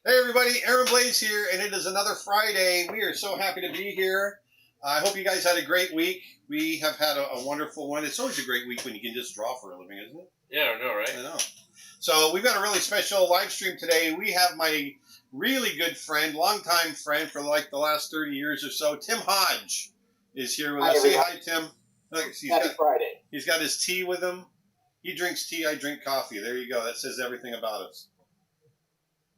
Hey everybody, Aaron Blaise here, and it is another Friday. We are so happy to be here. I hope you guys had a great week. We have had a wonderful one. It's always a great week when you can just draw for a living, isn't it? Yeah, I know, right? I know. So we've got a really special live stream today. We have my really good friend, longtime friend for like the last 30 years or so, Tim Hodge, is here with us. Say hi, Tim. Happy Friday. He's got his tea with him. He drinks tea, I drink coffee. There you go. That says everything about us.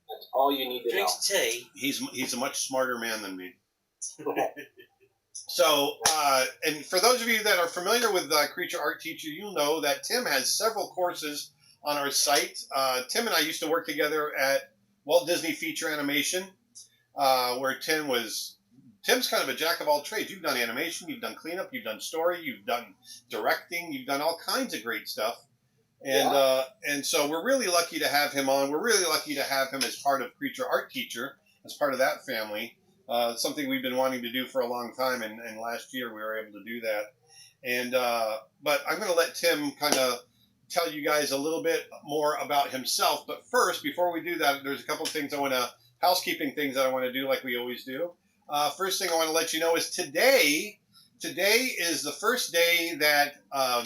That's all you need to know. Drinks tea. He's a much smarter man than me. So, and for those of you that are familiar with Creature Art Teacher, you'll know that Tim has several courses on our site. Tim and I used to work together at Walt Disney Feature Animation, where Tim's kind of a jack of all trades. You've done animation, you've done cleanup, you've done story, you've done directing, you've done all kinds of great stuff. And so we're really lucky to have him on. We're really lucky to have him as part of Creature Art Teacher, as part of that family. It's something we've been wanting to do for a long time, and last year we were able to do that. And but I'm going to let Tim kind of tell you guys a little bit more about himself. But first, before we do that, there's a couple of things housekeeping things that I want to do like we always do. First thing I want to let you know is today is the first day that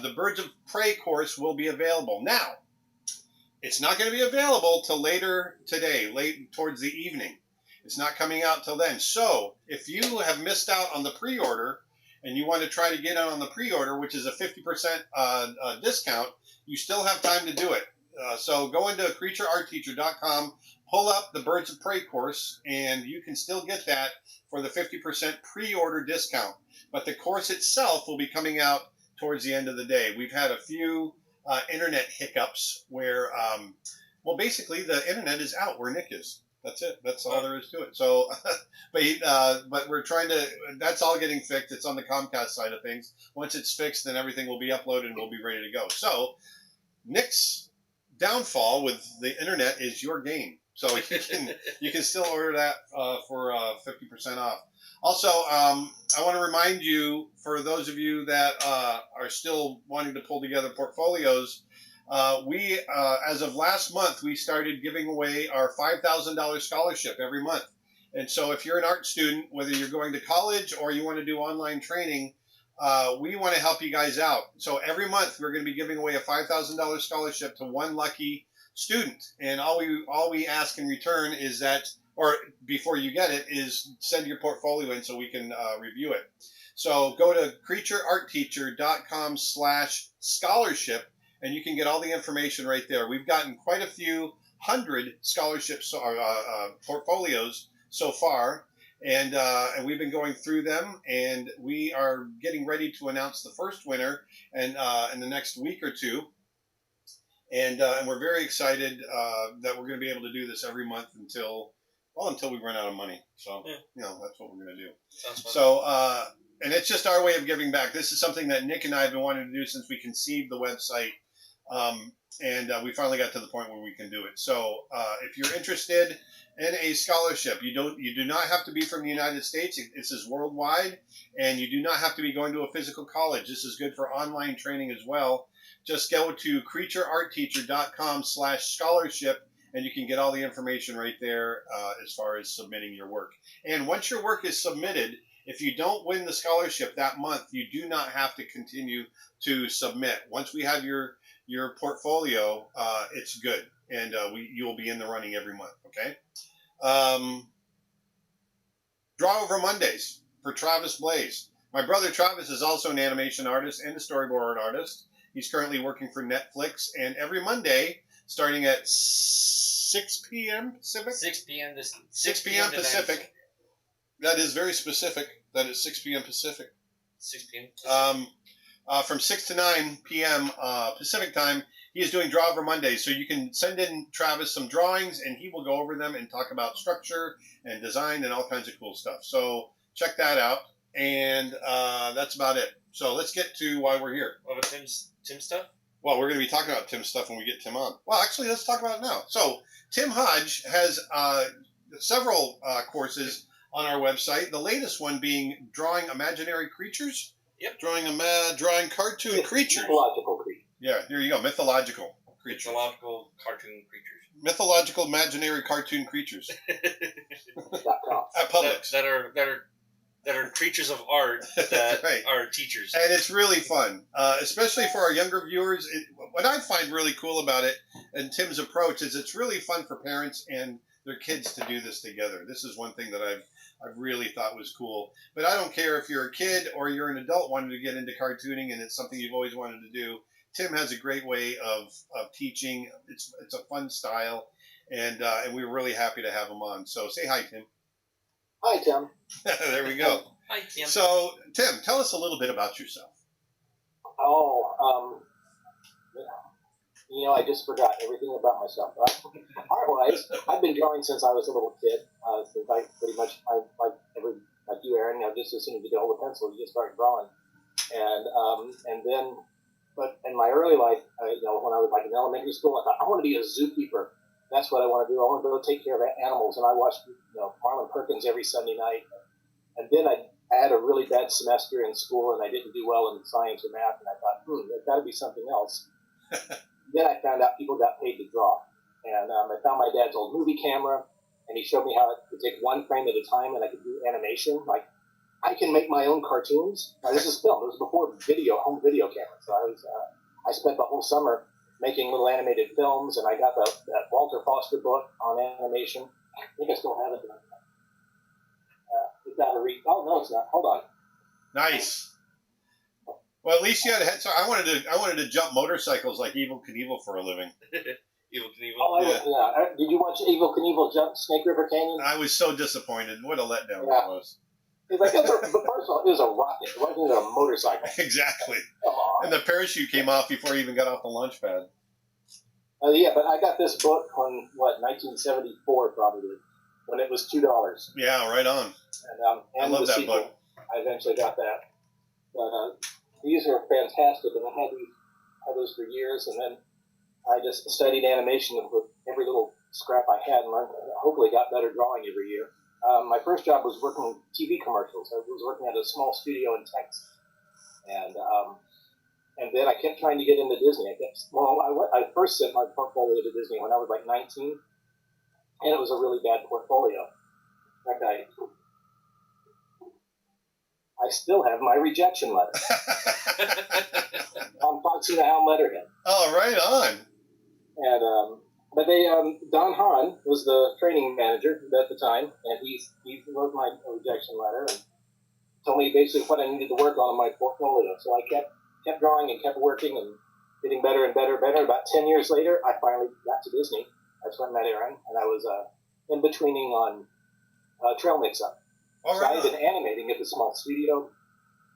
the Birds of Prey course will be available. Now, it's not going to be available till later today, late towards the evening. It's not coming out till then. So, if you have missed out on the pre-order and you want to try to get on the pre-order, which is a 50% discount, you still have time to do it. So go into creatureartteacher.com, pull up the Birds of Prey course, and you can still get that for the 50% pre-order discount. But the course itself will be coming out towards the end of the day. We've had a few internet hiccups where, basically the internet is out where Nick is. That's it. That's all there is to it. So, but we're trying to. That's all getting fixed. It's on the Comcast side of things. Once it's fixed, then everything will be uploaded and we'll be ready to go. So, Nick's downfall with the internet is your gain. So you can still order that for 50% off. Also, I want to remind you, for those of you that are still wanting to pull together portfolios, we as of last month, we started giving away our $5,000 scholarship every month. And so if you're an art student, whether you're going to college or you want to do online training, we want to help you guys out. So every month we're going to be giving away a $5,000 scholarship to one lucky student. And all we ask in return is that, or before you get it, is send your portfolio in so we can review it. So go to creatureartteacher.com/scholarship and you can get all the information right there. We've gotten quite a few hundred scholarships portfolios so far, and we've been going through them, and we are getting ready to announce the first winner in the next week or two. And we're very excited that we're going to be able to do this every month until we run out of money. So, that's what we're going to do. Sounds fun. So, and it's just our way of giving back. This is something that Nick and I have been wanting to do since we conceived the website. And we finally got to the point where we can do it. So, if you're interested in a scholarship, you do not have to be from the United States. This is worldwide, and you do not have to be going to a physical college. This is good for online training as well. Just go to creatureartteacher.com/scholarship, and you can get all the information right there as far as submitting your work. And once your work is submitted, if you don't win the scholarship that month, you do not have to continue to submit. Once we have your portfolio, it's good, and you will be in the running every month. Okay. Draw Over Mondays for Travis Blaise. My brother Travis is also an animation artist and a storyboard artist. He's currently working for Netflix, and every Monday, starting at 6 p.m. Pacific? 6 p.m. 6 p.m. Pacific. That is very specific. That is 6 p.m. Pacific. 6 p.m. From 6 to 9 p.m. Pacific time, he is doing Draw Over Mondays. So you can send in Travis some drawings, and he will go over them and talk about structure and design and all kinds of cool stuff. So check that out. And that's about it. So let's get to why we're here. What about Tim stuff? Well, we're going to be talking about Tim's stuff when we get Tim on. Well, actually, let's talk about it now. So Tim Hodge has several courses on our website. The latest one being Drawing Imaginary Creatures. Yep. Drawing cartoon creatures. Mythological creatures. Yeah, here you go. Mythological creatures. Mythological cartoon creatures. mythological imaginary cartoon creatures .com. at Publix. That are creatures of art that right. are teachers. And it's really fun, especially for our younger viewers. What I find really cool about it and Tim's approach is it's really fun for parents and their kids to do this together. This is one thing that I've really thought was cool. But I don't care if you're a kid or you're an adult wanting to get into cartooning and it's something you've always wanted to do. Tim has a great way of teaching. It's a fun style, and we're really happy to have him on. So say hi, Tim. Hi, Tim. There we go. Hi, Tim. So, Tim, tell us a little bit about yourself. Oh, I just forgot everything about myself. Art-wise, I've been drawing since I was a little kid. Since I pretty much, like you, Aaron, just as soon as you get hold of a pencil, you just start drawing. And then, but in my early life, when I was like in elementary school, I thought I want to be a zookeeper. That's what I want to do. I want to go take care of animals. And I watched, Marlon Perkins every Sunday night. And then I had a really bad semester in school, and I didn't do well in science or math. And I thought, there's got to be something else. Then I found out people got paid to draw. And I found my dad's old movie camera, and he showed me how to take one frame at a time, and I could do animation. Like, I can make my own cartoons. Now, this is film. It was before home video cameras. So I spent the whole summer making little animated films, and I got that Walter Foster book on animation. I think I still have it. It's out of reach. Oh, no, it's not. Hold on. Nice. Well, at least you had a head start. I wanted to jump motorcycles like Evel Knievel for a living. Evel Knievel. Oh, yeah. Did you watch Evel Knievel jump Snake River Canyon? I was so disappointed. What a letdown that was. It's like, first of all, it was a rocket. It wasn't even a motorcycle. Exactly. Come on. And the parachute came off before he even got off the launch pad. Yeah, but I got this book on, 1974 probably, when it was $2. Yeah, right on. And I love that sequel. book. I eventually got that. But these are fantastic, and I had those for years, and then I just studied animation with every little scrap I had, and hopefully got better drawing every year. My first job was working with TV commercials. I was working at a small studio in Texas, and then I kept trying to get into Disney. I first sent my portfolio to Disney when I was like 19, and it was a really bad portfolio. In fact, I still have my rejection letter on Foxy the Hound letterhead. Oh, right on. And but Don Hahn was the training manager at the time, and he wrote my rejection letter and told me basically what I needed to work on in my portfolio. So I kept drawing and kept working and getting better and better and better. About 10 years later, I finally got to Disney. That's when I met Aaron, and I was in-betweening on Trail Mix-Up. All So right. I did animating at the small studio.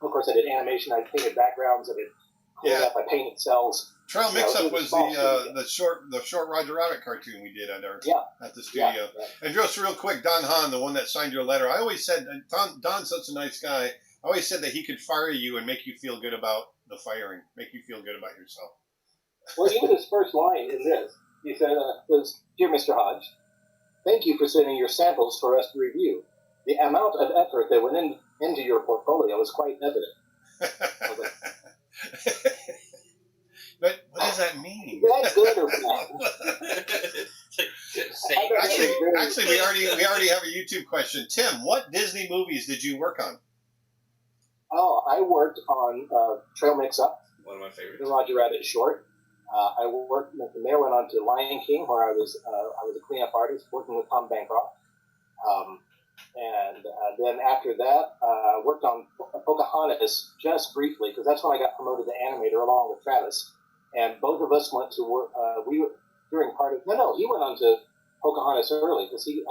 Of course, I did animation. I painted backgrounds. I did clean up. I painted cells. Trail Mix-Up was the short Roger Rabbit cartoon we did at the studio. Yeah. And just real quick, Don Hahn, the one that signed your letter, I always said, Don's such a nice guy, I always said that he could fire you and make you feel good about the firing, make you feel good about yourself. Well, even his first line is this. He said, "Dear Mr. Hodge, thank you for sending your samples for us to review. The amount of effort that went into your portfolio is quite evident." I was like, but what does that mean? is that good or bad? Actually, we already have a YouTube question. Tim, what Disney movies did you work on? Oh, I worked on Trail Mix-Up. One of my favorites. The Roger Rabbit short. I worked from there, went on to Lion King, where I was a cleanup artist working with Tom Bancroft. And then after that, worked on Pocahontas just briefly, because that's when I got promoted to animator along with Travis. And both of us went to work. He went on to Pocahontas early because he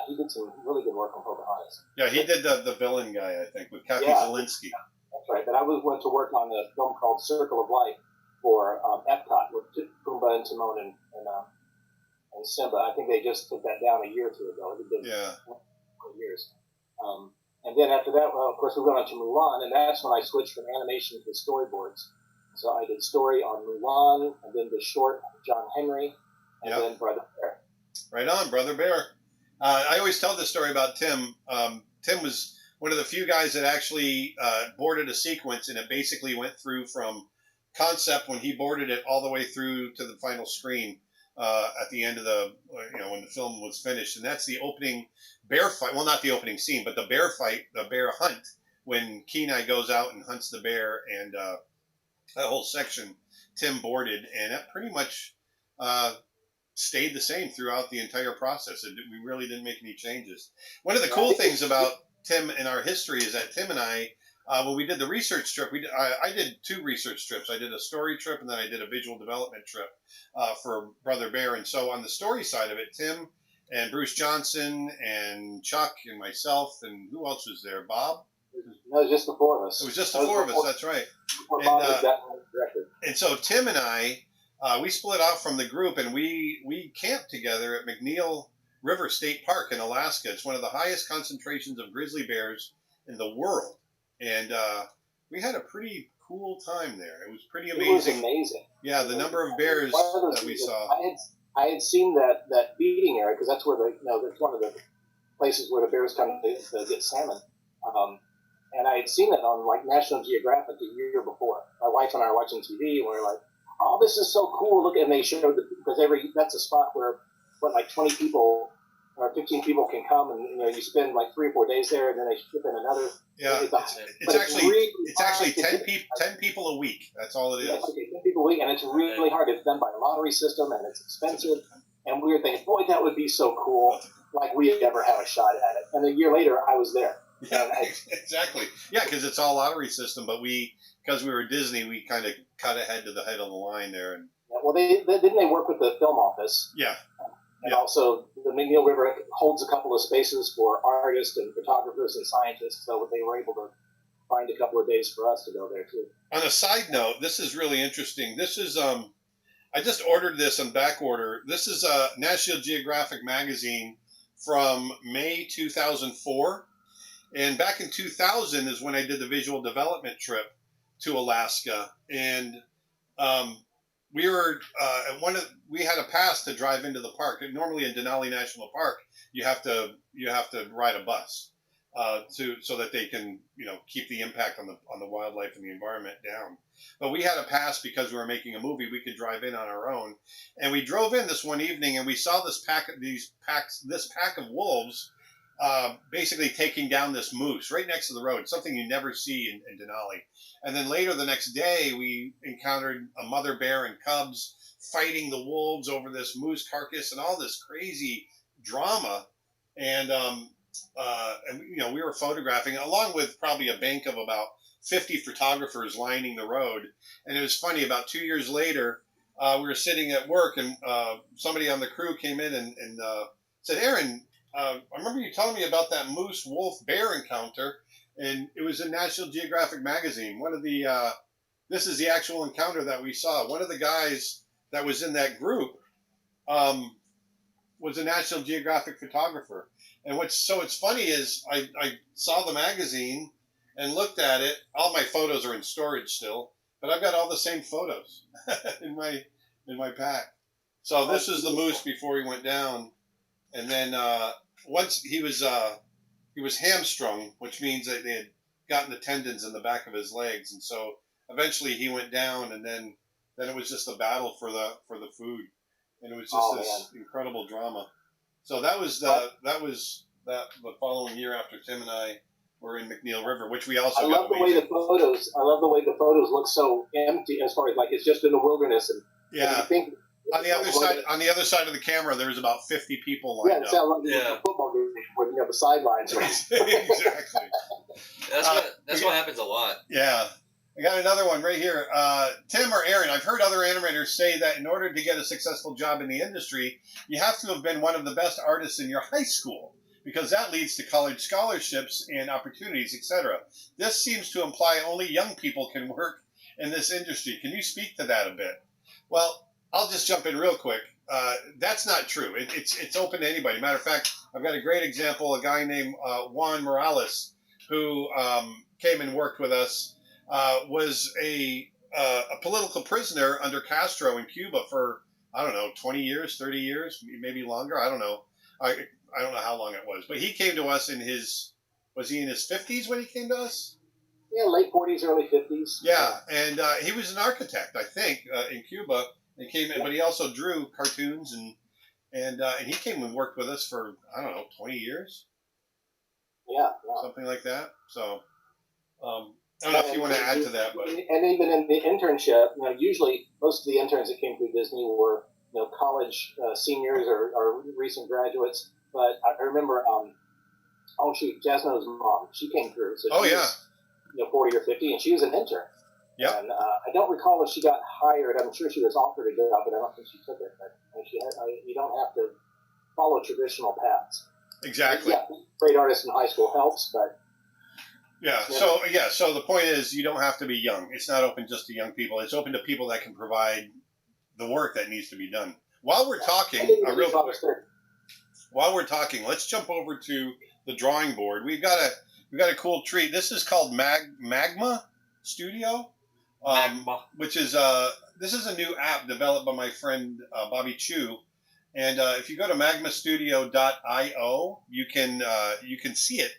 he did some really good work on Pocahontas. Yeah, he did the villain guy, I think, with Kathy Zielinski. That's right. But I went to work on a film called Circle of Life for Epcot with Pumbaa and Timon and Simba. I think they just took that down a year or two ago. It did 20 years. And then after that, well, of course, we went on to Mulan, and that's when I switched from animation to storyboards. So I did story on Mulan, and then the short John Henry, and then Brother Bear. Right on, Brother Bear. I always tell this story about Tim. Tim was one of the few guys that actually boarded a sequence, and it basically went through from concept when he boarded it all the way through to the final screen at the end of the, when the film was finished. And that's the opening bear fight. Well, not the opening scene, but the bear fight, the bear hunt, when Kenai goes out and hunts the bear, and that whole section Tim boarded, and that pretty much stayed the same throughout the entire process. We really didn't make any changes. One of the cool things about Tim and our history is that Tim and I, when we did the research trip, I did 2 research trips. I did a story trip, and then I did a visual development trip for Brother Bear. And so on the story side of it, Tim and Bruce Johnson and Chuck and myself, and who else was there? Bob? No, it was just the 4 of us. It was just the 4 of us, that's right. And so Tim and I, we split off from the group, and we camped together at McNeil River State Park in Alaska. It's one of the highest concentrations of grizzly bears in the world. And we had a pretty cool time there. It was pretty amazing. It was amazing. Yeah, the number of bears that we saw. I had seen that feeding area, because that's where that's one of the places where the bears come to get salmon. And I had seen it on like National Geographic the year before. My wife and I were watching TV, and we were like, "Oh, this is so cool!" Look, and they showed because that's a spot where 20 people or 15 people can come, and you spend like 3 or 4 days there, and then they ship in another. Yeah, it's actually 10 people a week. That's all it is. Yeah, okay, 10 people a week, and it's really hard. It's done by a lottery system, and it's expensive. And we were thinking, boy, that would be so cool. Like we had never had a shot at it. And a year later, I was there. Yeah, exactly. Yeah, because it's all lottery system, but because we were Disney, we kind of cut ahead to the head of the line there. And well, didn't they work with the film office? Yeah. And also, the McNeil River holds a couple of spaces for artists and photographers and scientists, so they were able to find a couple of days for us to go there, too. On a side note, this is really interesting. This is, I just ordered this on back order. This is a National Geographic magazine from May 2004. And back in 2000 is when I did the visual development trip to Alaska. And we were we had a pass to drive into the park. Normally in Denali National Park, you have to ride a bus so that they can keep the impact on the wildlife and the environment down. But we had a pass because we were making a movie. We could drive in on our own, and we drove in this one evening, and we saw this pack of wolves basically taking down this moose right next to the road. Something you never see in Denali. And then later the next day, we encountered a mother bear and cubs fighting the wolves over this moose carcass and all this crazy drama. And we were photographing along with probably a bank of about 50 photographers lining the road. And it was funny, about 2 years later, we were sitting at work, and somebody on the crew came in and said, "Aaron, I remember you telling me about that moose wolf bear encounter, and it was in National Geographic magazine. This is the actual encounter that we saw. One of the guys that was in that group was a National Geographic photographer." And it's funny is I saw the magazine and looked at it. All my photos are in storage still, but I've got all the same photos in my pack. So this is the moose before he went down, and then once he was hamstrung, which means that they had gotten the tendons in the back of his legs, and so eventually he went down, and then it was just a battle for the food, and it was just this incredible drama. So that was the following year after Tim and I were in McNeil River, which we also. I love the way the photos look so empty, as far as like it's just in the wilderness, and yeah. On the other side of the camera, there was about 50 people lined up. Like a football game where the sidelines. Exactly. That's what happens a lot. Yeah. I got another one right here. Tim or Aaron, I've heard other animators say that in order to get a successful job in the industry, you have to have been one of the best artists in your high school, because that leads to college scholarships and opportunities, etc. This seems to imply only young people can work in this industry. Can you speak to that a bit? Well, I'll just jump in real quick. That's not true. It's open to anybody. Matter of fact, I've got a great example, a guy named Juan Morales, who came and worked with us, was a political prisoner under Castro in Cuba for, 20 years, 30 years, maybe longer. I don't know. I don't know how long it was. But he came to us was he in his 50s when he came to us? late 40s, early 50s. Yeah, and he was an architect, I think, in Cuba, and came in, but he also drew cartoons, and he came and worked with us for, I don't know, 20 years, something like that. So I don't know if you want to add to that, but and even in the internship, usually most of the interns that came through Disney were college seniors or recent graduates. But I remember, Jasno's mom, she came through, so she was 40 or 50, and she was an intern. Yeah. And I don't recall if she got hired. I'm sure she was offered a job, but I don't think she took it. But you don't have to follow traditional paths. Exactly. Yeah, great artist in high school helps, but so the point is, you don't have to be young. It's not open just to young people. It's open to people that can provide the work that needs to be done. While we're talking, real quick. While we're talking, let's jump over to the drawing board. We've got a cool treat. This is called Magma Studio, which is this is a new app developed by my friend Bobby Chu. And if you go to magmastudio.io, you can see it.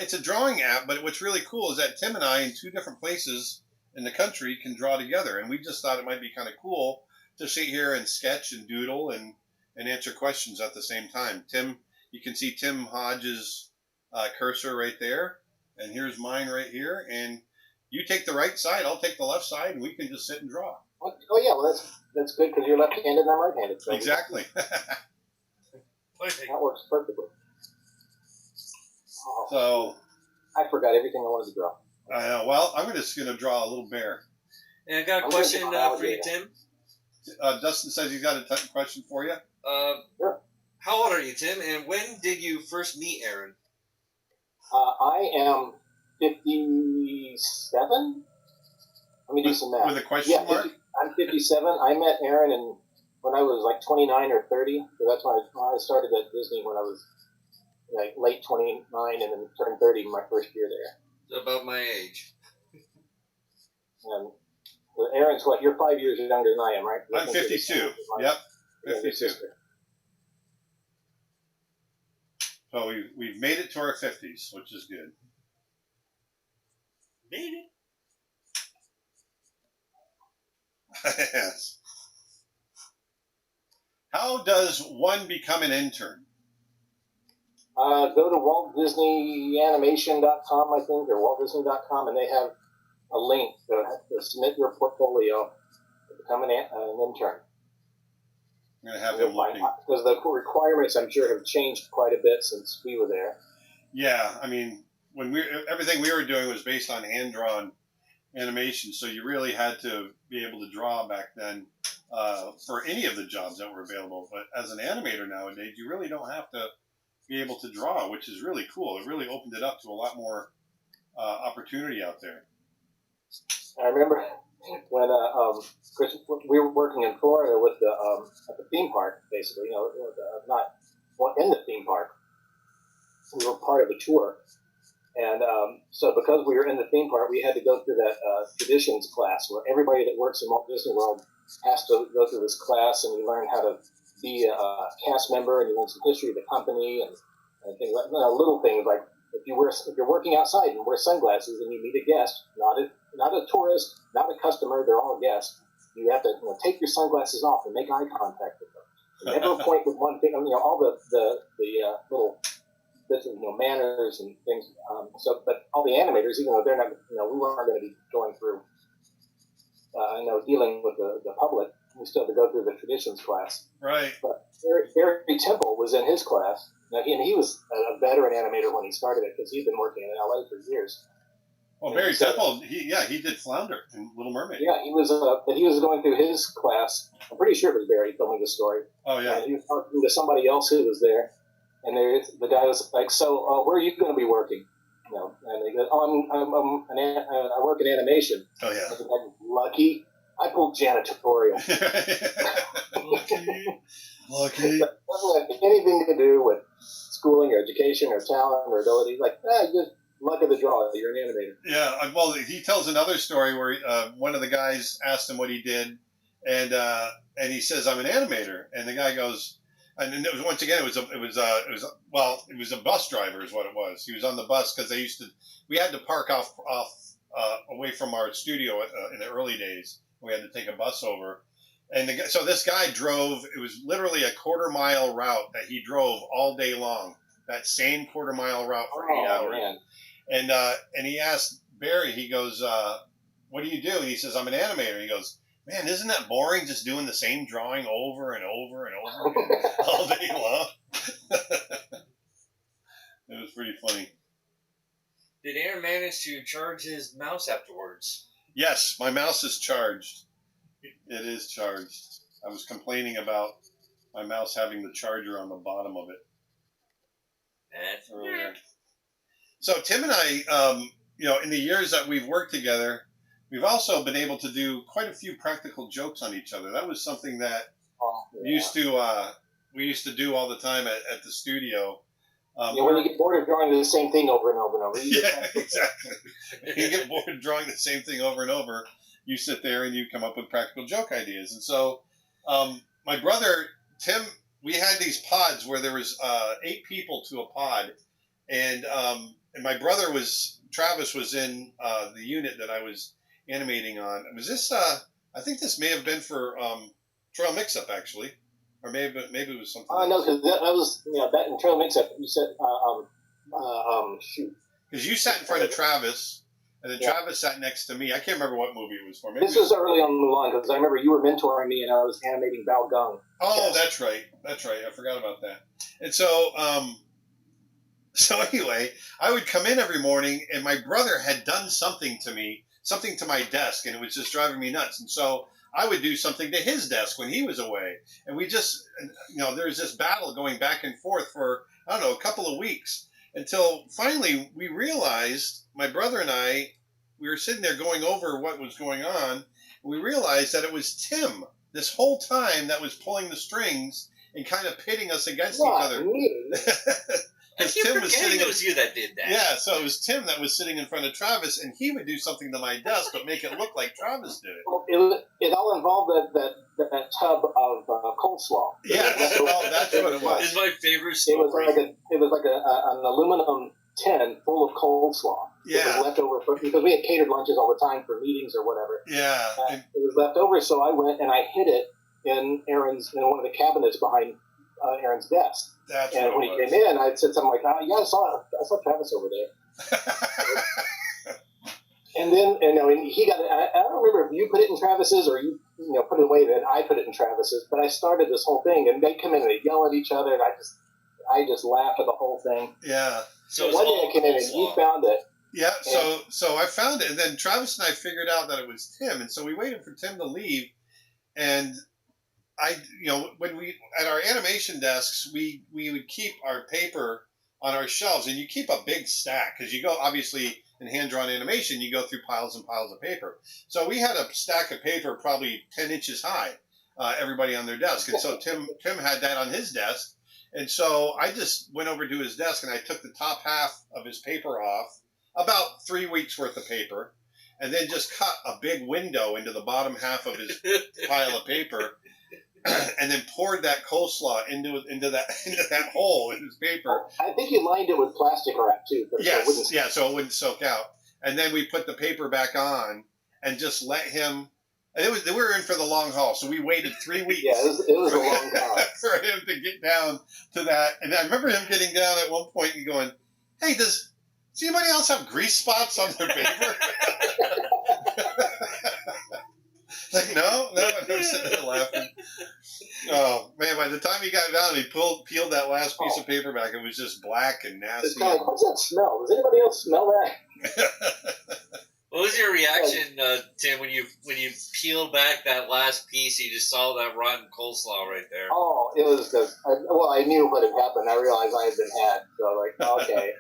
It's a drawing app, but what's really cool is that Tim and I, in two different places in the country, can draw together. And we just thought it might be kind of cool to sit here and sketch and doodle and answer questions at the same time. Tim, you can see Tim Hodge's cursor right there, and here's mine right here. And you take the right side, I'll take the left side, and we can just sit and draw. Oh yeah, well that's good because you're left-handed and I'm right-handed. So exactly. That works perfectly. So I forgot everything I wanted to draw. I know. Well, I'm just going to draw a little bear. And I got a question for you, Tim. Dustin says he's got a question for you. Sure. How old are you, Tim? And when did you first meet Aaron? I am 57. Let me do some math. With a question mark? I'm 57. I met Aaron when I was like 29 or 30. So that's when I started at Disney when I was like late 29 and then turned 30 my first year there. About my age. And Aaron's what? You're 5 years younger than I am, right? I'm 52. Yep, 52. So we've made it to our 50s, which is good. Made it. Yes. How does one become an intern? Go to WaltDisneyAnimation.com, I think, or WaltDisney.com, and they have a link to submit your portfolio to become an intern. I'm going to have him looking. Because the requirements, I'm sure, have changed quite a bit since we were there. Yeah, I mean, everything we were doing was based on hand-drawn animation, so you really had to be able to draw back then for any of the jobs that were available. But as an animator nowadays, you really don't have to be able to draw, which is really cool. It really opened it up to a lot more opportunity out there. I remember when Chris, we were working in Florida with at the theme park, basically, not in the theme park. We were part of a tour. And so because we were in the theme park, we had to go through that traditions class where everybody that works in Walt Disney World has to go through this class, and you learn how to be a cast member, and you learn some history of the company and things like little things like if you're working outside and wear sunglasses and you meet a guest, not a tourist, not a customer, they're all guests. You have to take your sunglasses off and make eye contact with them. And never point with one thing. All the little bits of manners and things. But all the animators, even though they're not, we weren't going to be going through, dealing with the public. We still had to go through the traditions class. Right. But Barry Temple was in his class. Now, he was a veteran animator when he started it because he'd been working in LA for years. Well, Barry Temple, he did Flounder in Little Mermaid. Yeah, he was going through his class. I'm pretty sure it was Barry told me the story. Oh yeah. And he was talking to somebody else who was there, and the guy was like, "So, where are you going to be working?" And he goes, "Oh, I work in animation." Oh yeah. And he's like, "Lucky, I pulled janitorial." Lucky. It doesn't have anything to do with schooling or education or talent or ability. Like, just luck of the draw. You're an animator. Yeah. Well, he tells another story where one of the guys asked him what he did, and he says, "I'm an animator," and the guy goes, and it was once again it was a bus driver is what it was. He was on the bus because we had to park off away from our studio in the early days. We had to take a bus over. And so this guy drove, it was literally a 1/4-mile route that he drove all day long. That same 1/4-mile route for 8 hours. Man. And he asked Barry, he goes, what do you do? And he says, I'm an animator. He goes, man, isn't that boring just doing the same drawing over and over and over again all day long? It was pretty funny. Did Aaron manage to charge his mouse afterwards? Yes, my mouse is charged. It is charged. I was complaining about my mouse having the charger on the bottom of it. That's earlier. So Tim and I, in the years that we've worked together, we've also been able to do quite a few practical jokes on each other. That was something that we used to do all the time at the studio. When you get bored of drawing the same thing over and over and over. Yeah, exactly. When you get bored of drawing the same thing over and over, you sit there and you come up with practical joke ideas. And so my brother, Tim, we had these pods where there was 8 people to a pod. And my brother Travis was in the unit that I was animating on. Was this, I think this may have been for Trail Mix-Up, actually. Or maybe it was something. No, because that was that in Trail Mix-Up. You said shoot. Because you sat in front of Travis, and then Travis sat next to me. I can't remember what movie it was for. Maybe this was early on Mulan, because I remember you were mentoring me, and I was animating Bao Gong. Oh, that's right. I forgot about that. And so, so anyway, I would come in every morning, and my brother had done something to me, something to my desk, and it was just driving me nuts. And so I would do something to his desk when he was away. And we just, there was this battle going back and forth for, I don't know, a couple of weeks until finally we realized, my brother and I, we were sitting there going over what was going on. And we realized that it was Tim this whole time that was pulling the strings and kind of pitting us against each other. Because Tim was sitting. It was you that did that. Yeah, so it was Tim that was sitting in front of Travis, and he would do something to my desk, but make it look like Travis did it. Well, it all involved that tub of coleslaw. Yeah, that's what it was. It's my favorite story. It was like an aluminum tin full of coleslaw. Yeah. It was left over because we had catered lunches all the time for meetings or whatever. Yeah. It was left over, so I went and I hid it in one of the cabinets behind Aaron's desk. That's and when he came in, I said something like, I saw Travis over there. And then, he got it. I don't remember if you put it in Travis's or you put it away, then I put it in Travis's. But I started this whole thing, and they come in and they yell at each other, and I just laughed at the whole thing. Yeah. So one day I came in and you found it. Yeah. So I found it, and then Travis and I figured out that it was Tim, and so we waited for Tim to leave, and when we at our animation desks, we would keep our paper on our shelves, and you keep a big stack because you go obviously in hand-drawn animation, you go through piles and piles of paper. So we had a stack of paper probably 10 inches high, everybody on their desk, and so Tim had that on his desk, and so I just went over to his desk and I took the top half of his paper off, about 3 weeks worth of paper, and then just cut a big window into the bottom half of his pile of paper. And then poured that coleslaw into that hole in his paper. I think you lined it with plastic wrap too. Yes, so it wouldn't soak out. And then we put the paper back on and just let him. And we were in for the long haul, so we waited 3 weeks. Yeah, it was a long haul for him to get down to that. And I remember him getting down at one point and going, "Hey, does anybody else have grease spots on their paper?" Like, no, I'm sitting there laughing. Oh, man, by the time he got down, he peeled that last piece of paper back. It was just black and nasty. Like, what's that smell? Does anybody else smell that? What was your reaction, Tim, when you peeled back that last piece, you just saw that rotten coleslaw right there? Oh, it was I knew what had happened. I realized I had been had. So I was like, okay.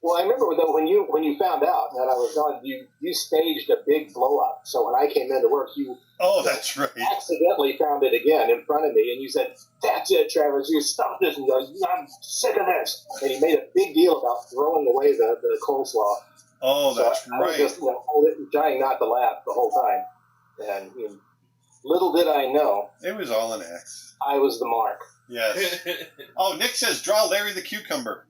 Well, I remember when you found out that I was gone, you staged a big blow up. So when I came into work, you that's right, accidentally found it again in front of me, and you said, "That's it, Travis. You stop this." And you go, "I'm sick of this." And he made a big deal about throwing away the coleslaw. Oh, that's right. I was just trying not to laugh the whole time, and little did I know, it was all an act. I was the mark. Yes. Oh, Nick says, "Draw Larry the cucumber."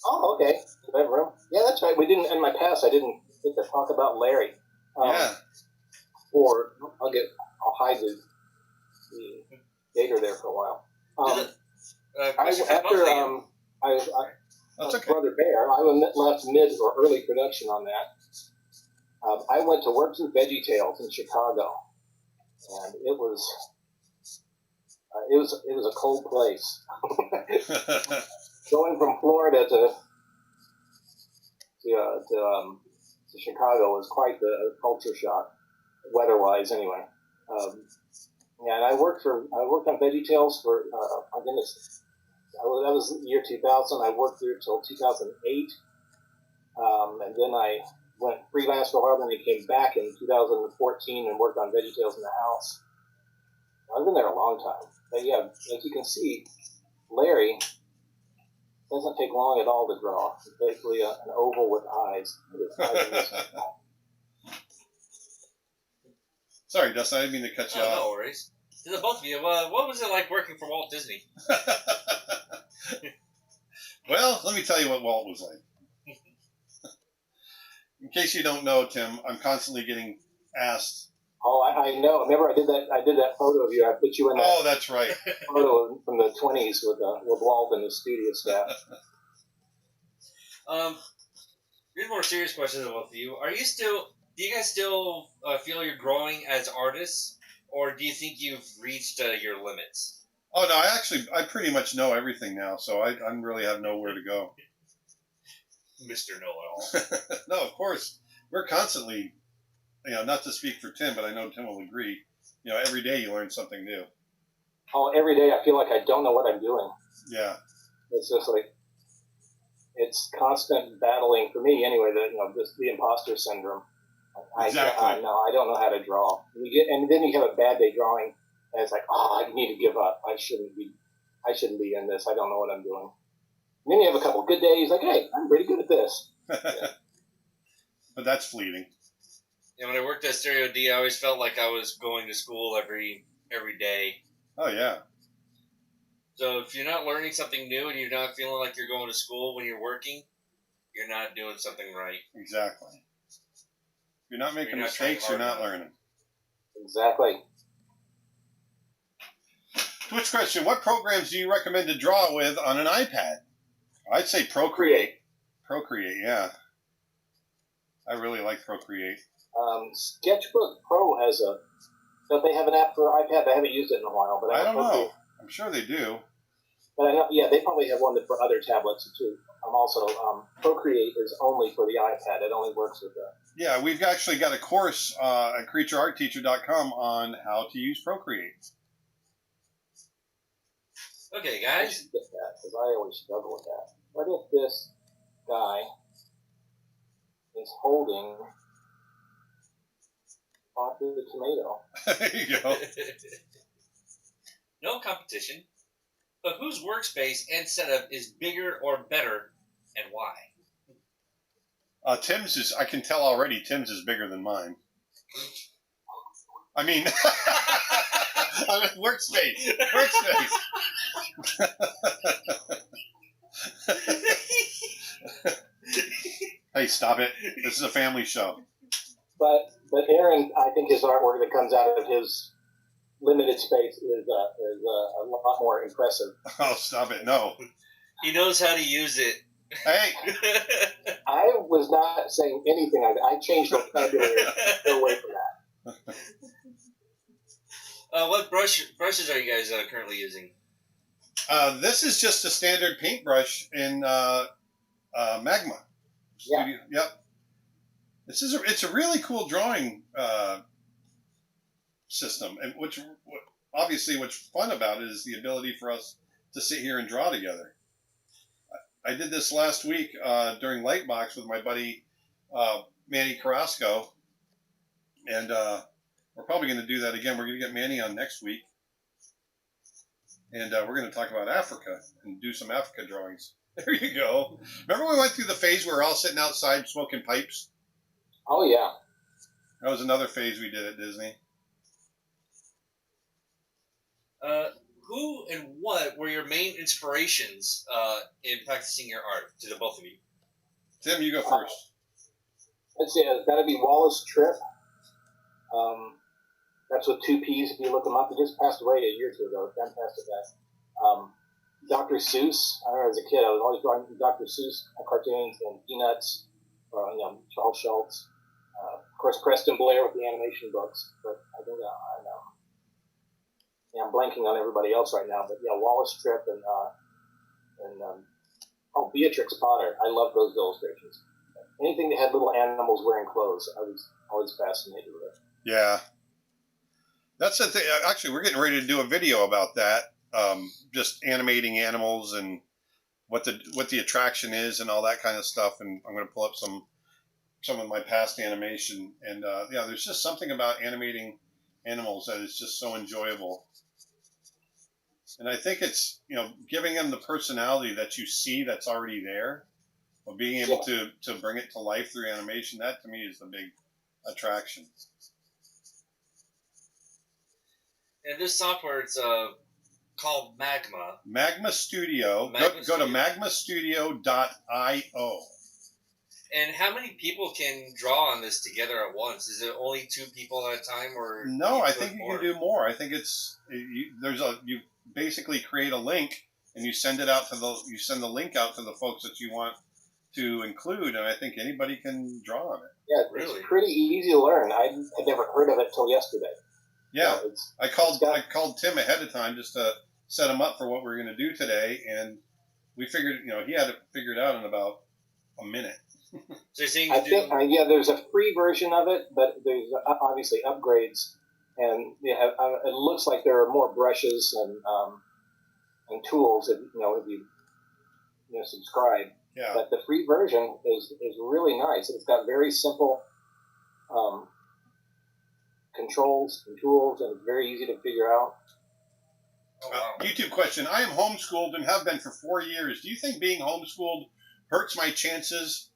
Oh, okay. Bedroom. Yeah, that's right. We didn't, in my past, I didn't get to talk about Larry. Yeah. Or I'll hide the gator there for a while. That's okay. Brother Bear, I left mid or early production on that. I went to work through VeggieTales in Chicago, and it was a cold place. Going from Florida to Chicago was quite the culture shock, weather-wise, anyway. And I worked on VeggieTales for my goodness, that was the year 2000. I worked there till 2008, and then I went freelance for a while. Then I came back in 2014 and worked on VeggieTales in the house. I've been there a long time. But yeah, as you can see, Larry doesn't take long at all to draw. It's basically an oval with eyes. Sorry, Dustin, I didn't mean to cut you off. No worries. To the both of you, what was it like working for Walt Disney? Well, let me tell you what Walt was like. In case you don't know, Tim, I'm constantly getting asked. Oh, I know. Remember, I did that photo of you. I put you in that. Oh, that's right. Photo from the 20s with Walt and the studio staff. Here's a more serious question to both of you. Do you guys still feel you're growing as artists, or do you think you've reached your limits? Oh, no, I pretty much know everything now, so I really have nowhere to go. Mr. Know-it-all. No, of course. We're constantly, not to speak for Tim, but I know Tim will agree, every day you learn something new. Oh, every day I feel like I don't know what I'm doing. Yeah. It's just like, it's constant battling for me anyway, just the imposter syndrome. Exactly. I don't know how to draw. And then you have a bad day drawing, and it's like, I need to give up. I shouldn't be in this. I don't know what I'm doing. And then you have a couple good days, like, hey, I'm pretty good at this. Yeah. But that's fleeting. Yeah, when I worked at Stereo D, I always felt like I was going to school every day. Oh, yeah. So if you're not learning something new and you're not feeling like you're going to school when you're working, you're not doing something right. Exactly. If you're not making mistakes, you're not learning. Exactly. Twitch question, what programs do you recommend to draw with on an iPad? I'd say Procreate. Procreate, yeah. I really like Procreate. Sketchbook Pro don't they have an app for iPad? I haven't used it in a while, but I don't know. I'm sure they do. But I know, yeah, they probably have one for other tablets too. Also, Procreate is only for the iPad. It only works with that. Yeah, we've actually got a course at creatureartteacher.com on how to use Procreate. Okay, I guys. should get that because I always struggle with that. What if this guy is holding the tomato? There you go. No competition. But whose workspace and setup is bigger or better, and why? Tim's is, I can tell already, Tim's is bigger than mine. I mean, workspace. Hey, stop it. This is a family show. But Aaron, I think his artwork that comes out of his limited space is a lot more impressive. Oh, stop it. No. He knows how to use it. Hey. I was not saying anything. I changed vocabulary to get away from that. What brushes are you guys currently using? This is just a standard paintbrush in Magma. Yeah. Studio. Yep. It's a really cool drawing system, and obviously what's fun about it is the ability for us to sit here and draw together. I did this last week during Lightbox with my buddy Manny Carrasco, and we're probably going to do that again. We're going to get Manny on next week, and we're going to talk about Africa and do some Africa drawings. There you go. Remember we went through the phase where we're all sitting outside smoking pipes? Oh, yeah. That was another phase we did at Disney. Who who and what were your main inspirations in practicing your art, to the both of you? Tim, you go first. Let's see, it's got to be Wallace Tripp. That's with 2 P's if you look him up. He just passed away a year or two ago. Fantastic guy. Dr. Seuss. I remember as a kid, I was always drawing Dr. Seuss cartoons and Peanuts, Charles Schultz. Of course, Preston Blair with the animation books. But I think I know. Yeah, I'm blanking on everybody else right now. But yeah, Wallace Tripp and Beatrix Potter. I love those illustrations. Anything that had little animals wearing clothes, I was always fascinated with it. Yeah. That's the thing. Actually, we're getting ready to do a video about that. Just animating animals and what the attraction is and all that kind of stuff. And I'm going to pull up some of my past animation. And there's just something about animating animals that is just so enjoyable. And I think it's, giving them the personality that you see that's already there, or being able to bring it to life through animation. That to me is the big attraction. And this software, it's called Magma. Magma Studio. Go to magmastudio.io. And how many people can draw on this together at once? Is it only 2 people at a time, or no? I think you can do more. I think you basically create a link and you send the link out to the folks that you want to include, and I think anybody can draw on it. Yeah, really, it's pretty easy to learn. I had never heard of it till yesterday. Yeah, I called Tim ahead of time just to set him up for what we were going to do today, and we figured, he had it figured out in about a minute. So you're saying there's a free version of it, but there's obviously upgrades, and it looks like there are more brushes and tools if you subscribe. Yeah. But the free version is really nice. It's got very simple controls and tools, and it's very easy to figure out. YouTube question. I am homeschooled and have been for 4 years. Do you think being homeschooled hurts my chances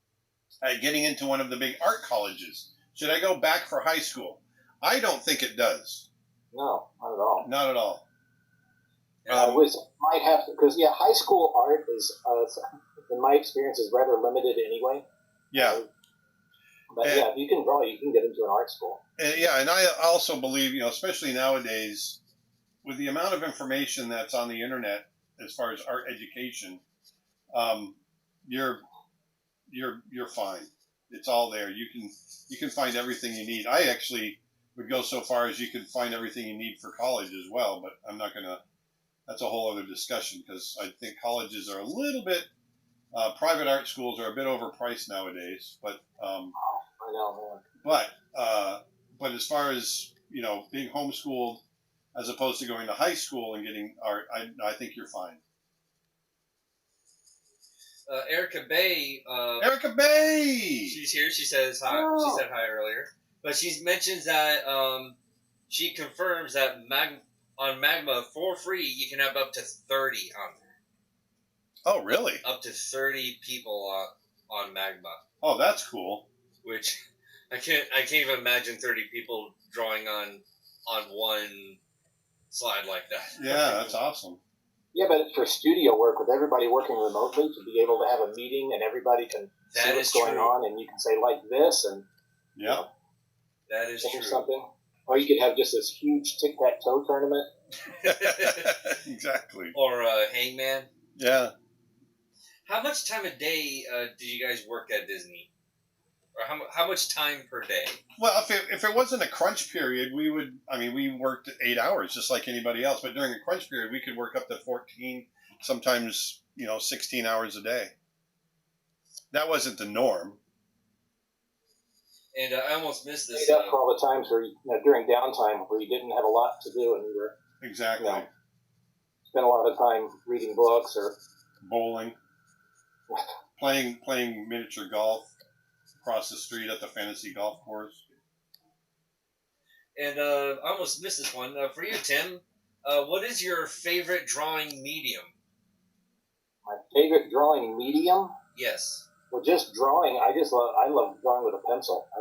at getting into one of the big art colleges? Should I go back for high school? I don't think it does. No, not at all. Not at all. Might have to, because high school art is, in my experience, is rather limited anyway. Yeah. But if you can draw, you can get into an art school. And I also believe, especially nowadays, with the amount of information that's on the internet as far as art education, you're fine. It's all there. You can find everything you need. I actually would go so far as you can find everything you need for college as well, but I'm not gonna. That's a whole other discussion, because I think colleges are a little bit. Private art schools are a bit overpriced nowadays, but I know, man. But as far as being homeschooled as opposed to going to high school and getting art, I think you're fine. Erica Bay. Erica Bay. She's here. She says hi. Oh. She said hi earlier, but she mentions that she confirms that on Magma for free you can have up to 30 on there. Oh, really? Up to 30 people on Magma. Oh, that's cool. Which I can't even imagine 30 people drawing on one slide like that. Yeah, that's awesome. Yeah, but for studio work, with everybody working remotely, to be able to have a meeting and everybody can see what's going on, and you can say like this, and that is true. Something. Or you could have just this huge tic-tac-toe tournament. Exactly. Or Hangman. Yeah. How much time a day do you guys work at Disney? Or how much time per day? Well, if it wasn't a crunch period, we worked 8 hours just like anybody else. But during a crunch period, we could work up to 14, sometimes 16 hours a day. That wasn't the norm. And I almost missed this. Made up for all the times where during downtime where you didn't have a lot to do and you were exactly spent a lot of time reading books or bowling, playing miniature golf across the street at the fantasy golf course. And I almost missed this one. For you, Tim, what is your favorite drawing medium? My favorite drawing medium? Yes. Well, just drawing. I love drawing with a pencil. I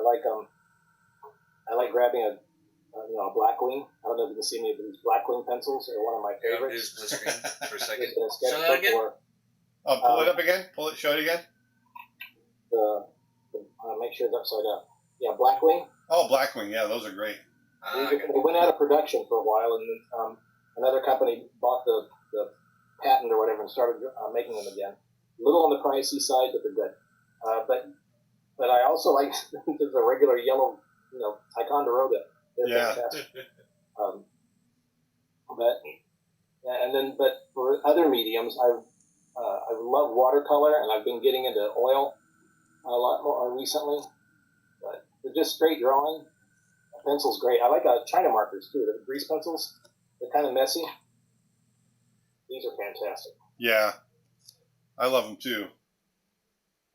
like grabbing a a Blackwing. I don't know if you can see any of these Blackwing pencils. They're one of my Yeah, favorites. just split screen for a second. Just in a Show that sketchbook again? or Pull it up again. Show it again. make sure it's upside down. Yeah, Blackwing. Oh, Blackwing. Yeah, those are great. They went out of production for a while, and then another company bought the patent or whatever and started making them again. A little on the pricey side, but they're good. But I also like the regular yellow, Ticonderoga. They're fantastic. But for other mediums, I love watercolor, and I've been getting into oil a lot more recently. But they're just straight drawing. A pencil's great. I like China markers too. The grease pencils. They're kind of messy. These are fantastic. Yeah, I love them too.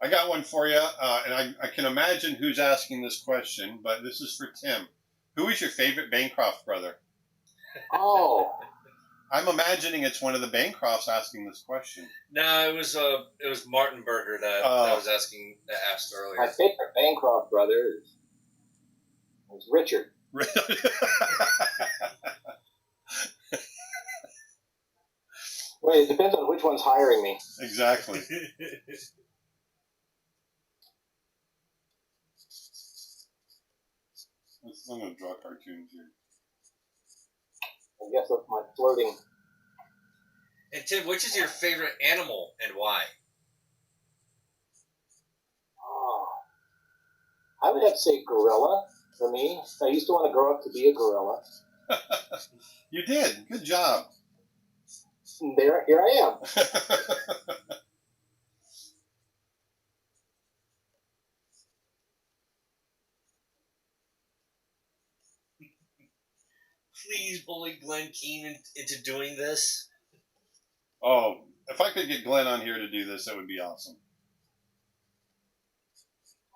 I got one for you, and I can imagine who's asking this question, but this is for Tim. Who is your favorite Bancroft brother? Oh. I'm imagining it's one of the Bancrofts asking this question. No, it was Martin Berger that asked earlier. My favorite Bancroft brother is Richard. Wait, it depends on which one's hiring me. Exactly. I'm going to draw cartoons here. I guess that's my flirting. And Tim, which is your favorite animal and why? Oh, I would have to say gorilla for me. I used to want to grow up to be a gorilla. You did. Good job. Here I am. Please bully Glenn Keane into doing this. Oh, if I could get Glenn on here to do this, that would be awesome.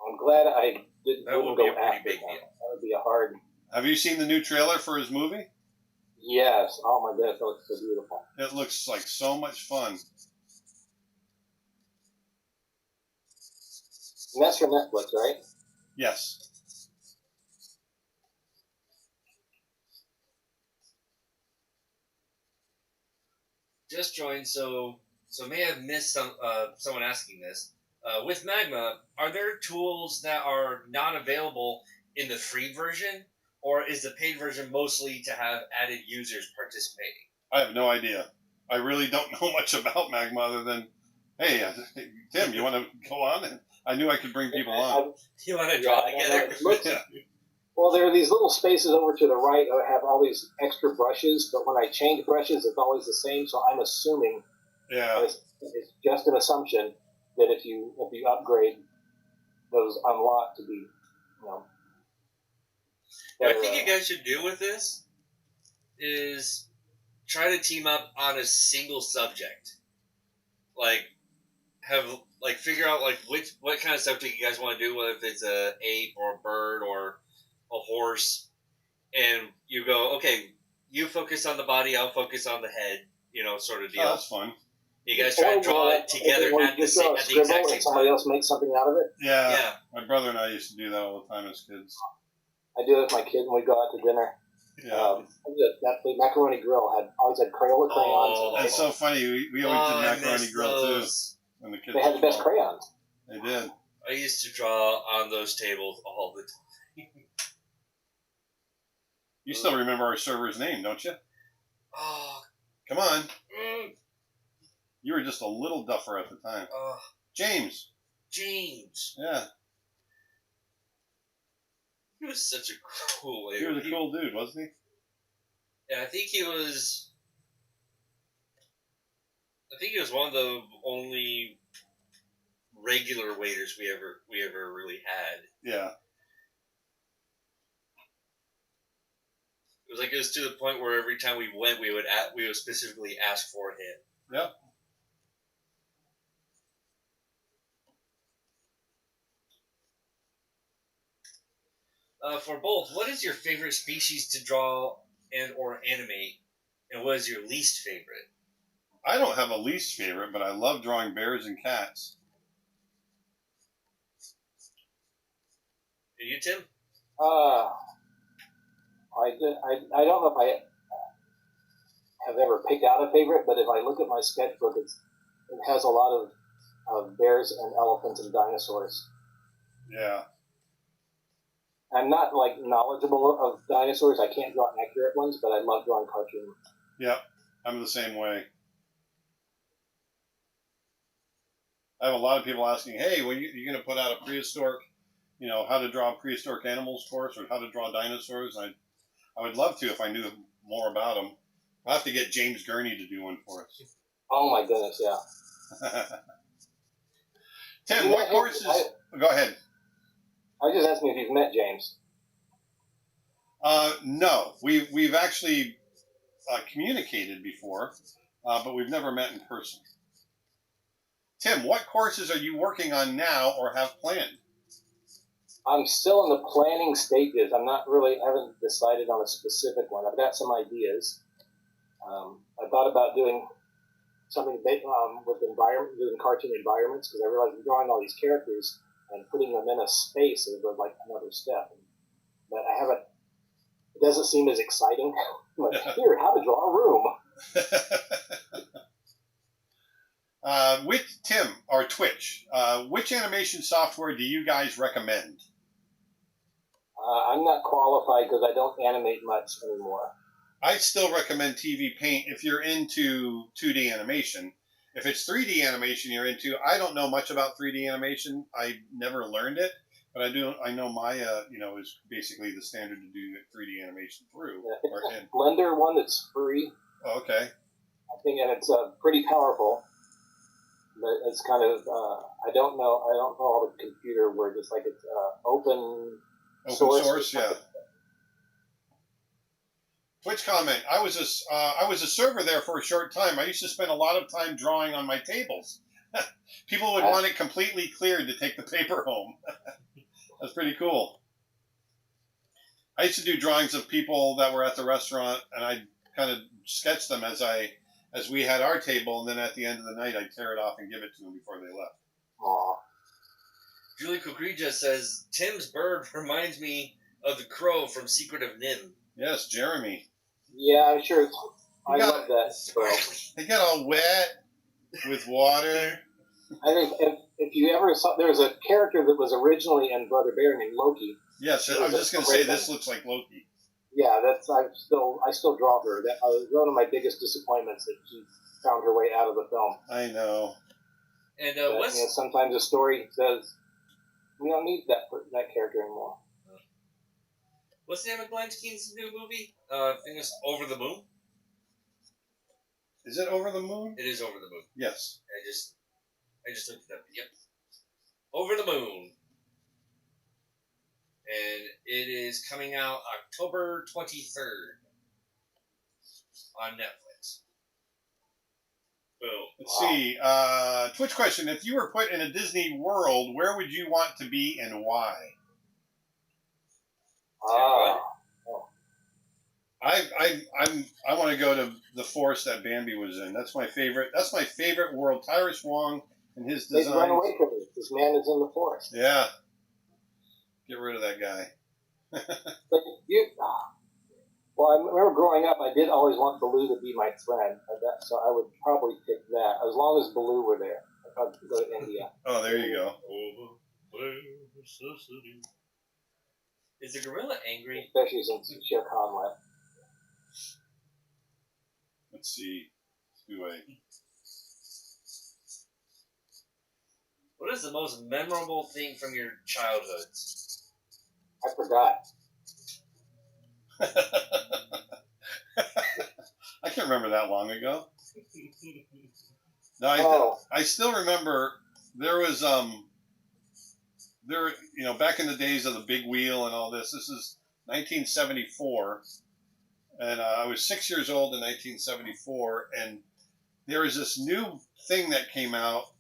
I'm glad I That would be a pretty big deal. That would be a hard. Have you seen the new trailer for his movie? Yes. Oh my goodness, that looks so beautiful. It looks like so much fun. And that's from Netflix, right? Yes. Just joined, so may have missed someone asking this. With Magma, are there tools that are not available in the free version, or is the paid version mostly to have added users participating? I have no idea. I really don't know much about Magma other than, hey, Tim, you want to go on? And I knew I could bring people on. You want to draw together? Well, there are these little spaces over to the right that have all these extra brushes, but when I change brushes, it's always the same. So I'm assuming, it's just an assumption that if you upgrade, those unlock to be, What I think you guys should do with this is try to team up on a single subject. Figure out what kind of subject you guys want to do, whether if it's a ape or a bird or a horse, and you go, okay, you focus on the body, I'll focus on the head, sort of deal. Oh, that's fun. You guys try to draw it together at the exact same time. Somebody else makes something out of it. Yeah. My brother and I used to do that all the time as kids. I do it with my kids when we go out to dinner. Yeah. That Macaroni Grill always had Crayola crayons. Oh, that's so funny. We always did Macaroni Grill too. When the kids they had the best crayons. They did. I used to draw on those tables all the time. You still remember our server's name, don't you? Oh. Come on. You were just a little duffer at the time. James. Yeah. He was such a cool dude. He was a cool dude, wasn't he? Yeah, I think he was one of the only regular waiters we ever really had. Yeah. It was to the point where every time we went, we would specifically ask for him. Yep. For both, what is your favorite species to draw and or animate, and what is your least favorite? I don't have a least favorite, but I love drawing bears and cats. And you, Tim? I don't know if I have ever picked out a favorite, but if I look at my sketchbook, it has a lot of bears and elephants and dinosaurs. Yeah. I'm not like knowledgeable of dinosaurs. I can't draw accurate ones, but I love drawing cartoons. Yep, I'm the same way. I have a lot of people asking, "Hey, when you going to put out a prehistoric, how to draw prehistoric animals course, or how to draw dinosaurs?" I would love to if I knew more about them. I'll have to get James Gurney to do one for us. Oh my goodness, yeah. Tim, what courses? Go ahead. I was just asking if you've met James. No, we've actually communicated before, but we've never met in person. Tim, what courses are you working on now or have planned? I'm still in the planning stages. Haven't decided on a specific one. I've got some ideas. I thought about doing something with doing cartoon environments, because I realized I'm drawing all these characters and putting them in a space is like another step. But I haven't. It doesn't seem as exciting. Like, here, how to draw a room. With Tim or Twitch, which animation software do you guys recommend? I'm not qualified because I don't animate much anymore. I still recommend TV Paint if you're into 2D animation. If it's 3D animation you're into, I don't know much about 3D animation. I never learned it, but I know Maya, is basically the standard to do 3D animation through. Yeah, Blender one that's free. Oh, okay. I think, and it's pretty powerful. But it's kind of I don't know all the computer words. It's like it's open source. Yeah. Twitch comment. I was a server there for a short time. I used to spend a lot of time drawing on my tables. People would want it completely cleared to take the paper home. That's pretty cool. I used to do drawings of people that were at the restaurant, and I'd kind of sketch them as we had our table, and then at the end of the night, I'd tear it off and give it to them before they left. Aww. Julie Kukrija says, Tim's bird reminds me of the crow from Secret of Nim. Yes, Jeremy. Yeah, I'm sure. I love that. They got all wet with water. I think if you ever saw, there was a character that was originally in Brother Bear named Loki. Yes, I was just going to say this looks like Loki. Yeah, I still draw her. That was one of my biggest disappointments, that she found her way out of the film. I know. And sometimes a story says we don't need that character anymore. What's the name of Glenn Keane's new movie? I think it's Over the Moon. Is it Over the Moon? It is Over the Moon. Yes. I just looked it up. Yep. Over the Moon. And it is coming out October 23rd on Netflix. Boom. Let's see. Twitch question. If you were put in a Disney world, where would you want to be and why? I want to go to the forest that Bambi was in. That's my favorite. That's my favorite world. Tyrus Wong and his design. They run away from me. This man is in the forest. Yeah. Get rid of that guy. Well, I remember growing up, I did always want Baloo to be my friend, so I would probably pick that, as long as Baloo were there. I'd go to India. Oh, there you go. Is the gorilla angry? Especially since Shere Khan left. Let's see. What is the most memorable thing from your childhood? I forgot. I can't remember that long ago. No, I still remember there was back in the days of the big wheel and all this. This is 1974, and I was 6 years old in 1974, and there was this new thing that came out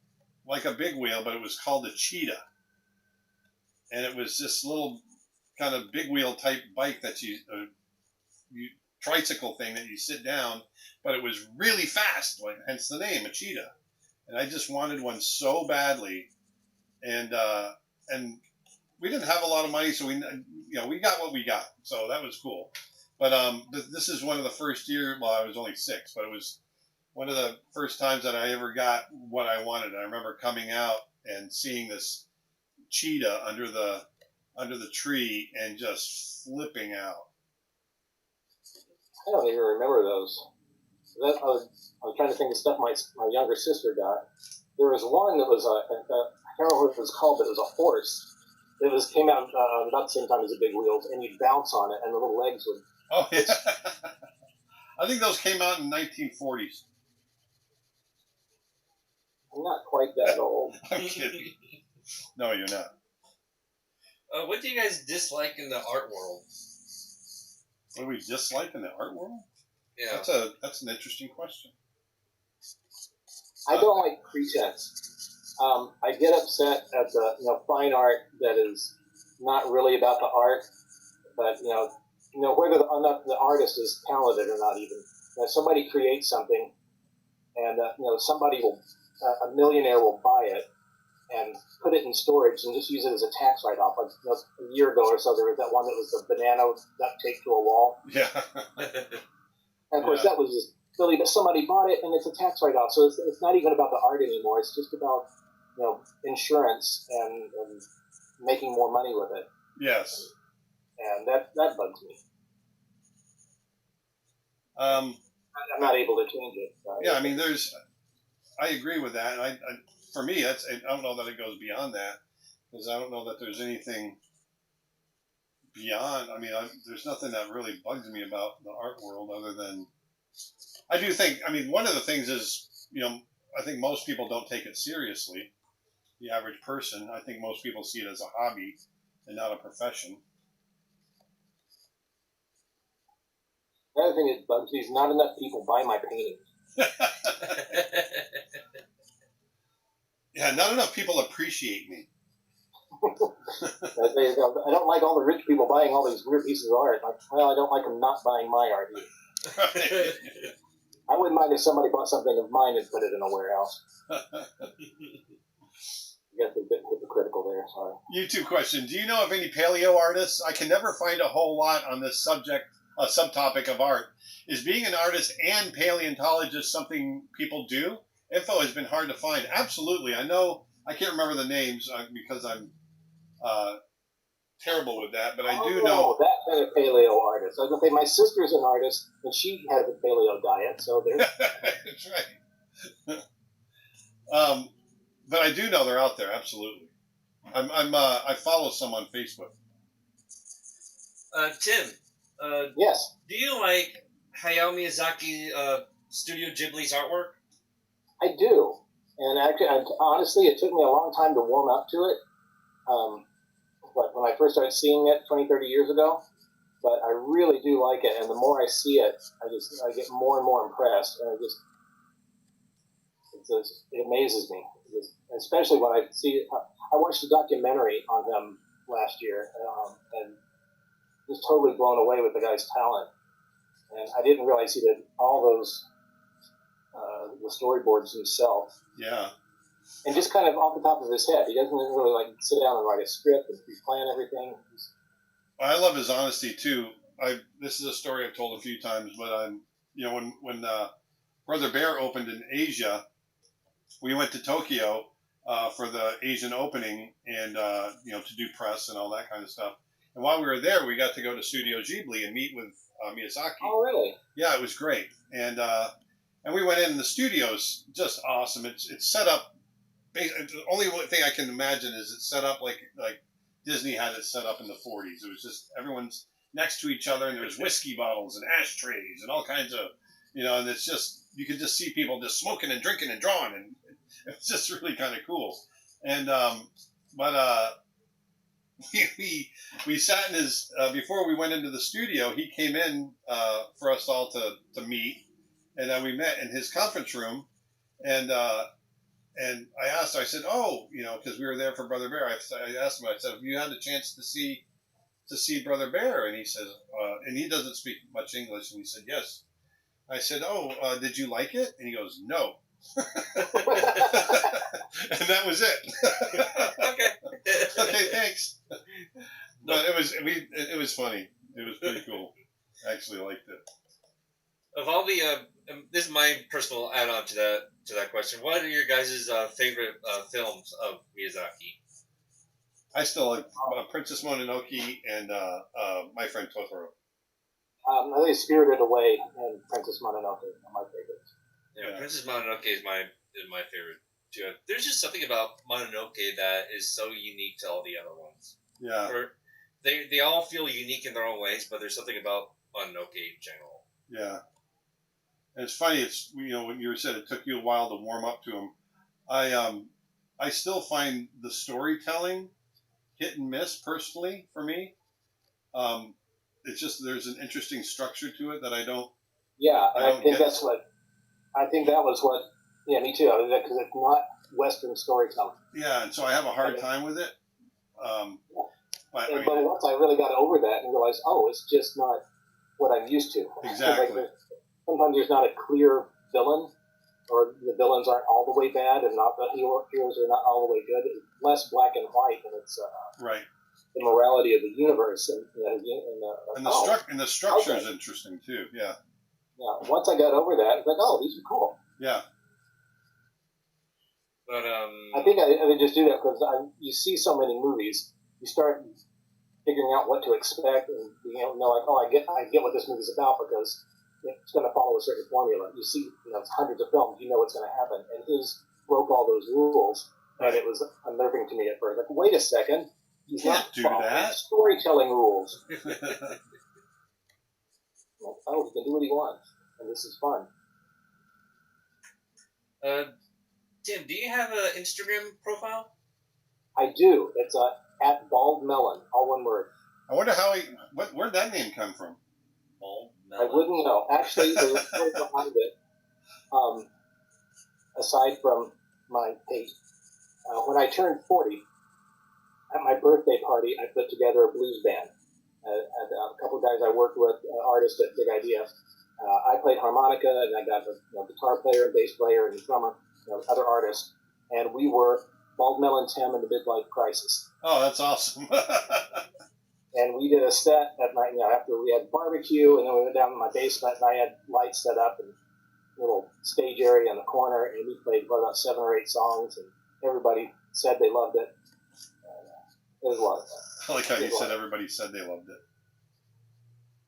like a big wheel, but it was called a cheetah, and it was this little kind of big wheel type bike that you tricycle thing that you sit down, but it was really fast, hence the name, a cheetah. And I just wanted one so badly, and we didn't have a lot of money, so we got what we got, so that was cool. But this is one of the first years. Well, I was only 6, but it was one of the first times that I ever got what I wanted. I remember coming out and seeing this cheetah under the tree and just flipping out. I don't even remember those. I was trying to think of stuff my younger sister got. There was one that was I can't remember what it was called, but it was a horse. It came out about the same time as the Big Wheels, and you'd bounce on it, and the little legs would. Oh yeah. I think those came out in 1940s. I'm not quite that old. I'm kidding. No, you're not. What do you guys dislike in the art world? What do we dislike in the art world? Yeah. That's an interesting question. I don't like pretense. I get upset at the fine art that is not really about the art, but whether the artist is talented or not. Even somebody creates something, and somebody will a millionaire will buy it and put it in storage and just use it as a tax write-off. Like a year ago or so, there was that one that was the banana duct taped to a wall. Yeah. And of course, that was just silly, but somebody bought it and it's a tax write-off. So it's not even about the art anymore. It's just about insurance and making more money with it. Yes. And that bugs me. I'm not able to change it. Yeah, I mean, I agree with that. I for me, I don't know that it goes beyond that, because I don't know that there's anything beyond. I mean, there's nothing that really bugs me about the art world other than I do think. I mean, one of the things is I think most people don't take it seriously. The average person, I think most people see it as a hobby and not a profession. The other thing that bugs me is not enough people buy my paintings. Yeah, not enough people appreciate me. I don't like all the rich people buying all these weird pieces of art. Well, I don't like them not buying my art either. Right. I wouldn't mind if somebody bought something of mine and put it in a warehouse. I guess a bit hypocritical there, sorry. YouTube question. Do you know of any paleo artists? I can never find a whole lot on this subtopic of art. Is being an artist and paleontologist something people do? Info has been hard to find. Absolutely. I know, I can't remember the names because I'm terrible with that, but I do know. That kind of paleo artist. I was going to say, my sister's an artist, and she has a paleo diet, so there's... That's right. But I do know they're out there, absolutely. I follow some on Facebook. Tim. Yes. Do you like Hayao Miyazaki Studio Ghibli's artwork? I do. And actually, honestly, it took me a long time to warm up to it. When I first started seeing it 20, 30 years ago. But I really do like it. And the more I see it, I get more and more impressed. And it amazes me. Especially when I see it. I watched a documentary on him last year. And was totally blown away with the guy's talent. And I didn't realize he did all those the storyboards himself. Yeah. And just kind of off the top of his head. He doesn't really sit down and write a script and pre-plan everything. I love his honesty too. This is a story I've told a few times, but when Brother Bear opened in Asia, we went to Tokyo for the Asian opening and to do press and all that kind of stuff. And while we were there, we got to go to Studio Ghibli and meet with Miyazaki. Oh, really? Yeah, it was great. And we went in, and the studio's just awesome. It's set up. The only thing I can imagine is it's set up like Disney had it set up in the 40s. It was just everyone's next to each other, and there's whiskey bottles and ashtrays and all kinds of, and it's just, you could just see people just smoking and drinking and drawing, and it's just really kind of cool. And we sat in his before we went into the studio. He came in for us all to meet, and then we met in his conference room, and I asked, I said, because we were there for Brother Bear. I asked him, I said, have you had a chance to see Brother Bear? And he says, and he doesn't speak much English, and he said, yes. I said, did you like it? And he goes, no. And that was it. Okay, thanks. But it was funny. It was pretty cool. I actually liked it. Of all the, this is my personal add-on to that question. What are your guys' favorite films of Miyazaki? I still like Princess Mononoke and My Friend Totoro. I think Spirited Away and Princess Mononoke are my favorites. Yeah, Princess Mononoke is my favorite too. There's just something about Mononoke that is so unique to all the other ones. Yeah. Or they all feel unique in their own ways, but there's something about Mononoke in general. Yeah. And it's funny. It's when you said it took you a while to warm up to them. I still find the storytelling hit and miss personally for me. It's just there's an interesting structure to it that I don't. Yeah, I think that's what. I think that was what. Yeah, me too. Because it's not Western storytelling. Yeah, and so I have a hard time with it. But once I really got over that and realized, it's just not what I'm used to. Exactly. Sometimes there's not a clear villain, or the villains aren't all the way bad, and not the heroes are not all the way good. It's less black and white, and it's right. The morality of the universe, and the structure is interesting too. Yeah. Yeah. Once I got over that, it's like, these are cool. Yeah. But I think I would just do that because you see so many movies, you start figuring out what to expect, and being able to know, like, I get what this movie's about because it's going to follow a certain formula. You see, it's hundreds of films, you know what's going to happen, and his broke all those rules, and it was unnerving to me at first. Like, wait a second, you can't do that. Storytelling rules. He can do what he wants, and this is fun. Tim, do you have an Instagram profile? I do. It's at Bald Melon, all one word. I wonder where'd that name come from? Bald Melon. I wouldn't know. Actually, there's a story behind it. Aside from my age, when I turned 40, at my birthday party, I put together a blues band. A couple of guys I worked with, artists at Big Idea. I played harmonica, and I got a guitar player, bass player, and drummer, other artists, and we were Bald Melon Tim and the Midlife Crisis. Oh, that's awesome! And we did a set at night. After we had barbecue, and then we went down to my basement, and I had lights set up and a little stage area in the corner, and we played about 7 or 8 songs, and everybody said they loved it. It was a lot of fun. I like how you said everybody said they loved it.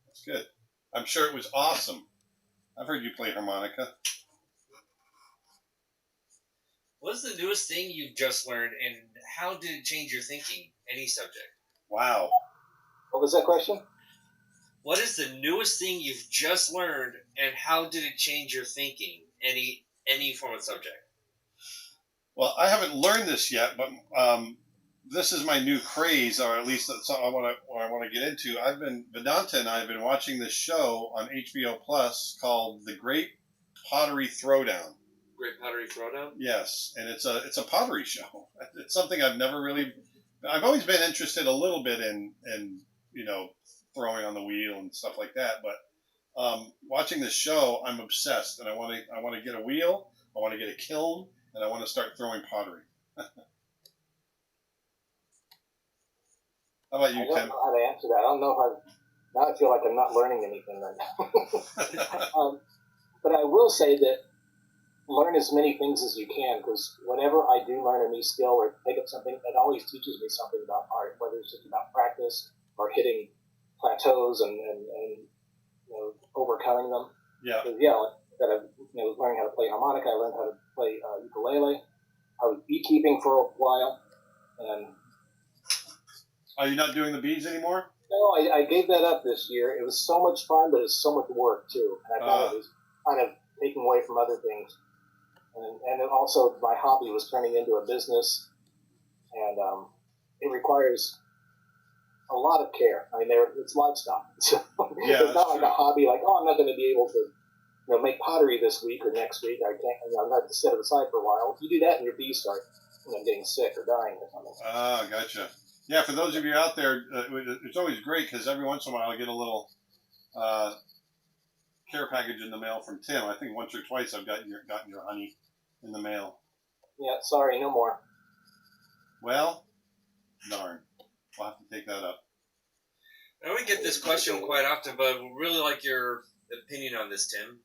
That's good. I'm sure it was awesome. I've heard you play harmonica. What's the newest thing you've just learned, and how did it change your thinking? Any subject. Wow. What was that question? What is the newest thing you've just learned, and how did it change your thinking? Any form of subject. Well, I haven't learned this yet, but this is my new craze, or at least that's something I want to get into. Vedanta and I have been watching this show on HBO Plus called The Great Pottery Throwdown. Great Pottery Throwdown? Yes, and it's a pottery show. It's something I've always been interested a little bit in throwing on the wheel and stuff like that. But watching this show, I'm obsessed, and I want to get a wheel, I want to get a kiln, and I want to start throwing pottery. How about you, Tim? I don't know how to answer that. I don't know now I feel like I'm not learning anything right now. But I will say that learn as many things as you can, because whenever I do learn a new skill or pick up something, it always teaches me something about art, whether it's just about practice or hitting plateaus and overcoming them. Yeah. That I was learning how to play harmonica. I learned how to play ukulele. I was beekeeping for a while, and are you not doing the bees anymore? No, I gave that up this year. It was so much fun, but it's so much work too. And I thought it was kind of taking away from other things. And it also, my hobby was turning into a business, and it requires a lot of care. I mean, it's livestock. So it's not like a hobby, like, I'm not going to be able to make pottery this week or next week. I can't. I'm going to have to set it aside for a while. If you do that, and your bees start getting sick or dying or something. Ah, gotcha. Yeah, for those of you out there, it's always great because every once in a while I get a little care package in the mail from Tim. I think once or twice I've gotten your honey in the mail. Yeah, sorry, no more. Well, darn. We'll have to take that up. I don't get this question quite often, but I would really like your opinion on this, Tim.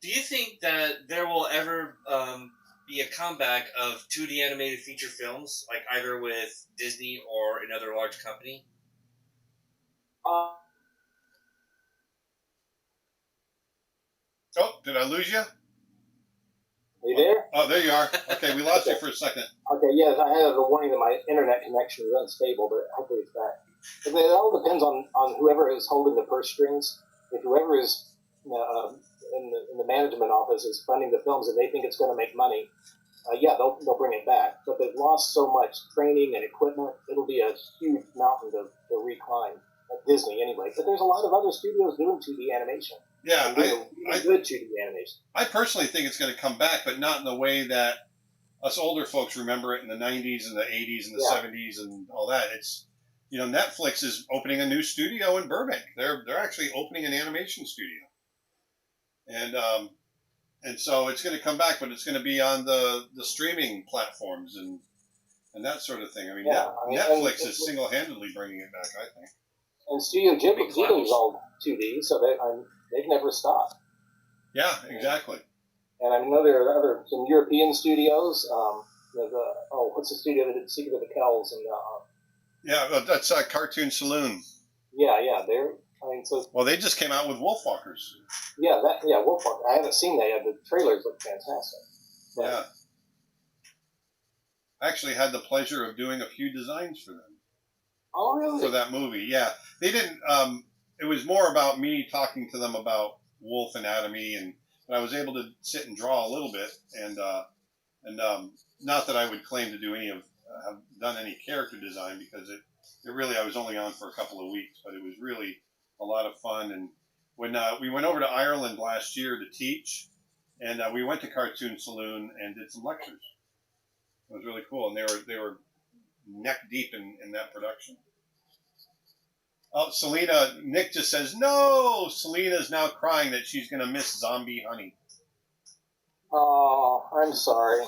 Do you think that there will ever be a comeback of 2D animated feature films, like either with Disney or another large company? Uh, Oh, did I lose you? Are you there? Oh, there you are. Okay, we lost Okay. you for a second. Okay, yes, I had a warning that my internet connection is unstable, but hopefully it's back. But it all depends on whoever is holding the purse strings. If whoever is in the management office is funding the films and they think it's going to make money, yeah, they'll bring it back. But they've lost so much training and equipment, it'll be a huge mountain to reclimb at Disney anyway. But there's a lot of other studios doing 2D animation. Yeah, good 2D animation. I personally think it's going to come back, but not in the way that us older folks remember it in the 90s and the 80s and the 70s and all that. It's, Netflix is opening a new studio in Burbank. They're actually opening an animation studio. And so it's going to come back, but it's going to be on the streaming platforms and that sort of thing. I mean, Netflix is single-handedly bringing it back, I think. And Studio Ghibli's all 2D, so they've never stopped. Yeah, exactly. And I know there are some European studios. What's the studio that did Secret of the Kells? And that's Cartoon Saloon. Yeah, well, they just came out with Wolfwalkers. Yeah, Wolfwalkers. I haven't seen that yet. The trailers look fantastic. But, yeah. I actually had the pleasure of doing a few designs for them. Oh, really? For that movie, yeah. They didn't. It was more about me talking to them about wolf anatomy, but I was able to sit and draw a little bit, and not that I would claim to do have done any character design because it really I was only on for a couple of weeks, but it was really a lot of fun. And when we went over to Ireland last year to teach, and we went to Cartoon Saloon and did some lectures. It was really cool, and they were neck deep in that production. Oh, Selena, Nick just says, no! Selena's now crying that she's going to miss Zombie Honey. Oh, I'm sorry.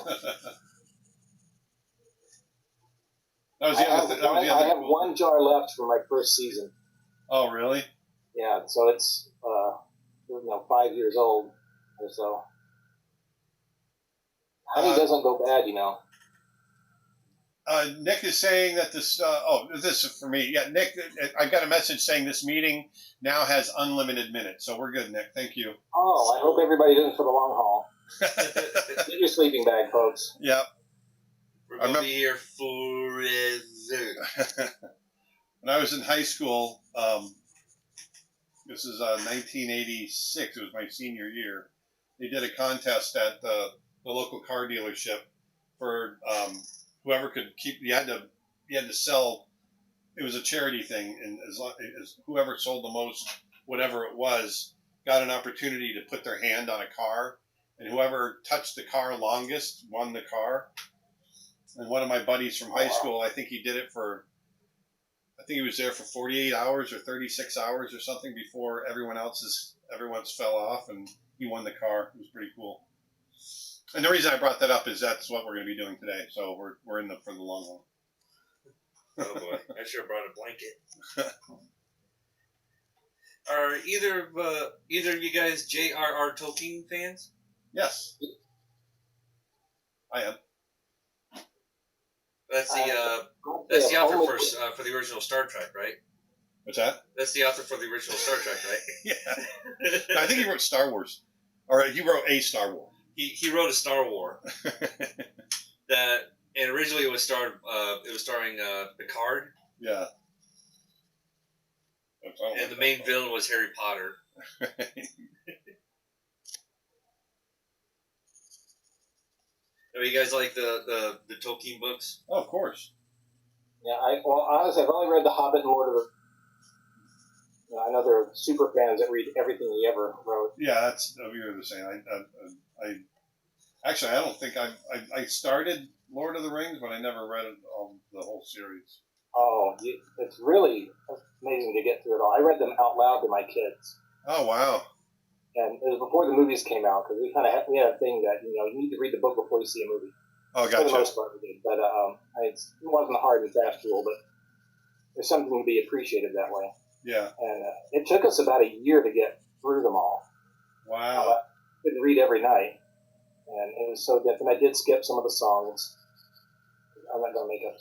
I have one jar left for my first season. Oh, really? Yeah, so it's 5 years old or so. Honey doesn't go bad, Nick is saying that this is for me. Yeah, Nick, I got a message saying this meeting now has unlimited minutes, so we're good, Nick. Thank you. Oh, I hope everybody does it for the long haul. Get your sleeping bag, folks. Yep. We're going to be here forever. When I was in high school, this is 1986, it was my senior year, they did a contest at the local car dealership for whoever could keep. You had to sell. It was a charity thing, and as whoever sold the most, whatever it was, got an opportunity to put their hand on a car, and whoever touched the car longest won the car. And one of my buddies from high school, I think he was there for 48 hours or 36 hours or something before everyone else fell off, and he won the car. It was pretty cool. And the reason I brought that up is that's what we're going to be doing today. So we're in for the long haul. Oh boy, I should have brought a blanket. Are either of you guys J.R.R. Tolkien fans? Yes, I am. That's the author for the original Star Trek, right? What's that? That's the author for the original Star Trek, right? Yeah. I think he wrote Star Wars, or he wrote a Star Wars. He wrote a Star Wars and originally it was starring Picard. Yeah. And the main villain was Harry Potter. Do you guys like the Tolkien books? Oh, of course. Yeah, honestly, I've only read The Hobbit and Lord of the... I know there are super fans that read everything he ever wrote. Yeah, you're the same. I don't think I started Lord of the Rings, but I never read the whole series. Oh, it's really amazing to get through it all. I read them out loud to my kids. Oh, wow. And it was before the movies came out, because we had a thing that, you need to read the book before you see a movie. Oh, gotcha. For the most part, we did. But it wasn't a hard and fast rule, but there's something to be appreciated that way. Yeah. And it took us about a year to get through them all. Wow. I couldn't read every night, and it was so different. I did skip some of the songs. I'm not going to make up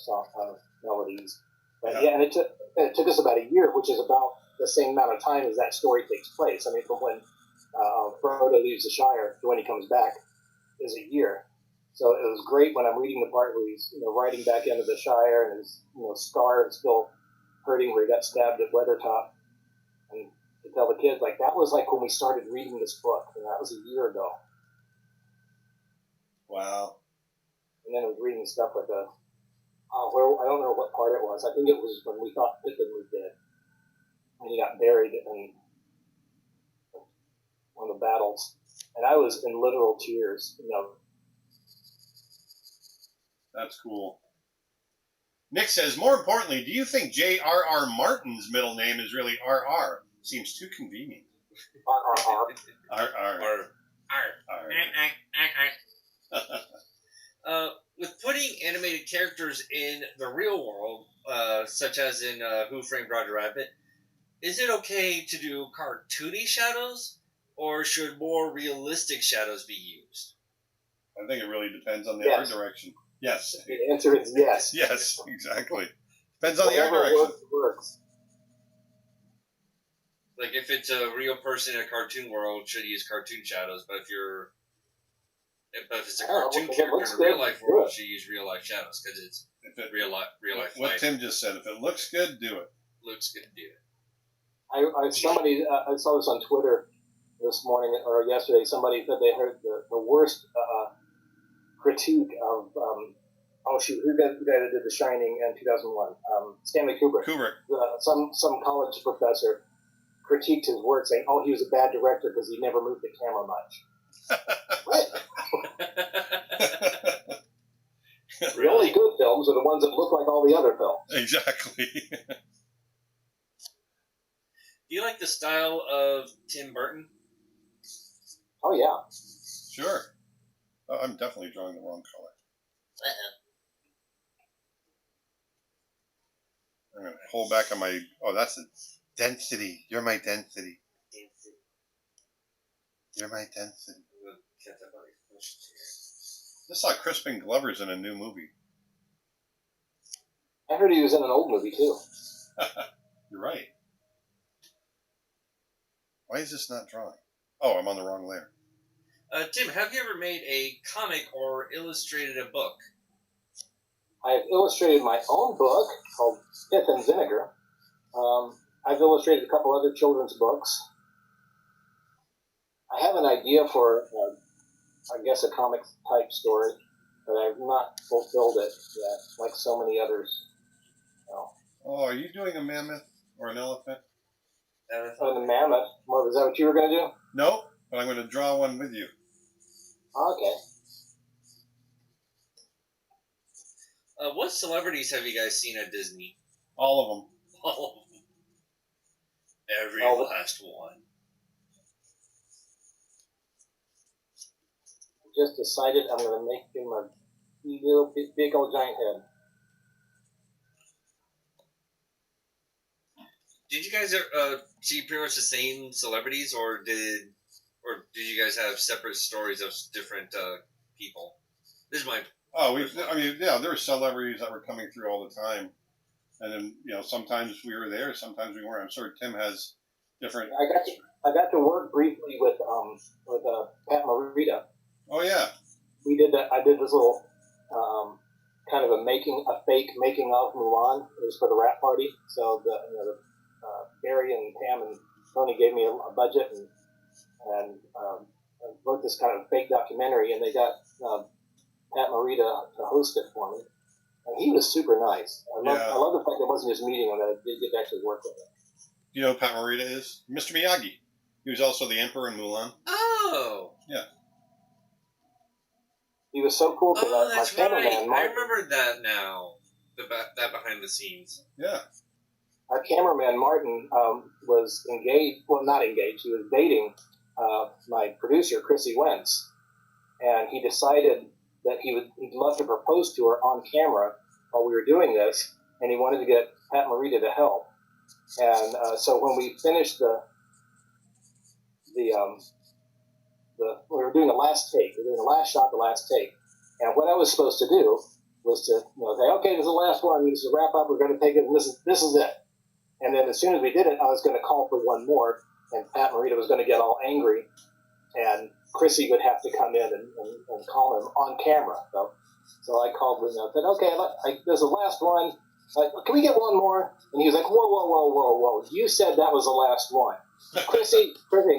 melodies, but yeah, and it took us about a year, which is about the same amount of time as that story takes place. I mean, from when Frodo leaves the Shire to when he comes back is a year. So it was great when I'm reading the part where he's riding back into the Shire and his scar is still hurting where he got stabbed at Weathertop, and to tell the kids that was like when we started reading this book, and that was a year ago. Wow. And then I was reading stuff like I don't know what part it was. I think it was when we thought Pippin was dead, and he got buried in one of the battles, and I was in literal tears. That's cool. Nick says, more importantly, do you think J.R.R. Martin's middle name is really R.R.? Seems too convenient. R.R. With putting animated characters in the real world, such as in Who Framed Roger Rabbit, is it okay to do cartoony shadows, or should more realistic shadows be used? I think it really depends on the art direction. Yes. The answer is yes. Yes, exactly. Depends on the art direction. Works. Like if it's a real person in a cartoon world, should use cartoon shadows. But if it's a cartoon character in a real life world, should use real life shadows because it's real life. What Tim just said. If it looks good, do it. Looks good, do it. I saw this on Twitter this morning or yesterday. Somebody said they heard the worst critique of who that did The Shining in 2001? Stanley Kubrick. Some college professor critiqued his work, saying, "Oh, he was a bad director because he never moved the camera much." What? The only good films are the ones that look like all the other films. Exactly. Do you like the style of Tim Burton? Oh yeah. Sure. I'm definitely drawing the wrong color. I'm going to pull back on my... Oh, that's a density. You're my density. You're my density. Just saw Crispin Glover's in a new movie. I heard he was in an old movie, too. You're right. Why is this not drawing? Oh, I'm on the wrong layer. Tim, have you ever made a comic or illustrated a book? I've illustrated my own book called Pith and Vinegar. I've illustrated a couple other children's books. I have an idea for, I guess, a comic-type story, but I've not fulfilled it yet, like so many others. Oh, are you doing a mammoth or an elephant? The mammoth. Well, is that what you were going to do? No, but I'm going to draw one with you. Okay. What celebrities have you guys seen at Disney? All of them. All of them. Every last one. Just decided I'm going to make him a little big old giant head. Did you guys see pretty much the same celebrities, or did you guys have separate stories of different people? This is my. There were celebrities that were coming through all the time, and then sometimes we were there, sometimes we weren't. I'm sure Tim has different. I got to work briefly with Pat Morita. Oh yeah. We did that. I did this little kind of a fake making of Mulan. It was for the rap party. So Barry and Pam and Tony gave me a budget and wrote this kind of fake documentary, and they got Pat Morita to host it for me. And he was super nice. I love the fact that it wasn't just meeting him, that I did get to actually work with him. You know who Pat Morita is? Mr. Miyagi. He was also the Emperor in Mulan. Oh! Yeah. He was so cool. That's right. I remember that now. That behind the scenes. Yeah. Our cameraman, Martin, was engaged. Well, not engaged. He was dating my producer, Chrissy Wentz. And he decided that he'd love to propose to her on camera while we were doing this. and he wanted to get Pat Morita to help. And so when we finished we were doing the last take, we were doing the last shot, the last take, and what I was supposed to do was to say, okay, this is the last one, this is a wrap up, we're going to take it, and this is it. And then as soon as we did it, I was going to call for one more, and Pat Morita was going to get all angry, and Chrissy would have to come in and call him on camera. So I called him and said, okay, there's the last one. Like, can we get one more? And he was like, whoa. You said that was the last one. Chrissy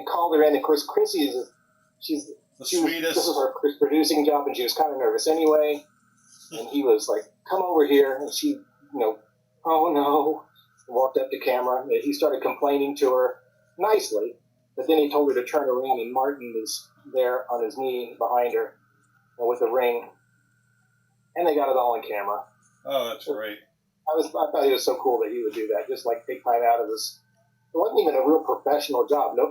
called her in, and of course, Chrissy she's the sweetest. This was her producing job, and she was kind of nervous anyway. And he was like, come over here. And she, oh no, walked up to camera. And he started complaining to her nicely, but then he told her to turn around, and Martin was there on his knee behind her with a ring. And they got it all on camera. Oh, that's great. I thought it was so cool that he would do that, just like take time out of his. It wasn't even a real professional job. It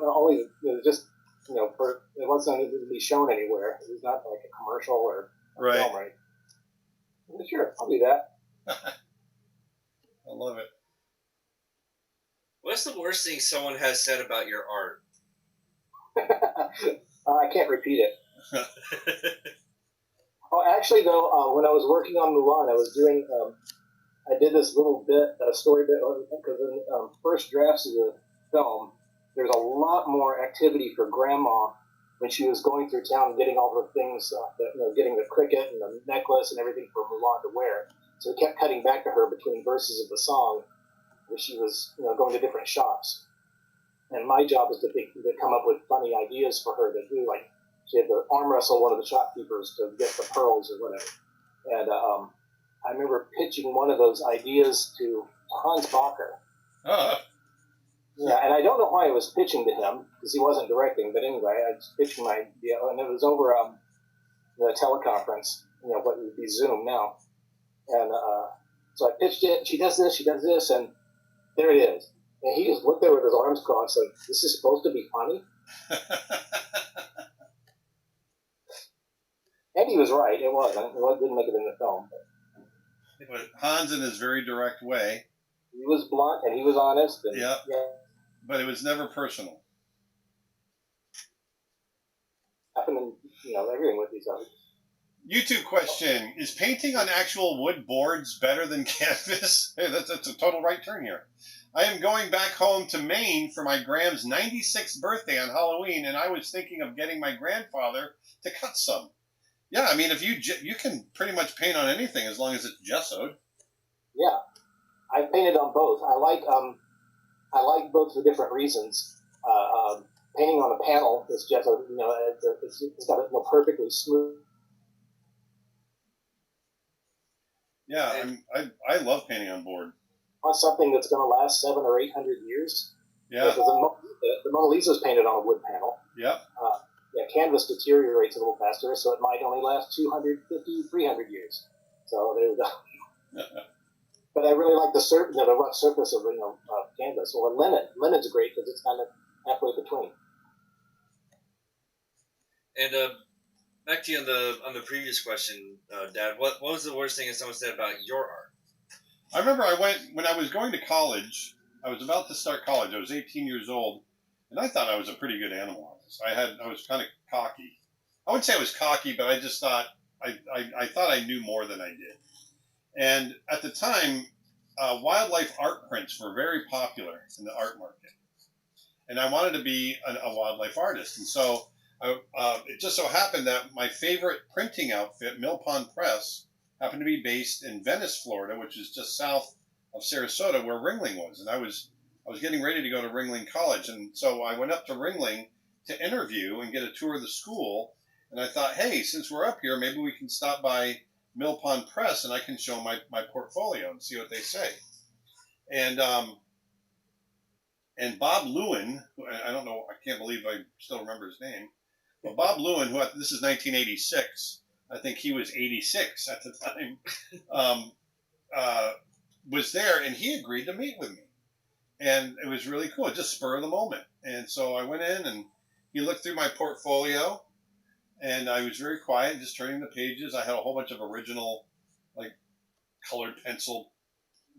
wasn't to be shown anywhere. It was not like a commercial or a film or anything. Well, sure, I'll do that. I love it. What's the worst thing someone has said about your art? I can't repeat it. Oh, actually, though, when I was working on Mulan, I was doing. I did this little bit, a story bit, because in first drafts of the film, there's a lot more activity for Grandma when she was going through town and getting all the things, getting the cricket and the necklace and everything for Mulan to wear. So we kept cutting back to her between verses of the song, where she was, going to different shops. And my job was to come up with funny ideas for her to do, like she had to arm wrestle one of the shopkeepers to get the pearls or whatever. And I remember pitching one of those ideas to Hans Bacher. Yeah, and I don't know why I was pitching to him, because he wasn't directing, but anyway, I was pitching my idea, and it was over the teleconference, what would be Zoom now. And so I pitched it, she does this, and there it is. And he just looked there with his arms crossed, like, this is supposed to be funny? And he was right, it wasn't. It didn't make it in the film. But Hans, in his very direct way. He was blunt, and he was honest. And, yeah. But it was never personal. Happened in, everything with these others. YouTube question. Is painting on actual wood boards better than canvas? Hey, that's a total right turn here. I am going back home to Maine for my Graham's 96th birthday on Halloween, and I was thinking of getting my grandfather to cut some. Yeah, I mean, if you can pretty much paint on anything as long as it's gessoed. Yeah, I painted on both. I like both for different reasons. Painting on a panel is gessoed. It's got it perfectly smooth. Yeah, I love painting on board. On something that's going to last 700 or 800 years. Yeah. Because the Mona Lisa is painted on a wood panel. Yep. Canvas deteriorates a little faster, so it might only last 250, 300 years. So there you go. But I really like the rough surface of canvas or linen. Linen's great because it's kind of halfway between. And back to you on the previous question, Dad. What was the worst thing that someone said about your art? I remember when I was going to college. I was about to start college. I was 18 years old, and I thought I was a pretty good animal artist. I was kind of cocky. I wouldn't say I was cocky, but I just thought I thought I knew more than I did. And at the time, wildlife art prints were very popular in the art market, and I wanted to be a wildlife artist. And so it just so happened that my favorite printing outfit, Mill Pond Press, happened to be based in Venice, Florida, which is just south of Sarasota, where Ringling was. And I was getting ready to go to Ringling College, and so I went up to Ringling to interview and get a tour of the school. And I thought, hey, since we're up here, maybe we can stop by Mill Pond Press and I can show my portfolio and see what they say. And Bob Lewin, I don't know, I can't believe I still remember his name, but Bob Lewin, this is 1986, I think he was 86 at the time, was there, and he agreed to meet with me. And it was really cool, just spur of the moment. And so I went in, and he looked through my portfolio, and I was very quiet, just turning the pages. I had a whole bunch of original, like, colored pencil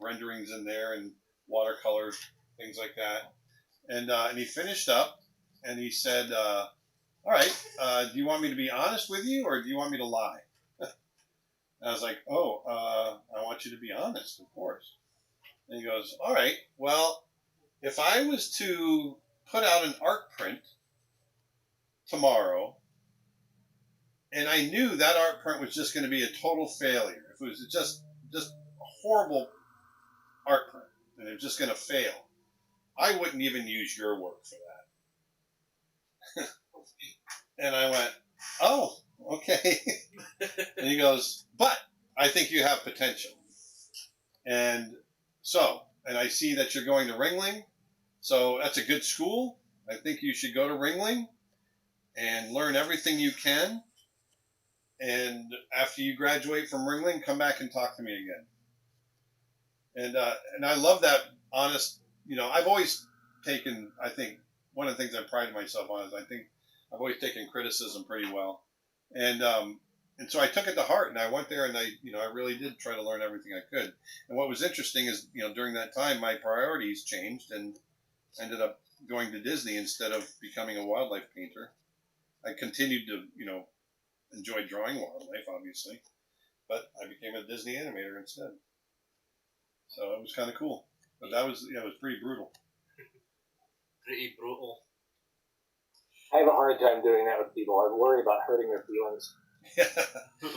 renderings in there and watercolor, things like that. And he finished up, and he said, "All right, do you want me to be honest with you, or do you want me to lie?" And I was like, "Oh, I want you to be honest, of course." And he goes, "All right, well, if I was to put out an art print tomorrow, and I knew that art print was just going to be a total failure, if it was just a horrible art print, and it was just going to fail, I wouldn't even use your work for that." And I went, "Oh, okay." And he goes, "But I think you have potential. And and I see that you're going to Ringling, so that's a good school. I think you should go to Ringling and learn everything you can. And after you graduate from Ringling, come back and talk to me again." And I love that honest, I've always taken, I think, one of the things I pride myself on is I think I've always taken criticism pretty well. And so I took it to heart, and I went there, and I really did try to learn everything I could. And what was interesting is, during that time, my priorities changed, and ended up going to Disney instead of becoming a wildlife painter. I continued to, enjoy drawing wildlife, obviously, but I became a Disney animator instead. So it was kind of cool. But that was, it was pretty brutal. Pretty brutal. I have a hard time doing that with people. I worry about hurting their feelings.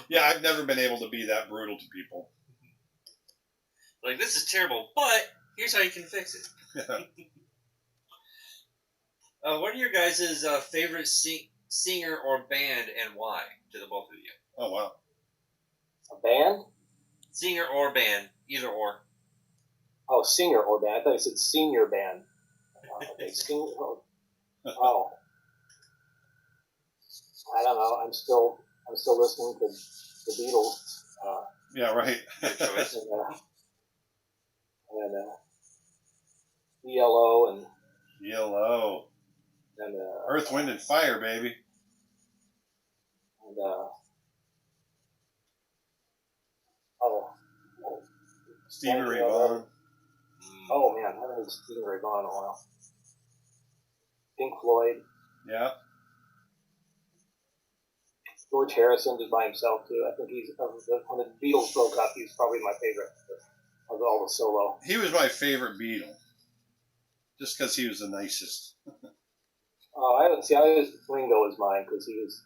Yeah, I've never been able to be that brutal to people. Like, this is terrible, but here's how you can fix it. What are your guys' favorite singer or band, and why, to the both of you? Oh, wow. A band? Singer or band, either or. Oh, singer or band. I thought you said senior band. Okay, singer. Oh. I don't know. I'm still listening to the Beatles. Yeah, right. Good choice. and ELO and ELO. And Earth, Wind, and Fire, baby. And Stevie Ray Vaughan. Oh man, I haven't heard Stevie Ray Vaughan in a while. Pink Floyd. Yeah. George Harrison did by himself too. I think when the Beatles broke up, he's probably my favorite of all the solo. He was my favorite Beatle, just because he was the nicest. Oh, I was Ringo was mine because he was,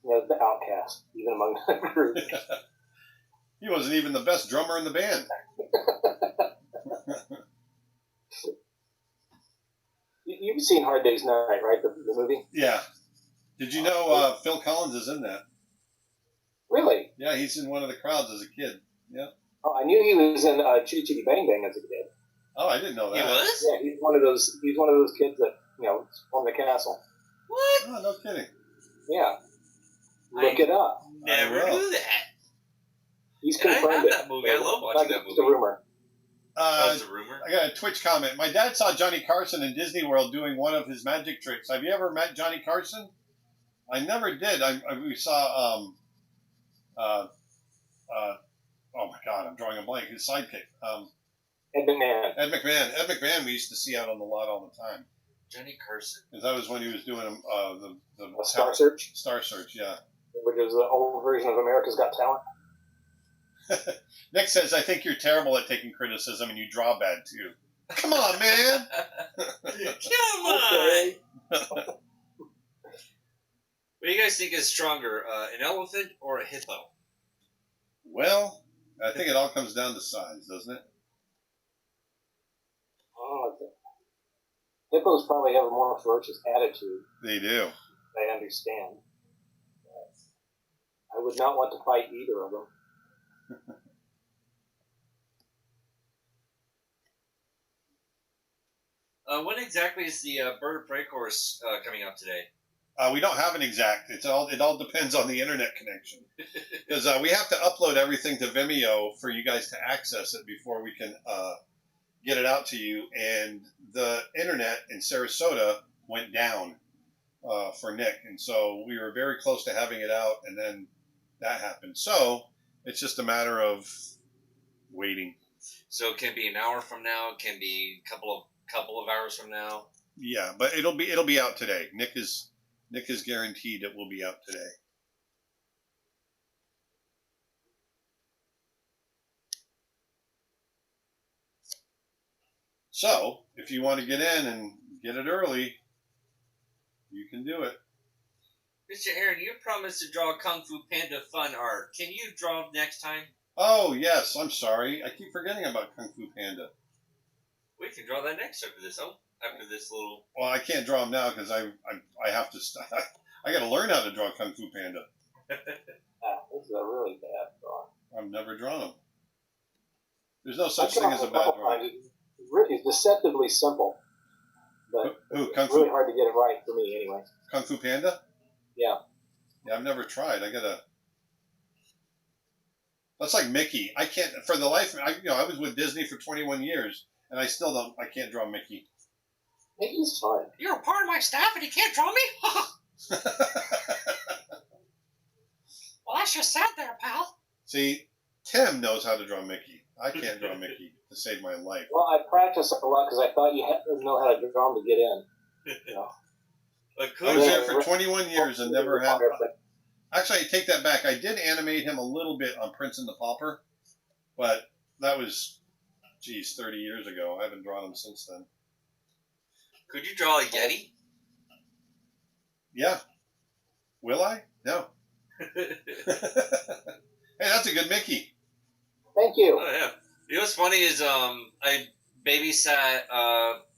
the outcast even among the group. He wasn't even the best drummer in the band. You've seen Hard Day's Night, right? The movie. Yeah. Did you know Phil Collins is in that? Really? Yeah, he's in one of the crowds as a kid. Yeah. Oh, I knew he was in Chitty Chitty Bang Bang as a kid. Oh, I didn't know that. He was? Yeah, he's one of those kids that formed the castle. What? Oh, no kidding. Yeah. Look it up. Never knew that. He's And confirmed I have it. that movie. I love watching that movie. It's a rumor. That's a rumor. I got a Twitch comment. My dad saw Johnny Carson in Disney World doing one of his magic tricks. Have you ever met Johnny Carson? I never did. We saw, oh my God, I'm drawing a blank. His sidekick. Ed McMahon. Ed McMahon we used to see out on the lot all the time. Johnny Carson. Because that was when he was doing the Star Search? Star Search, yeah. Which is the old version of America's Got Talent. Nick says, I think you're terrible at taking criticism and you draw bad too. Come on, man. Come on. What do you guys think is stronger, an elephant or a hippo? Well, I think it all comes down to size, doesn't it? Oh, hippos probably have a more ferocious attitude. They do. I understand. I would not want to fight either of them. When exactly is the Bird of Prey course coming up today? We don't have an exact. It all depends on the internet connection. Because we have to upload everything to Vimeo for you guys to access it before we can get it out to you. And the internet in Sarasota went down for Nick. And so we were very close to having it out, and then that happened. So it's just a matter of waiting So it can be an hour from now. It can be a couple of hours from now. Yeah, but it'll be out today. Nick is guaranteed it will be out today. So, if you want to get in and get it early, you can do it. Mr. Aaron, you promised to draw Kung Fu Panda fun art. Can you draw next time? Oh, yes. I'm sorry. I keep forgetting about Kung Fu Panda. We can draw that next after this. After this little. Well, I can't draw him now because I have to. I got to learn how to draw Kung Fu Panda. This is a really bad drawing. I've never drawn him. There's no such thing as a bad drawing. It's deceptively simple, but it's really hard to get it right for me anyway. Kung Fu Panda? Yeah. Yeah, I've never tried. That's like Mickey. I can't, for the life, I was with Disney for 21 years, and I can't draw Mickey. Mickey's fun. You're a part of my staff and you can't draw me? Well, that's just sad there, pal. See, Tim knows how to draw Mickey. I can't draw Mickey to save my life. Well, I practiced a lot because I thought you had to know how to draw him to get in. You know? I was there for 21 years and never had... Actually, I take that back. I did animate him a little bit on Prince and the Pauper, but that was, 30 years ago. I haven't drawn him since then. Could you draw a Yeti? Yeah. Will I? No. Hey, that's a good Mickey. Thank you. Oh, yeah. You know what's funny is I babysat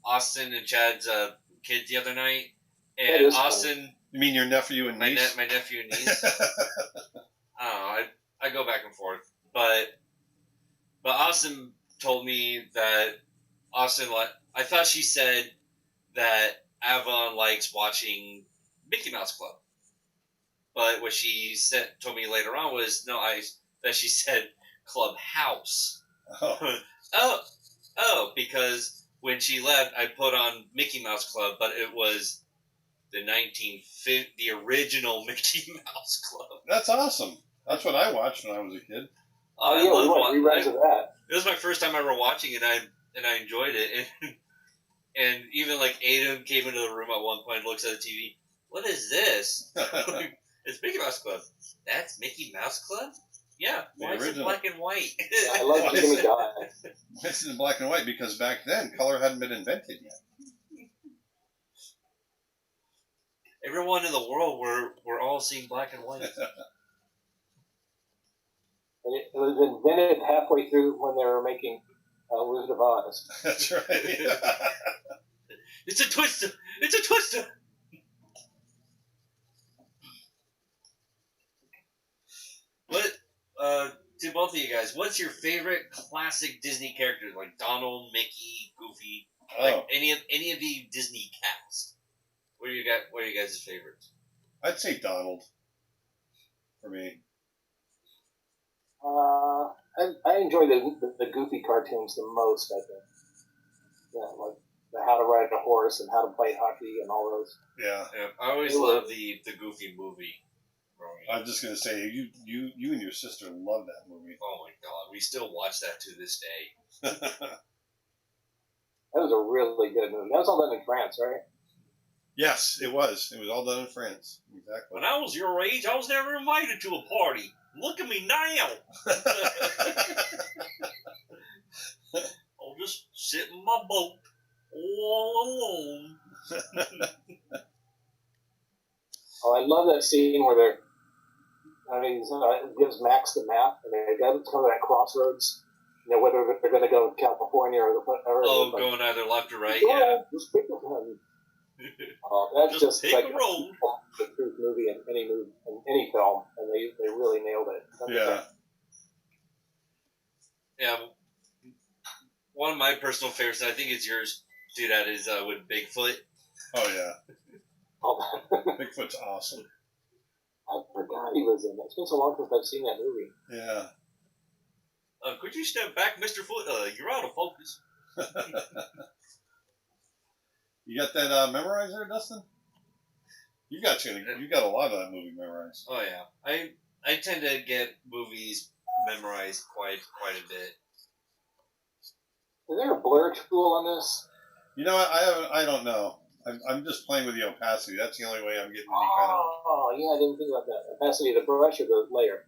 Austin and Chad's kids the other night, and Austin... Funny. You mean your nephew and niece? My nephew and niece. I don't know. I go back and forth, but Austin told me that I thought she said that Avon likes watching Mickey Mouse Club, but what she told me later on was that she said Clubhouse. Oh. Because when she left, I put on Mickey Mouse Club, but it was the original Mickey Mouse Club. That's awesome. That's what I watched when I was a kid. Oh, yeah, we want reruns of that. It was my first time ever watching it, and I enjoyed it. And even like Aiden came into the room at one point, looks at the TV. What is this? It's Mickey Mouse Club. That's Mickey Mouse Club? Yeah. Why is it black and white? I love Jimmy Guy. It's in black and white because back then color hadn't been invented yet. Everyone in the world were all seeing black and white. And it was invented halfway through when they were making Wizard of Oz. That's right. It's a twister. It's a twister. What? To both of you guys, what's your favorite classic Disney character? Like Donald, Mickey, Goofy, like any of the Disney cast? What are you guys' favorites? I'd say Donald. For me. I enjoy the Goofy cartoons the most, I think. Yeah, like the How to Ride a Horse and How to Play Hockey and all those. Yeah. I always loved the Goofy movie. I'm just gonna say you and your sister love that movie. Oh my God, we still watch that to this day. That was a really good movie. That was all done in France, right? Yes, it was. It was all done in France. Exactly. When I was your age, I was never invited to a party. Look at me now. I'll just sit in my boat all alone. Oh, I love that scene where it gives Max the map, and they got to come to that crossroads. You know, whether they're going to go to California or whatever. Oh, going either left or right. Yeah, just pick one. That's just take like a road. The truth movie in any film, and they really nailed it. Yeah. Yeah. One of my personal favorites, and I think it's yours, Dudette, is with Bigfoot. Oh yeah. Bigfoot's awesome. I forgot he was in it. It's been so long since I've seen that movie. Yeah. Could you step back, Mr. Foot? You're out of focus. You got that memorized there, Dustin? You got a lot of that movie memorized. Oh yeah, I tend to get movies memorized quite a bit. there a blur tool on this? You know what? I don't know. I'm just playing with the opacity. That's the only way I'm getting any kind of. Oh, yeah, I didn't think about that. Opacity of the brush or the layer?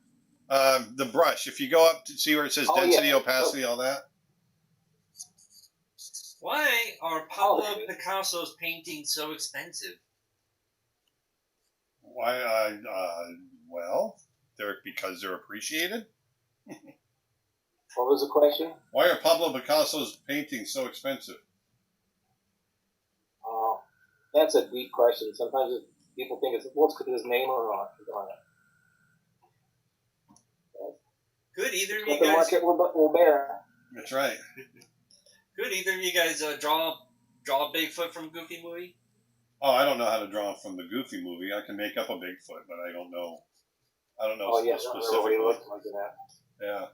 The brush. If you go up to see where it says density, opacity, all that. Why are Pablo Picasso's paintings so expensive? Why? Well, because they're appreciated. What was the question? Why are Pablo Picasso's paintings so expensive? That's a deep question. Sometimes people think it's because his name on it. Could either of What you the guys? market will bear. That's right. Could either of you guys draw Bigfoot from Goofy movie? Oh, I don't know how to draw from the Goofy movie. I can make up a Bigfoot, but I don't know. Oh, yeah, specifically. What he looked like in that. Yeah.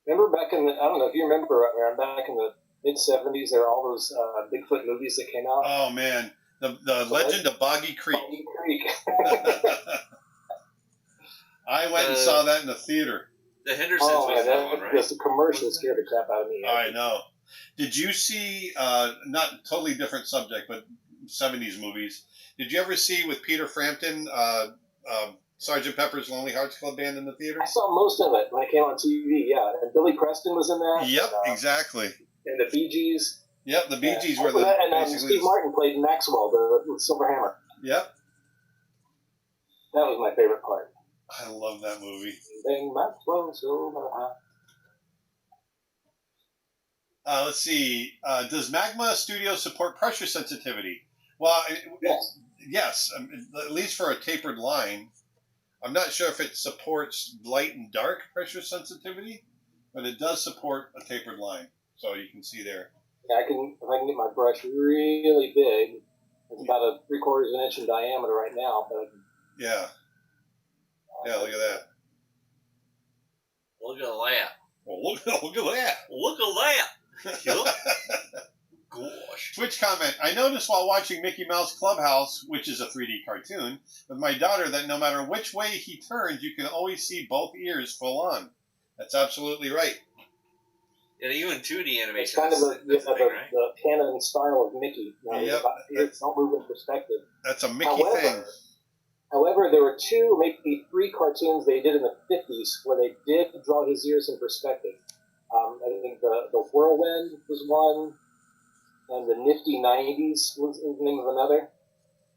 Remember back in the, I don't know if you remember, Aaron, back in the mid-'70s, there were all those Bigfoot movies that came out. Oh, man. The Legend of Boggy Creek. Boggy Creek. I went and saw that in the theater. The Hendersons was that one, right? The commercial scared the crap out of me. I know. Did you see, not totally different subject, but 70s movies, did you ever see with Peter Frampton, Sgt. Pepper's Lonely Hearts Club Band in the theater? I saw most of it when it came on TV, yeah. And Billy Preston was in that. Yep, exactly. And the Bee Gees. Yep, the Bee Gees were and Steve Martin played Maxwell, the Silver Hammer. Yep. That was my favorite part. I love that movie. Maxwell, Silver Hammer. Let's see. Does Magma Studio support pressure sensitivity? Well, yes, at least for a tapered line. I'm not sure if it supports light and dark pressure sensitivity, but it does support a tapered line. So you can see there. Yeah, if I can get my brush really big, it's about a 3/4 inch in diameter right now. But yeah, look at that. Look at that. Well, look at that. Look at that. Gosh. Twitch comment. I noticed while watching Mickey Mouse Clubhouse, which is a 3D cartoon, with my daughter that no matter which way he turns, you can always see both ears full on. That's absolutely right. Yeah, even 2D animation. It's kind of the canon style of Mickey. Yep. Don't move in perspective. That's a Mickey thing. However, there were 2, maybe 3 cartoons they did in the 50s where they did draw his ears in perspective. I think the Whirlwind was one, and the Nifty 90s was the name of another.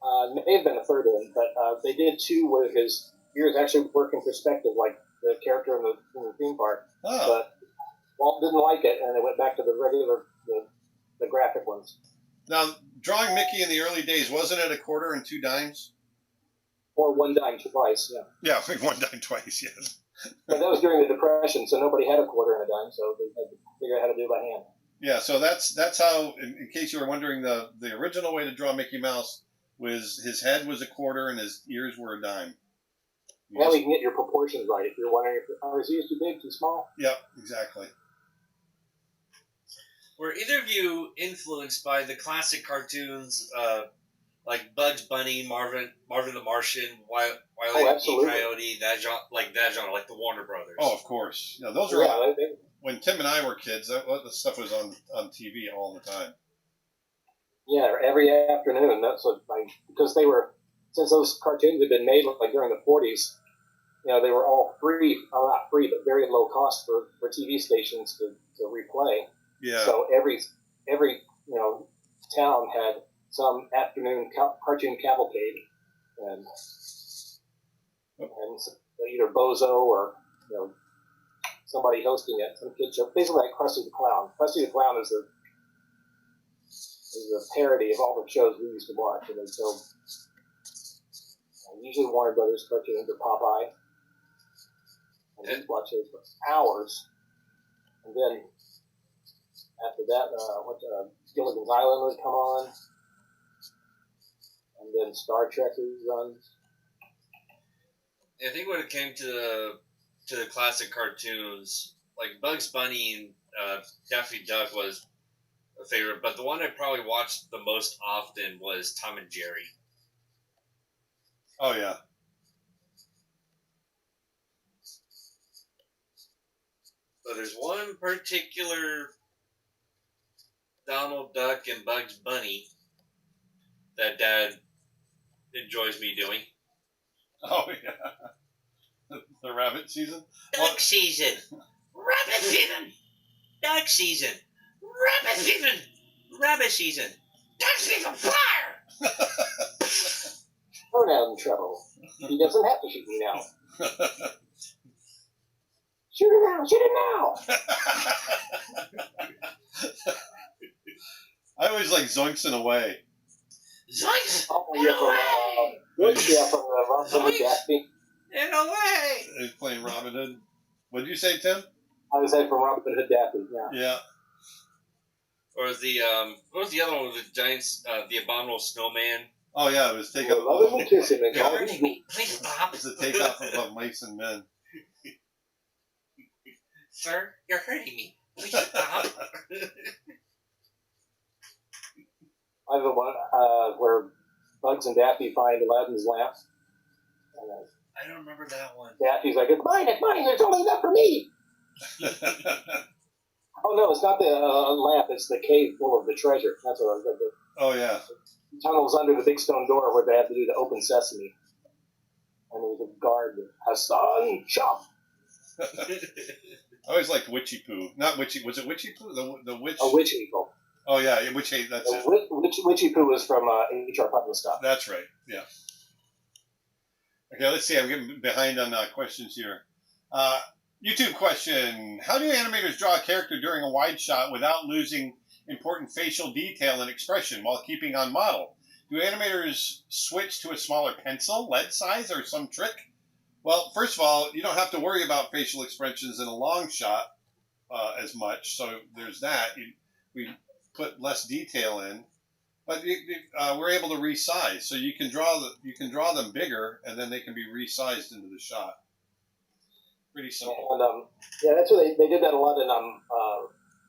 It may have been a third one, but they did 2 where his ears actually work in perspective, like the character in the theme park. Oh. But Walt didn't like it, and they went back to the regular, the graphic ones. Now, drawing Mickey in the early days, wasn't it 1/4 and 2 dimes? Or 1 dime twice, yeah. Yeah, 1 dime twice, yes. But that was during the Depression, so nobody had 1/4 and a dime, so they had to figure out how to do it by hand. Yeah, so that's how, in case you were wondering, the original way to draw Mickey Mouse was his head was 1/4 and his ears were a dime. Now you can get your proportions right if you're wondering are his ears too big, too small? Yep, exactly. Were either of you influenced by the classic cartoons like Bugs Bunny, Marvin the Martian, Wile E. Coyote, that genre, like the Warner Brothers? Oh, of course. Yeah, those are when Tim and I were kids. That stuff was on TV all the time. Yeah, every afternoon. That's what because they were, since those cartoons had been made like during the 40s. They were all free, or not free, but very low cost for TV stations to replay. Yeah. So every town had some afternoon cartoon cavalcade, and either Bozo or somebody hosting it, some kid show, basically like Krusty the Clown. Krusty the Clown is a parody of all the shows we used to watch, and they showed usually Warner Brothers cartoons or Popeye. And we'd watch those for hours, and then after that, Gilligan's Island would come on, and then Star Trek reruns. I think when it came to the classic cartoons, like Bugs Bunny and Daffy Duck was a favorite, but the one I probably watched the most often was Tom and Jerry. Oh yeah. But there's one particular Donald Duck and Bugs Bunny that Dad enjoys me doing. Oh, yeah. The rabbit season? Duck season! Rabbit season! Duck season! Rabbit season! Rabbit season! Duck season! Fire! We're now in trouble. He doesn't have to shoot me now. Shoot him now! Shoot him now! I always like Zoinks and Away. Zoinks! Oh, yeah, from Robin Hood Daphne. And away! He's playing Robin Hood. What did you say, Tim? I was saying from Robin Hood Daphne, yeah. Yeah. Or the, what was the other one with the giants, the abominable snowman? Oh, yeah, it was Take Up. Love him and kiss him and You're call him. hurting me. Please, Bob. It's a takeoff of Mice and Men. Sir, you're hurting me. Please, Bob. I have the one where Bugs and Daffy find Aladdin's lamp. I don't remember that one. Daffy's like, it's mine, there's only enough for me. Oh, no, it's not the lamp, it's the cave full of the treasure. That's what I was going to do. Oh, yeah. The tunnels under the big stone door where they have to do the open sesame. And there's a guard that Hassan, shop. I always liked Witchy Poo. Not Witchy. Was it Witchy Poo? The witch? A witch eagle. Oh, yeah. Witchy. That's it. Witchy Poo was from H.R. Putnam stuff. That's right. Yeah. Okay, let's see. I'm getting behind on questions here. YouTube question. How do animators draw a character during a wide shot without losing important facial detail and expression while keeping on model? Do animators switch to a smaller pencil, lead size, or some trick? Well, first of all, you don't have to worry about facial expressions in a long shot as much, so there's that. We put less detail in, but we're able to resize, so you can draw them bigger, and then they can be resized into the shot. Pretty simple. And yeah, that's what they did that a lot in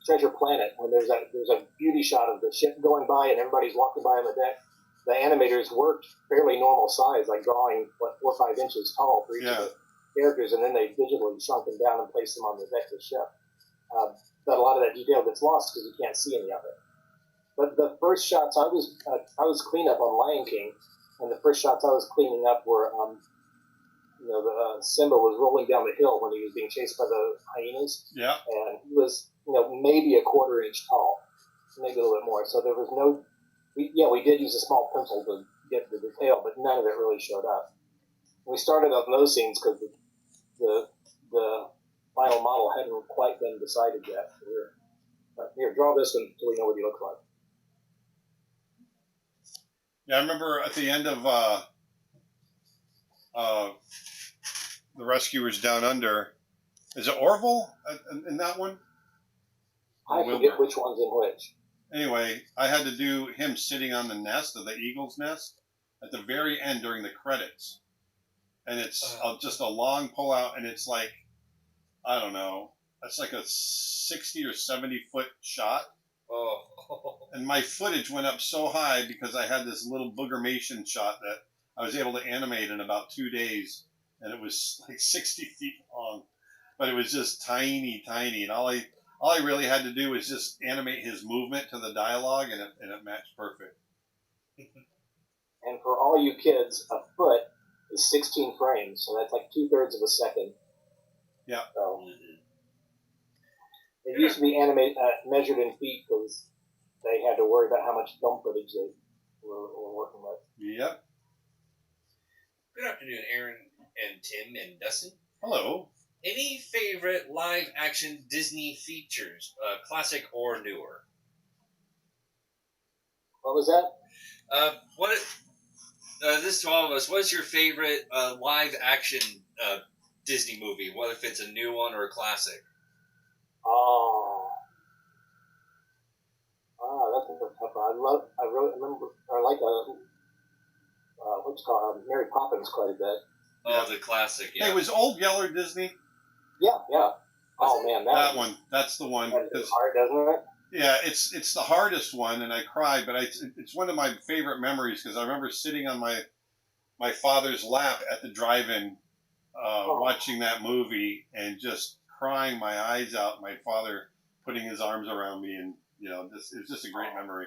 Treasure Planet, when there's a beauty shot of the ship going by and everybody's walking by on the deck. The animators worked fairly normal size, like drawing 4 or 5 inches tall for each of the characters, and then they digitally shrunk them down and placed them on the deck of the ship. But a lot of that detail gets lost because you can't see any of it. But the first shots I was cleaning up on Lion King, and the first shots I was cleaning up were Simba was rolling down the hill when he was being chased by the hyenas. Yeah. And he was maybe a 1/4 inch tall, maybe a little bit more. So there was no. We did use a small pencil to get the detail, but none of it really showed up. We started on those scenes because the final model hadn't quite been decided yet. But here, draw this one until we know what he looks like. Yeah, I remember at the end of The Rescuers Down Under, is it Orville in that one? I forget which one's in which. Anyway, I had to do him sitting on the nest of the eagle's nest at the very end during the credits. And it's just a long pull out, and it's like, I don't know, it's like a 60 or 70 foot shot. Oh. And my footage went up so high because I had this little boogermation shot that I was able to animate in about 2 days. And it was like 60 feet long. But it was just tiny, tiny. And all I really had to do was just animate his movement to the dialogue, and it matched perfect. And for all you kids, a foot is 16 frames, so that's like 2/3 of a second. Yeah. So it used to be measured in feet because they had to worry about how much film footage they were working with. Yep. Good afternoon, Aaron and Tim and Dustin. Hello. Any favorite live-action Disney features, classic or newer? What was that? This to all of us. What's your favorite live-action Disney movie? Whether if it's a new one or a classic? That's a tough one. I really remember. I like what's it called Mary Poppins quite a bit. Oh, the classic. Yeah. Hey, was Old Yeller Disney? Yeah. Oh man, that one. That's the one. It's hard, doesn't it? Yeah, it's the hardest one, and I cried, but it's one of my favorite memories because I remember sitting on my father's lap at the drive-in watching that movie and just crying my eyes out. My father putting his arms around me, and it was just a great memory.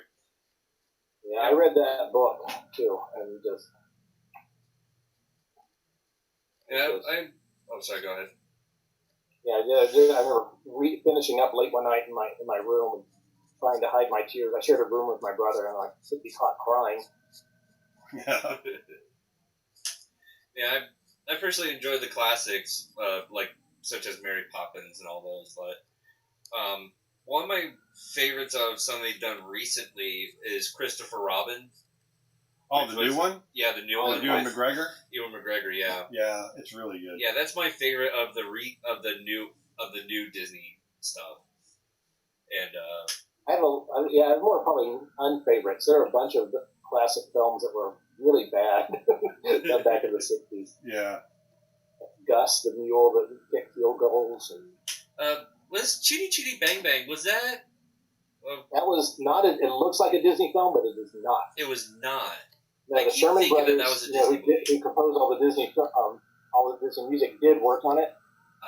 Yeah, I read that book too, and just. Yeah, I'm sorry. Go ahead. Yeah, I remember finishing up late one night in my room and trying to hide my tears. I shared a room with my brother, and I could be caught crying. Yeah. Yeah, I personally enjoy the classics, like such as Mary Poppins and all those. But one of my favorites of something they've done recently is Christopher Robin. Oh, the new one? Yeah, the new one. Ewan McGregor? Ewan McGregor, yeah. Yeah, it's really good. Yeah, that's my favorite of the new Disney stuff. And I have more probably unfavorites. There are a bunch of classic films that were really bad back in the 60s. Yeah. Gus the Mule that kicked field goals. And was Chitty Chitty Bang Bang, was that? That was not. It looks like a Disney film, but it is not. It was not. Now, the Sherman Brothers, who composed all the Disney music, did work on it.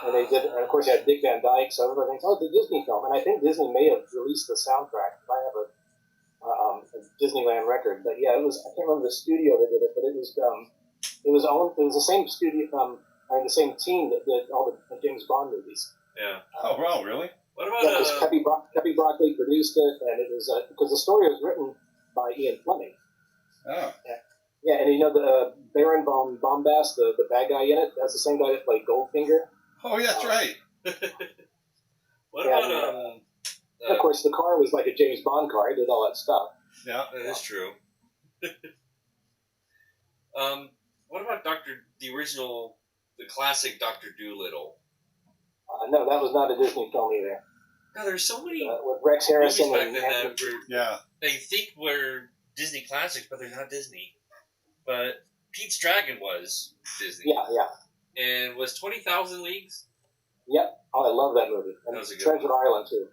And they did, and of course, you had Dick Van Dyke, so everybody thinks, oh, it's a Disney film. And I think Disney may have released the soundtrack. I have a Disneyland record, but yeah, it was. I can't remember the studio that did it, but it was the same studio, the same team that did all the James Bond movies. Yeah. Oh, wow, really? What about because Peppy Broccoli produced it, and it was because the story was written by Ian Fleming. Oh. Yeah, and the Baron von Bombast, the bad guy in it, that's the same guy that played Goldfinger. Oh, yeah, that's right. What about of course, the car was like a James Bond car. It did all that stuff. Yeah, that is true. What about the classic Dr. Dolittle? No, that was not a Disney film either. No, there's so many with Rex Harrison movies back then that they think were Disney classics, but they're not Disney. But Pete's Dragon was Disney. Yeah. And was 20,000 Leagues? Yep. Oh, I love that movie. And that was a good Treasure Island too.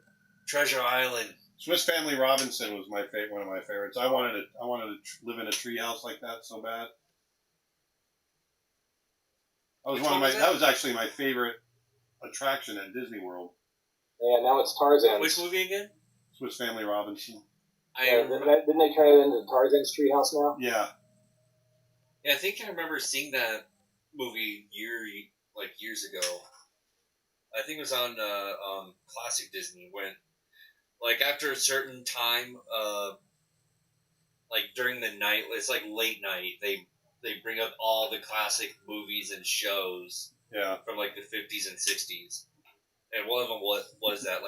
Treasure Island. Swiss Family Robinson was one of my favorites. I wanted to live in a treehouse like that so bad. That was actually my favorite attraction at Disney World. Yeah, now it's Tarzan. Which movie again? Swiss Family Robinson. Didn't they turn it into Tarzan's treehouse now? Yeah. Yeah, I think I remember seeing that movie years ago. I think it was on Classic Disney when, like, after a certain time, like during the night, it's like late night. They bring up all the classic movies and shows. Yeah. From like the 50s and 60s, and one of them was that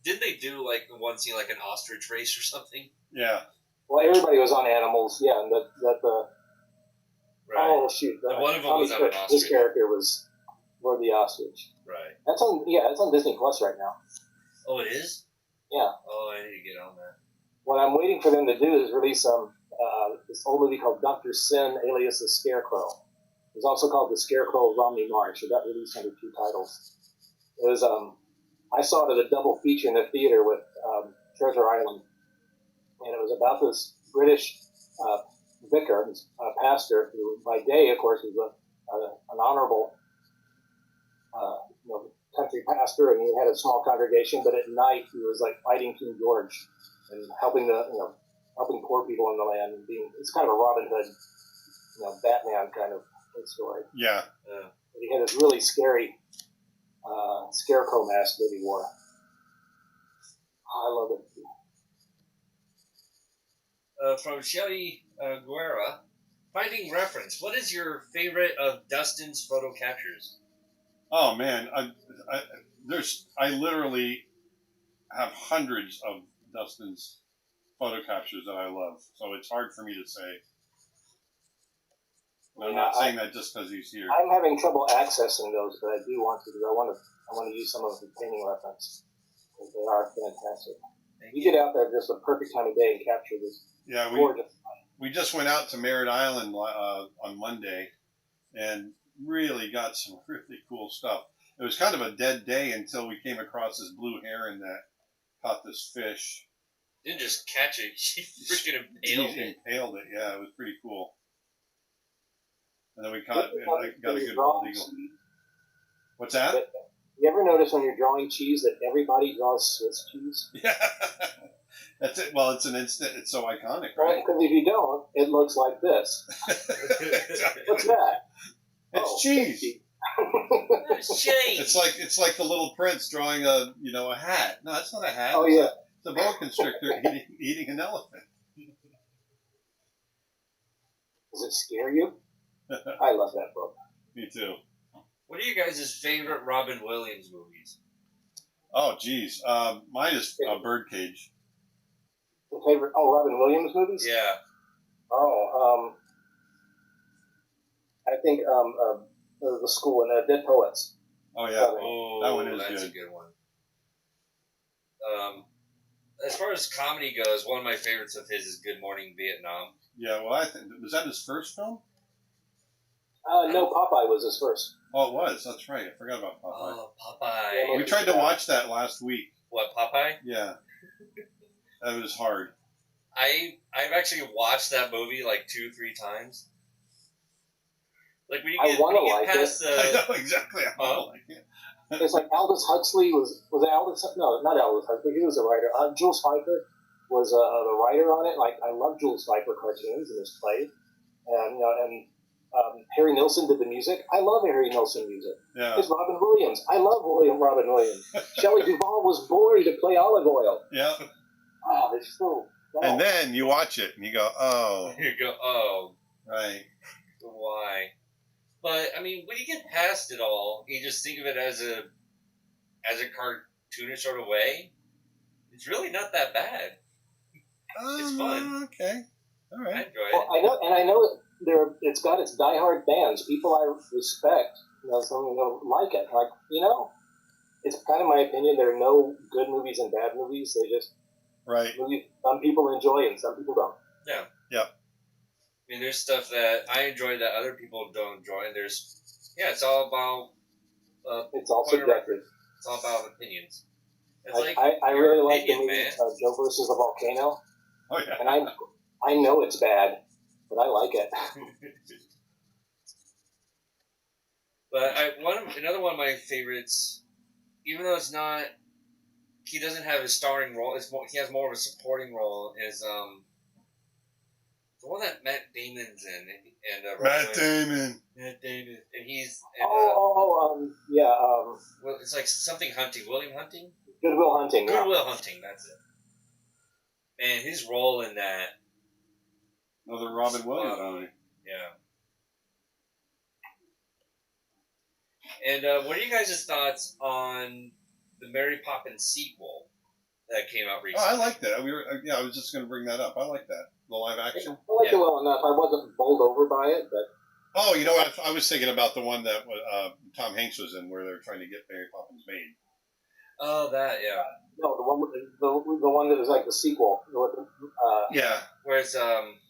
didn't they do like one scene like an ostrich race or something? Yeah. Well, everybody was on animals. Yeah, and Right. Oh shoot! One of them was on an ostrich. His character was for the ostrich. Right. That's on Disney Plus right now. Oh, it is. Yeah. Oh, I need to get on that. What I'm waiting for them to do is release this old movie called Dr. Sin, alias the Scarecrow. It was also called The Scarecrow of Romney Marsh. It got released under 2 titles. It was I saw it as a double feature in the theater with Treasure Island, and it was about this British vicar, pastor, who by day, of course, was an honorable country pastor, and he had a small congregation. But at night, he was like fighting King George and helping helping poor people in the land. And it's kind of a Robin Hood, Batman kind of story. Yeah. But he had this really scary scarecrow mask that he wore. I love it. From Shelly Guerra, finding reference. What is your favorite of Dustin's photo captures? Oh man, I literally have hundreds of Dustin's photo captures that I love, so it's hard for me to say. I'm not saying that just because he's here. I'm having trouble accessing those, but I do want to, because I want to use some of the painting reference. They are fantastic. You get out there just a perfect time of day and capture this. Yeah, we just went out to Merritt Island on Monday, and really got some really cool stuff. It was kind of a dead day until we came across this blue heron that caught this fish. Didn't just catch it; she freaking impaled it. Yeah, it was pretty cool. And then we got a good bald eagle. What's that? You You ever notice when you're drawing cheese that everybody draws Swiss cheese? Yeah. That's it. Well, it's an instant. It's so iconic, Well, right? because if you don't, it looks like this. What's that? It's cheese. Cheese. It's like the Little Prince drawing a hat. No, it's not a hat. Oh yeah. It's a boa constrictor eating an elephant. Does it scare you? I love that book. Me too. What are you guys' favorite Robin Williams movies? Oh, geez. Mine is Birdcage. The favorite? Oh, Robin Williams movies? Yeah. Oh, I think the School and Dead Poets. Oh yeah. Oh, that one is that's good. a good one. As far as comedy goes, one of my favorites of his is Good Morning Vietnam. Yeah, well, I think was that his first film? No, Popeye was his first. Oh, it was. That's right. I forgot about Popeye. Oh, Popeye. We tried to watch that last week. What, Popeye? Yeah. That was hard. I've actually watched that movie like 2-3 times. Like when you I want to like past it. I know exactly. I wanna like it. It's like Aldous Huxley was it Aldous? No, not Aldous Huxley. He was a writer. Jules Pfeiffer was the writer on it. Like I love Jules Pfeiffer cartoons and his plays, and Harry Nilsson did the music. I love Harry Nilsson music. Yeah. It's Robin Williams. I love Robin Williams. Shelley Duvall was born to play Olive Oyl. Yeah. Oh, they're so. Wow. And then you watch it and you go, oh, You go, oh, right. why? But I mean, when you get past it all, you just think of it as a cartoonish sort of way. It's really not that bad. It's fun. Okay. All I right. enjoy Well, it. I know it's got its diehard fans, people I respect, some like it. Like, it's kind of my opinion. There are no good movies and bad movies. They just Right. movies some people enjoy and some people don't. Yeah. Yep. I mean, there's stuff that I enjoy that other people don't enjoy, and it's all about. It's all point of subjective. reference. It's all about opinions. It's I really like the opinion, movie man. Joe versus the Volcano, Oh yeah. and I know it's bad, but I like it. But another one of my favorites, even though it's not, he doesn't have a starring role. He has more of a supporting role. Is the one that Matt Damon's in, and Matt Damon. Matt Damon, and he's Yeah, well, it's like something Hunting, William Hunting, Good Will Hunting. Yeah. Goodwill Hunting. That's it. And his role in that, Another Robin Williams movie. yeah. And what are you guys' thoughts on the Mary Poppins sequel that came out Oh, recently? I like that. I was just going to bring that up. I like that. The live action. I liked it well enough. I wasn't bowled over by it, but Oh, you know what? I was thinking about the one that Tom Hanks was in, where they're trying to get Mary Poppins made. Oh, that, yeah. no, the one that was like the sequel. Yeah. Where it's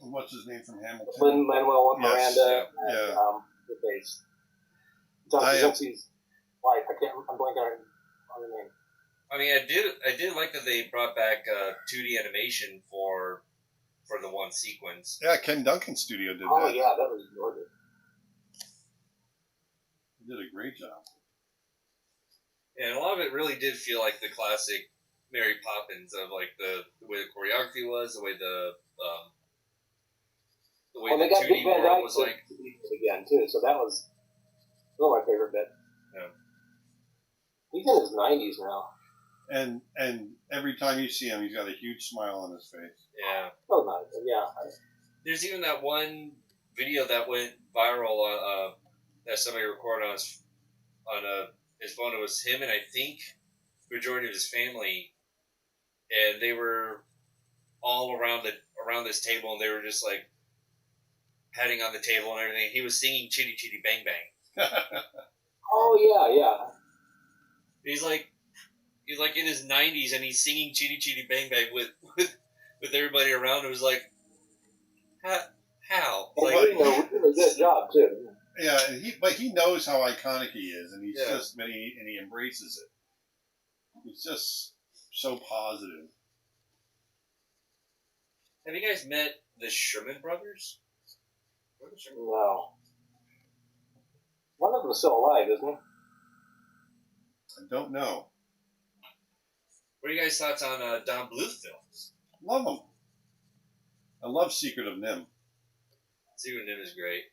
What's his name from Hamilton? Lin-Manuel Yes. Miranda and Yeah. the face. John Krasinski's wife. I'm blanking on her name. I mean, I did like that they brought back 2D animation for the one sequence. Yeah, Ken Duncan's studio did Oh that. yeah, that was gorgeous. He did a great job. And a lot of it really did feel like the classic Mary Poppins of like the way the choreography was, the way the They got 2D Big Van world Dyke was like. again too, so that was my favorite bit. Yeah. He's in his 90s now. And every time you see him, he's got a huge smile on his face. Yeah. So nice. Yeah. There's even that one video that went viral on that somebody recorded on his phone. It was him and I think the majority of his family, and they were all around this table, and they were just like patting on the table and everything. He was singing "Chitty Chitty Bang Bang." Oh yeah. He's like in his 90s, and he's singing "Chitty Chitty Bang Bang" with everybody around. It was like, how? And Like, he did a good job too. Yeah, but he knows how iconic he is, and he's Yeah. and he embraces it. It's just so positive. have you guys met the Sherman brothers? No. One of them is still alive, isn't he? I don't know. What are you guys' thoughts on Don Bluth films? Love them. I love Secret of Nim. Secret of Nim is great.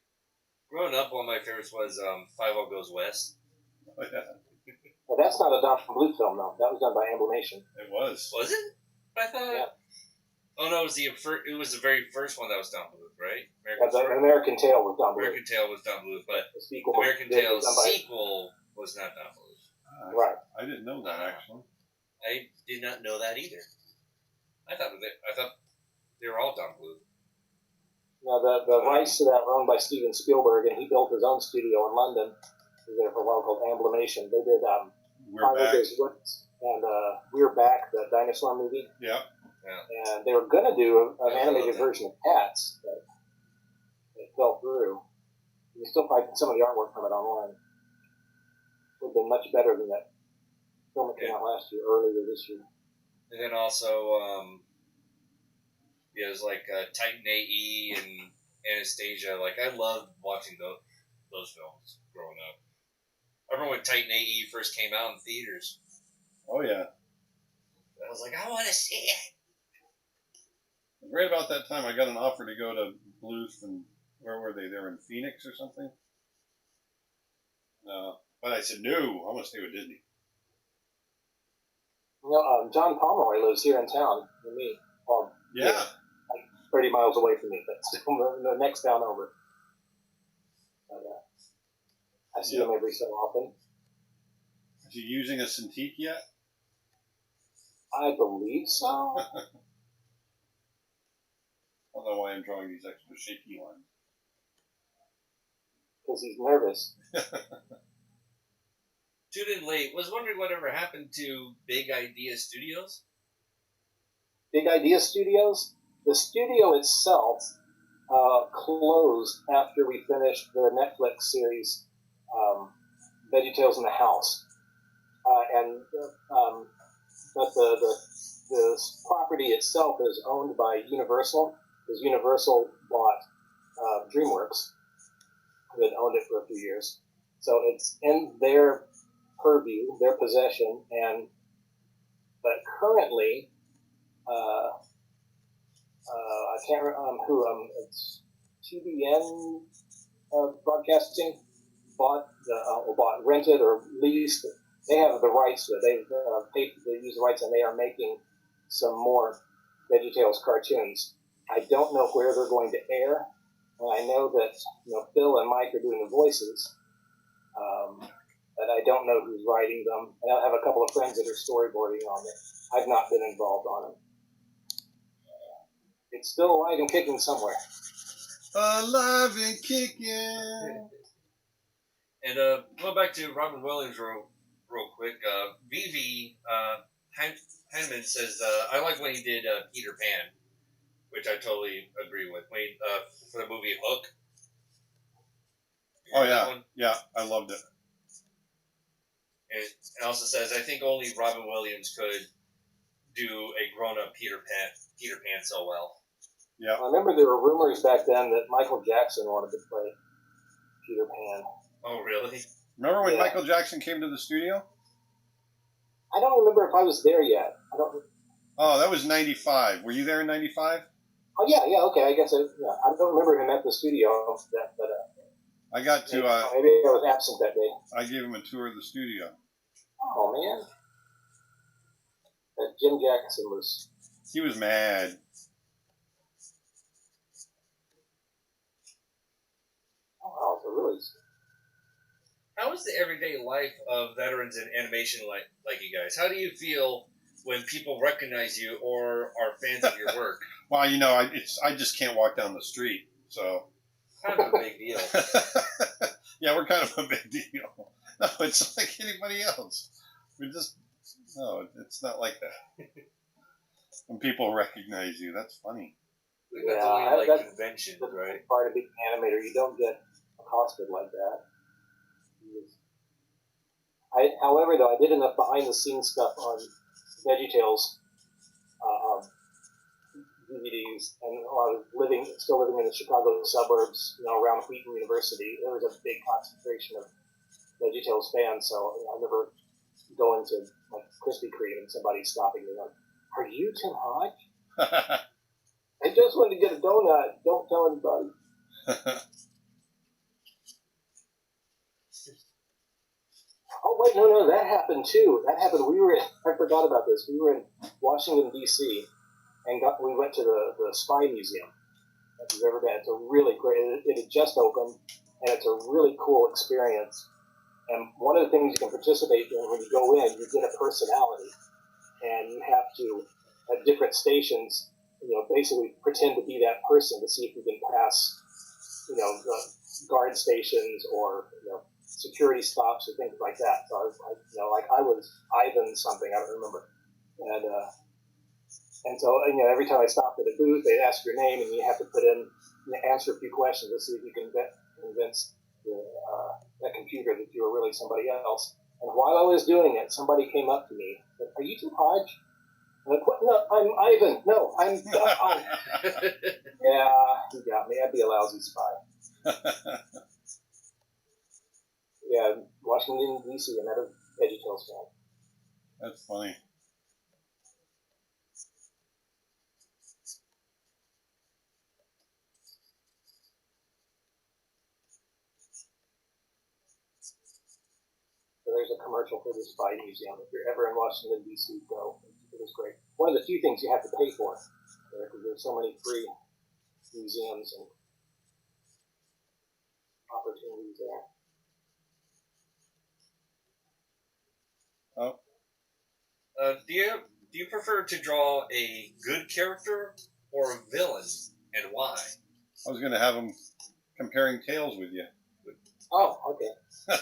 Growing up, one of my favorites was Five O Goes West. Oh, yeah. Well, that's not a Don Bluth film, though. That was done by Animation. It was. Was it? I thought. Yeah. Oh no, it was the very first one that was Don Bluth, right? American Tail was Don Bluth. American Tail was Don Bluth, but the sequel American Tail sequel was not Don Bluth. Right. I didn't know that actually. I did not know that either. I thought they were all Don Bluth. Now the rights to that were owned by Steven Spielberg, and he built his own studio in London. He was there for a while called Amblimation. They did We're Back. And We're Back, the dinosaur movie. Yeah. And they were going to do an animated version of Cats, but it fell through. You can still find some of the artwork from it online. It would have been much better than that film that came out earlier this year. And then also, it was like Titan AE and Anastasia. Like, I loved watching those films growing up. I remember when Titan AE first came out in theaters. Oh, yeah. I was like, I want to see it. Right about that time, I got an offer to go to Bluth, and where were they? They were in Phoenix or something? But I said, no, I want to stay with Disney. John Pomeroy lives here in town with me. Yeah. Like 30 miles away from me, but still the next town over. But, I see him every so often. Is he using a Cintiq yet? I believe so. I don't know why I'm drawing these extra shaky lines. Because he's nervous. Tuned in late. Was wondering whatever happened to Big Idea Studios. Big Idea Studios? The studio itself closed after we finished the Netflix series VeggieTales in the House. But the property itself is owned by Universal, because Universal bought DreamWorks, who had owned it for a few years. So it's in their purview, their possession, but currently, I can't remember who, it's TBN Broadcasting rented or leased. They have the rights to it. They use the rights, and they are making some more VeggieTales cartoons. I don't know where they're going to air, and I know that Phil and Mike are doing the voices, but I don't know who's writing them. And I have a couple of friends that are storyboarding on it. I've not been involved on it. It's still alive and kicking somewhere. Alive and kicking. And going back to Robin Williams real quick, Vivi Heineman says, I like when he did Peter Pan, which I totally agree with. When he, for the movie Hook. Oh, yeah. Yeah, I loved it. And it also says, I think only Robin Williams could do a grown-up Peter Pan so well. Yeah. I remember there were rumors back then that Michael Jackson wanted to play Peter Pan. Oh, really? Remember when Michael Jackson came to the studio? I don't remember if I was there yet. Oh, that was 95. Were you there in 95? Oh, yeah, okay. I guess I don't remember him at the studio. But I got to... maybe I was absent that day. I gave him a tour of the studio. Oh, man. That Jim Jackson was... He was mad. Oh, wow, so really... How is the everyday life of veterans in animation like you guys? How do you feel when people recognize you or are fans of your work? Well, I just can't walk down the street, so... Kind of a big deal. Yeah, we're kind of a big deal. No, it's like anybody else. No, it's not like that. When people recognize you, that's funny. That's only like conventions, right? Part of being an animator, you don't get accosted like that. However, though, I did enough behind-the-scenes stuff on VeggieTales DVDs, and while I was still living in the Chicago suburbs, around Wheaton University, there was a big concentration of VeggieTales fans, so I never going to like Krispy Kreme and somebody's stopping me like, "Are you Tim Hodge? I just wanted to get a donut. Don't tell anybody." Oh wait, no, that happened too. That happened. I forgot about this. We were in Washington D.C. and we went to the Spy Museum. If you've ever been, it's a really great. It had just opened, and it's a really cool experience. And one of the things you can participate in when you go in, you get a personality, and you have to at different stations, basically pretend to be that person to see if you can pass, the guard stations or security stops or things like that. So I was Ivan something, I don't remember, and so every time I stopped at a booth, they'd ask your name, and you have to answer a few questions to see if you can convince that computer that you were really somebody else. And while I was doing it, somebody came up to me and said, "Are you Tim Hodge?" I'm like, "What? No, I'm Ivan. No, I'm." Yeah, you got me. I'd be a lousy spy. Yeah, Washington D.C. Another VeggieTales fan. That's funny. So there's a commercial for the Spy Museum. If you're ever in Washington, D.C., go. It was great. One of the few things you have to pay for, because there's so many free museums and opportunities there. Oh. Do you prefer to draw a good character or a villain, and why? I was going to have them comparing tails with you. Oh, okay.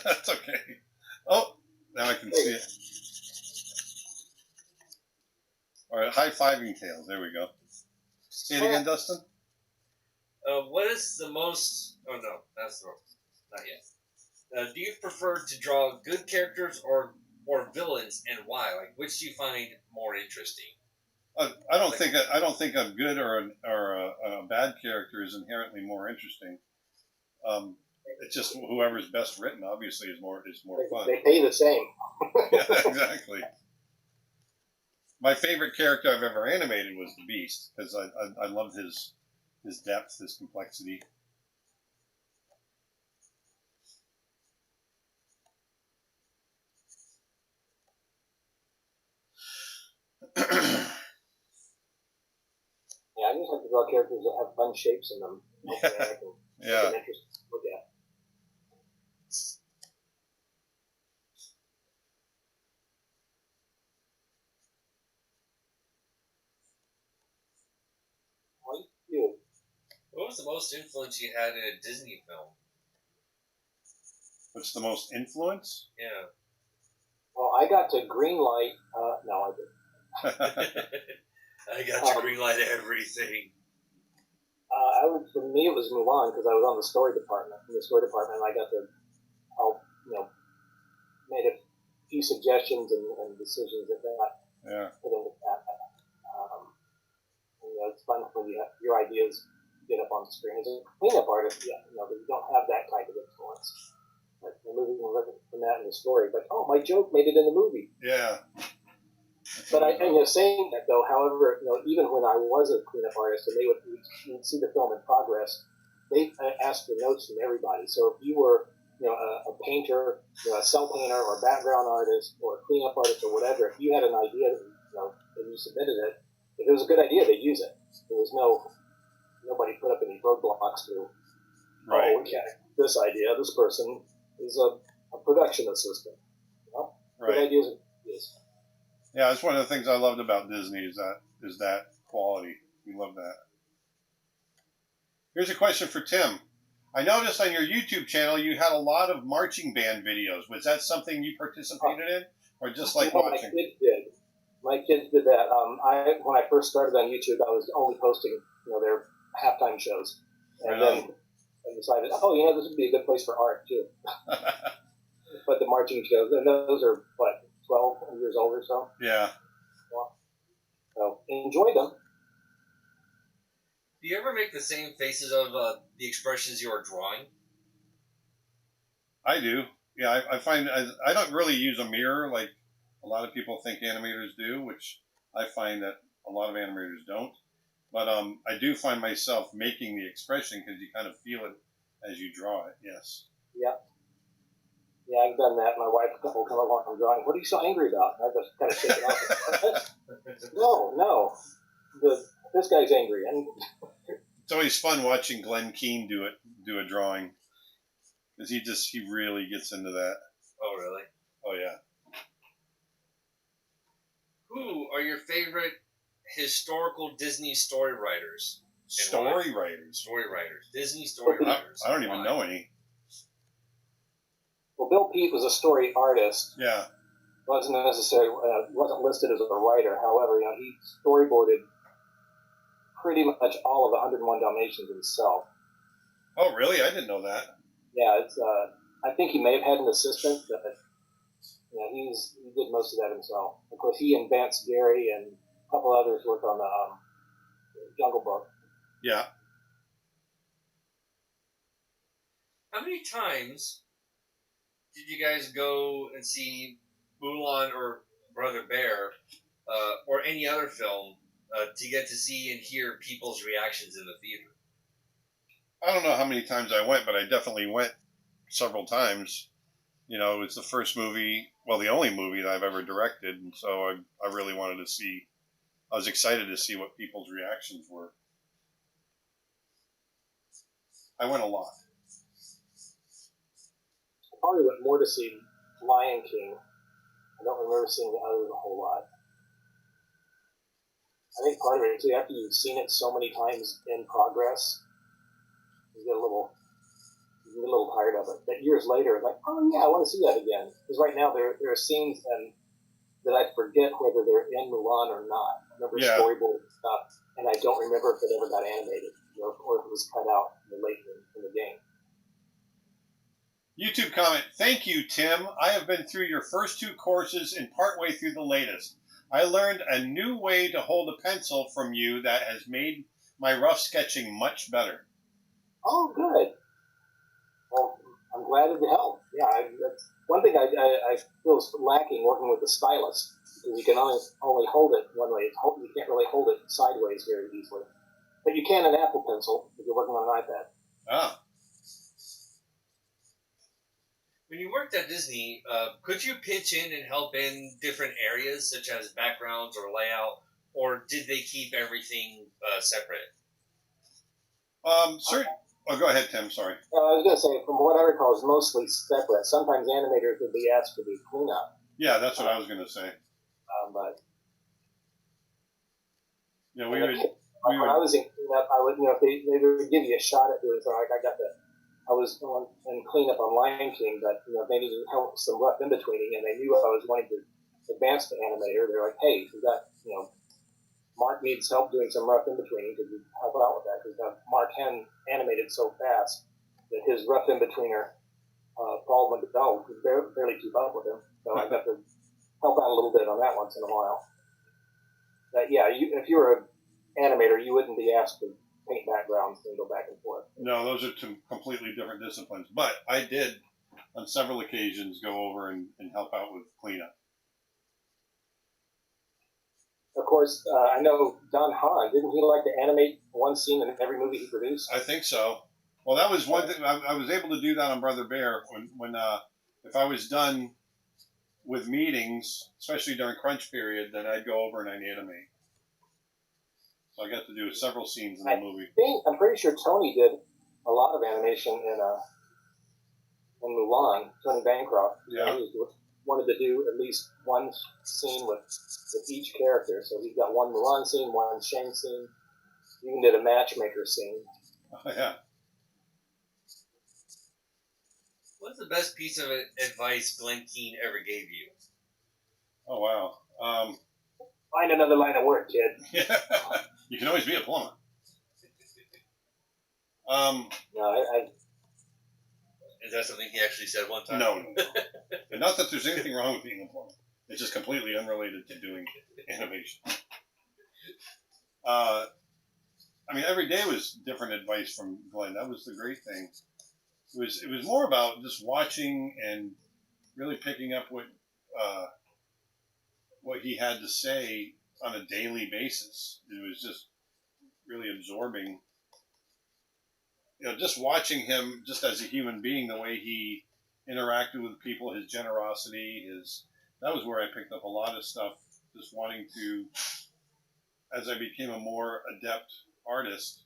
That's okay. Oh, now I can see it. All right, high-fiving tails. There we go. See it again, Dustin? What is the most... Oh, no, that's wrong. Not yet. Do you prefer to draw good characters or villains, and why? Like, which do you find more interesting? I don't think a good or a bad character is inherently more interesting. It's just whoever's best written, obviously, is more fun. They pay the same. Yeah, exactly. My favorite character I've ever animated was the Beast, because I loved his depth, his complexity. Yeah, I just have to draw characters that have fun shapes in them. Okay, I can Yeah. make it interesting to look at. What was the most influence you had in a Disney film? What's the most influence? Yeah. Well, I got to greenlight. No, I didn't. I got to greenlight everything. For me, it was Mulan because I was on the story department. In the story department, I got to help, made a few suggestions and decisions that Yeah. put into that. It's fun when your ideas get up on the screen. As a cleanup artist, but you don't have that type of influence. Like the movie can look from that in the story, but my joke made it in the movie. Yeah. But saying that though, however, even when I was a cleanup artist and you'd see the film in progress, they asked for notes from everybody. So if you were, a painter, a cell painter or a background artist or a cleanup artist or whatever, if you had an idea, and you submitted it, if it was a good idea, they'd use it. There was nobody put up any roadblocks to, Right. this idea, this person is a production assistant. Right. Good ideas are ideas. Yeah, that's one of the things I loved about Disney is that quality. We love that. Here's a question for Tim. I noticed on your YouTube channel you had a lot of marching band videos. Was that something you participated in, or just like watching? My kids did. My kids did that. When I first started on YouTube, I was only posting, their halftime shows, and then I decided, this would be a good place for art too. But the marching shows, and those are 12 years old or so. Yeah. So enjoy them. Do you ever make the same faces of the expressions you are drawing? I do. Yeah, I find I don't really use a mirror like A lot of people think animators do, which I find that a lot of animators don't. But I do find myself making the expression because you kind of feel it as you draw it. Yes. Yeah. Yeah, I've done that. My wife will come along and drawing. What are you so angry about? And I just kind of shake it off. No. This guy's angry. And It's always fun watching Glenn Keane do a drawing because he really gets into that. Oh, really? Oh yeah. Who are your favorite historical Disney story writers? Story writers. Story writers. Disney story writers. I don't even know any. well, Bill Peet was a story artist. Yeah. Wasn't listed as a writer. However, he storyboarded pretty much all of 101 Dalmatians himself. Oh, really? I didn't know that. Yeah, it's. I think he may have had an assistant, but he did most of that himself. Of course, he and Vance Gary and a couple others worked on the Jungle Book. Yeah. How many times did you guys go and see Mulan or Brother Bear or any other film to get to see and hear people's reactions in the theater? I don't know how many times I went, but I definitely went several times. It was the first movie, well, the only movie that I've ever directed, and so I really wanted to see. I was excited to see what people's reactions were. I went a lot. I probably went more to see Lion King. I don't remember seeing the others a whole lot. I think part of it, too, after you've seen it so many times in progress, you get a little tired of it. But years later, it's like, oh yeah, I want to see that again. Because right now there are scenes that I forget whether they're in Mulan or not. I remember storyboard stuff, and I don't remember if it ever got animated or if it was cut out late in the game. YouTube comment, thank you, Tim. I have been through your first 2 courses and partway through the latest. I learned a new way to hold a pencil from you that has made my rough sketching much better. Oh, good. Well, I'm glad to help. Yeah, that's one thing I feel is lacking working with the stylus, because you can only hold it one way. You can't really hold it sideways very easily. But you can an Apple Pencil if you're working on an iPad. Ah. When you worked at Disney, could you pitch in and help in different areas, such as backgrounds or layout, or did they keep everything separate? Oh, go ahead, Tim. Sorry. I was going to say, from what I recall, it's mostly separate. Sometimes animators would be asked to do cleanup. Yeah, that's what I was going to say. But Yeah, when I was in cleanup, I would, if they would give you a shot at doing something, like I was going and cleanup on Lion King, but they needed help with some rough in betweening, and they knew I was wanting to advance to animator. They're like, hey, we got Mark needs help doing some rough in betweening. Could you help out with that? Because Mark Henn animated so fast that his rough in betweener, Paul McDowell, could barely keep up with him. So I got to help out a little bit on that once in a while. But yeah, if you were an animator, you wouldn't be asked to paint backgrounds and go back and forth. No, those are 2 completely different disciplines. But I did, on several occasions, go over and help out with cleanup. Of course, I know Don Hahn. Didn't he like to animate one scene in every movie he produced? I think so. Well, that was one thing. I was able to do that on Brother Bear when if I was done with meetings, especially during crunch period, then I'd go over and I'd animate. So I got to do several scenes in the movie. I'm pretty sure Tony did a lot of animation in Mulan. Tony Bancroft. Yeah. He wanted to do at least one scene with each character. So he's got one Mulan scene, one Shang scene. He even did a matchmaker scene. Oh, yeah. What's the best piece of advice Glenn Keane ever gave you? Oh, wow. Find another line of work, kid. Yeah. You can always be a plumber. No, Is that something he actually said one time? No. And not that there's anything wrong with being a plumber. It's just completely unrelated to doing animation. Every day was different advice from Glenn. That was the great thing. It was more about just watching and really picking up what what he had to say on a daily basis. It was just really absorbing. Just watching him just as a human being, the way he interacted with people, his generosity, that was where I picked up a lot of stuff, just wanting to, as I became a more adept artist,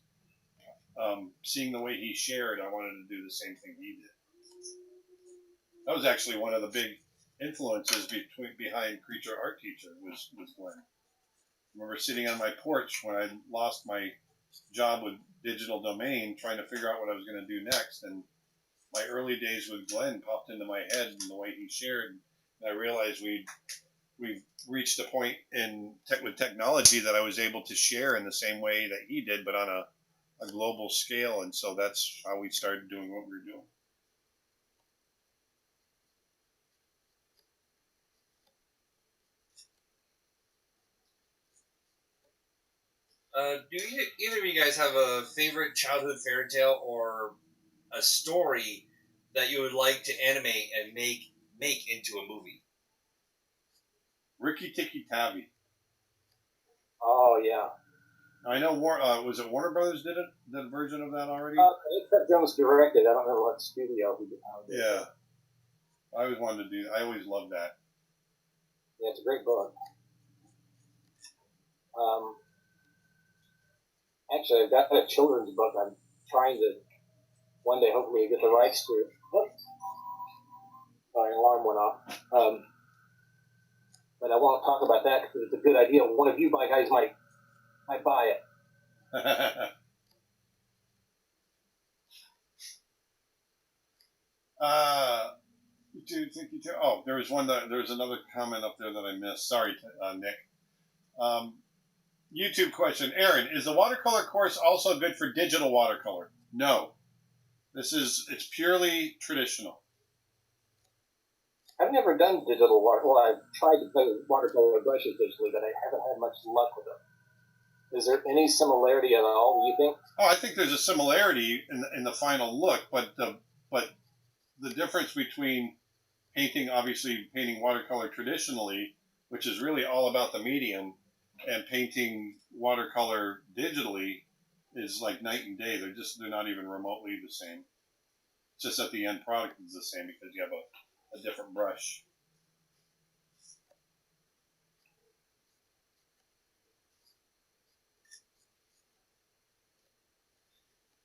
seeing the way he shared, I wanted to do the same thing he did. That was actually one of the big influences behind Creature Art Teacher was Glenn. I remember sitting on my porch when I lost my job with Digital Domain, trying to figure out what I was going to do next, and my early days with Glenn popped into my head and the way he shared, and I realized we've reached a point with technology that I was able to share in the same way that he did, but on a global scale, and so that's how we started doing what we were doing. Do either of you guys have a favorite childhood fairy tale or a story that you would like to animate and make into a movie? Ricky Tikki Tavi. Oh, yeah. I know was it Warner Brothers did a version of that already? Except Jones directed. I don't know what studio he did. Yeah. I always wanted to do. I always loved that. Yeah, it's a great book. Actually, I've got a children's book I'm trying to one day hopefully get the rights to. Oh, sorry, an alarm went off. But I won't talk about that because it's a good idea. One of you guys might buy it. Oh, there was another comment up there that I missed. Sorry, Nick. YouTube question. Aaron, is the watercolor course also good for digital watercolor? No. It's purely traditional. I've never done digital watercolor. Well, I've tried to play with watercolor brushes digitally, but I haven't had much luck with them. Is there any similarity at all, do you think? Oh, I think there's a similarity in the final look, but the difference between painting watercolor traditionally, which is really all about the medium, and painting watercolor digitally is like night and day. They're not even remotely the same. It's just that the end product is the same because you have a different brush.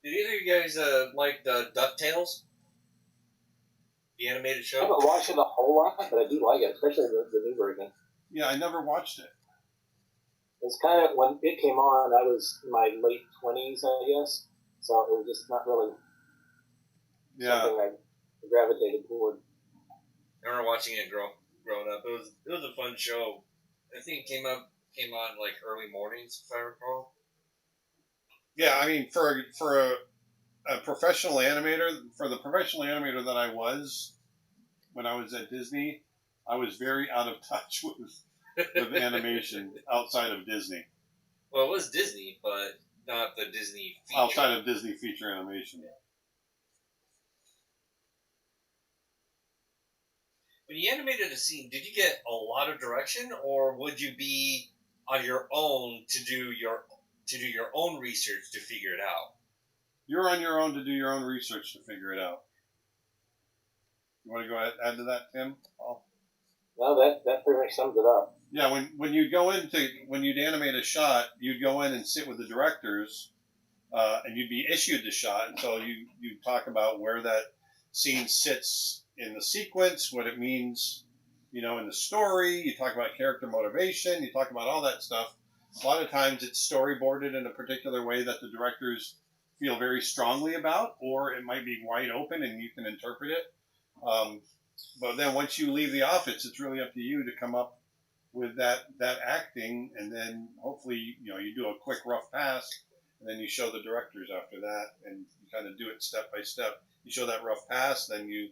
Did either of you guys like the DuckTales? The animated show? I haven't watched it a whole lot, but I do like it, especially the new version. Yeah, I never watched it. It's kind of, when it came on, I was in my late 20s, I guess. So it was just not really something I gravitated toward. I remember watching it growing up. It was a fun show. I think it came on like early mornings, if I recall. Yeah, I mean, for a professional animator, for the professional animator that I was when I was at Disney, I was very out of touch with animation outside of Disney. Well, it was Disney, but not the Disney feature. Outside of Disney feature animation. Yeah. When you animated a scene, did you get a lot of direction, or would you be on your own to do your own research to figure it out? You're on your own to do your own research to figure it out. You want to go add to that, Tim? Paul? No, that pretty much sums it up. Yeah, when you'd animate a shot, you'd go in and sit with the directors, and you'd be issued the shot, and so you talk about where that scene sits in the sequence, what it means, in the story. You talk about character motivation. You talk about all that stuff. A lot of times it's storyboarded in a particular way that the directors feel very strongly about, or it might be wide open and you can interpret it. But then once you leave the office, it's really up to you to come up with that acting, and then hopefully you do a quick rough pass, and then you show the directors after that, and you kind of do it step by step. You show that rough pass, then you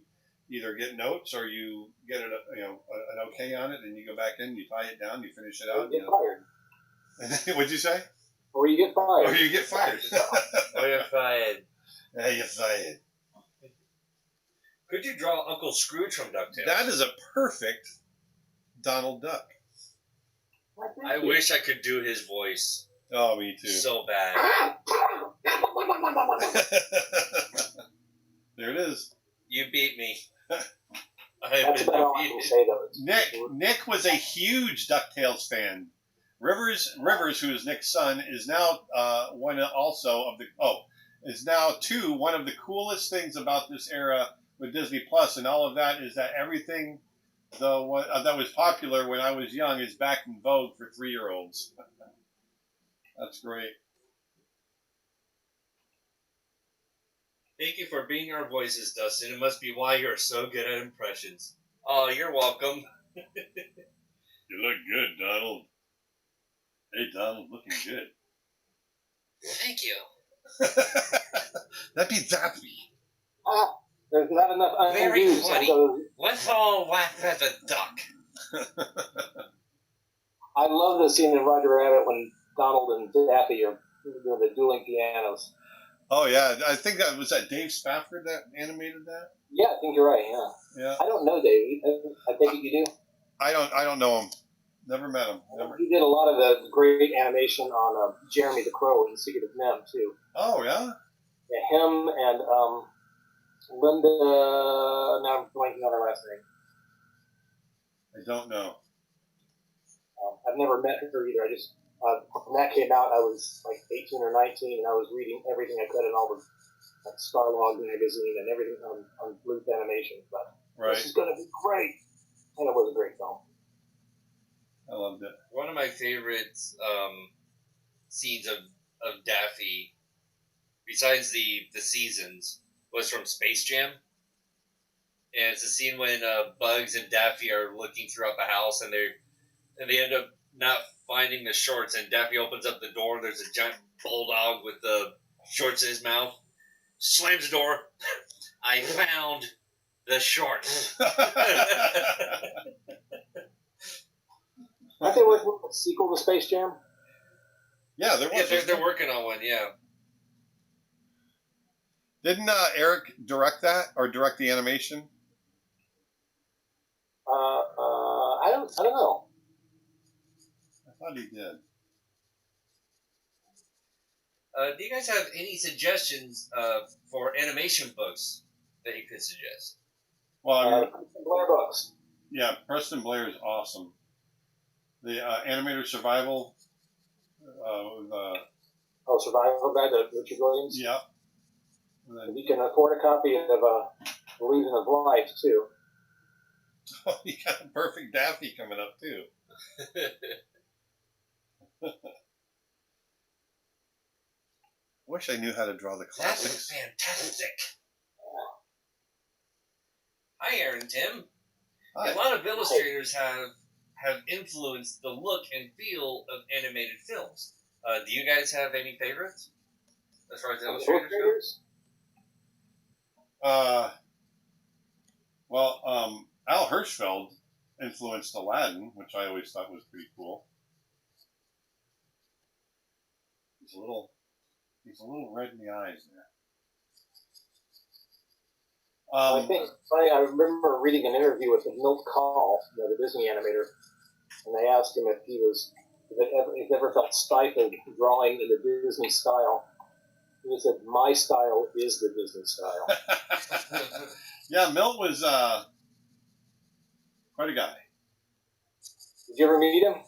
either get notes or you get an okay on it, and you go back in, you tie it down, you finish it out. Or you get fired. What'd you say? Or you get fired. Or you get fired. Oh, you're fired. Yeah, you're fired. Could you draw Uncle Scrooge from DuckTales? That is a perfect Donald Duck. I wish I could do his voice. Oh, me too. So bad. There it is. You beat me. That's about all I can say, though. Nick was a huge DuckTales fan. Rivers, who is Nick's son, is now one of the coolest things about this era with Disney Plus, and all of that is that everything that was popular when I was young is back in vogue for 3-year-olds. That's great. Thank you for being our voices, Dustin. It must be why you're so good at impressions. Oh, you're welcome. You look good, Donald. Hey, Donald, looking good. Thank you. That'd be Zappy. There's not enough. Very funny. Let's all laugh at the duck. I love the scene in Roger Rabbit when Donald and Daffy are doing the dueling pianos. Oh yeah, I think that was Dave Spafford that animated that. Yeah, I think you're right. Yeah. I don't know Dave. I think you do. I don't know him. Never met him. He did a lot of the great animation on Jeremy the Crow in Secret of NEM too. Oh yeah. Yeah, him and Linda. Now I'm blanking on her last name. I don't know. I've never met her either. I just when that came out, I was like 18 or 19, and I was reading everything I could in all the Starlog magazine and everything on Bluth Animation. But this is going to be great, and it was a great film. I loved it. One of my favorite scenes of Daffy, besides the seasons, was from Space Jam. And it's a scene when Bugs and Daffy are looking throughout the house, and they end up not finding the shorts, and Daffy opens up the door. There's a giant bulldog with the shorts in his mouth. Slams the door. I found the shorts. Aren't they working on a sequel to Space Jam? Yeah, there was. Yeah, they're working on one, yeah. Didn't Eric direct that, or direct the animation? I don't know. I thought he did. Do you guys have any suggestions for animation books that you could suggest? Well, Blair books. Yeah, Preston Blair is awesome. The Animator Survival. Survival Guide to Richard Williams? Yeah. And you can afford a copy of Illusion of Life, too. Oh, you got a perfect Daffy coming up, too. Wish I knew how to draw the classics. That's fantastic. Hi, Aaron Tim. Hi. A lot of illustrators have influenced the look and feel of animated films. Do you guys have any favorites as far as illustrators go? Al Hirschfeld influenced Aladdin, which I always thought was pretty cool. He's a little red in the eyes there. I think I remember reading an interview with Milt Kahl, the Disney animator, and they asked him if he ever felt stifled drawing in the Disney style. He said, "My style is the Disney style." Yeah, Milt was quite a guy. Did you ever meet him?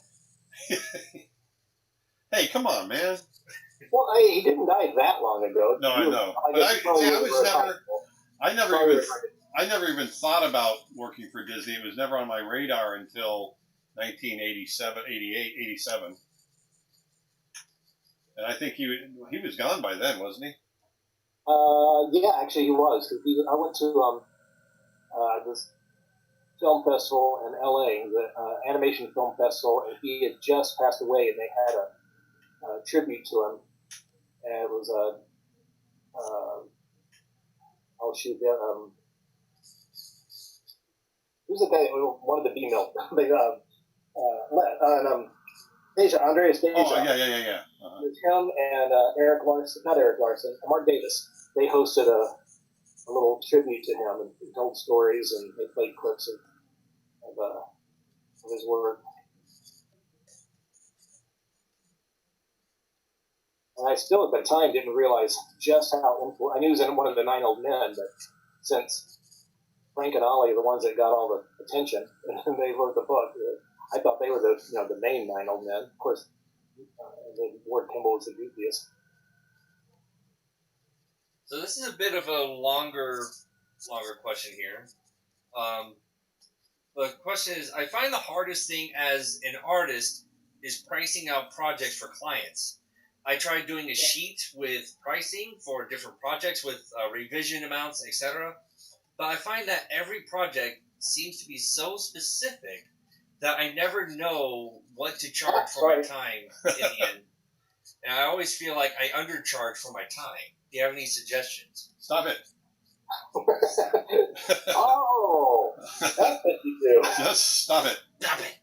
Hey, come on, man. Well, he didn't die that long ago. No, I know. I never even thought about working for Disney. It was never on my radar until 1987, 88, 87. And I think he was gone by then, wasn't he? Yeah, actually he was. I went to this film festival in L.A., the Animation Film Festival, and he had just passed away, and they had a tribute to him. And it was who's the guy who wanted to be Milk? Andreas Deja. Oh, yeah. It was him and Eric Larson, Mark Davis. They hosted a little tribute to him and told stories, and they played clips of his work. And I still, at the time, didn't realize just how I knew he was in one of the 9 Old Men, but since Frank and Ollie are the ones that got all the attention, and they wrote the book, I thought they were the main 9 Old Men. Of course, Ward Kimball was the goofiest. So this is a bit of a longer question here. The question is, I find the hardest thing as an artist is pricing out projects for clients. I tried doing a sheet with pricing for different projects with revision amounts, etc. But I find that every project seems to be so specific that I never know what to charge for my time in the end. And I always feel like I undercharge for my time. Do you have any suggestions? Stop it. Oh, that's what you do. Just stop it. Stop it.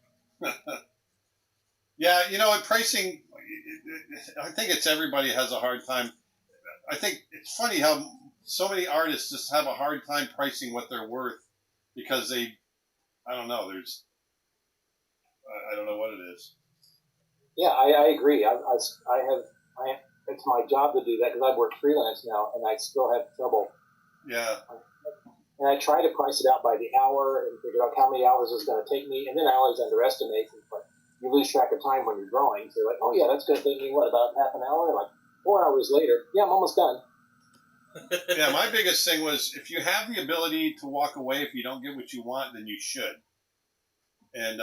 Yeah, at pricing, I think it's everybody has a hard time. I think it's funny how so many artists just have a hard time pricing what they're worth because I don't know, I don't know what it is. Yeah, I agree. It's my job to do that because I work freelance now, and I still have trouble. Yeah. And I try to price it out by the hour and figure out how many hours it's going to take me, and then I always underestimate. But you lose track of time when you're drawing. So you're like, oh yeah, that's going to take me about half an hour? Like 4 hours later, yeah, I'm almost done. Yeah, my biggest thing was if you have the ability to walk away if you don't get what you want, then you should. And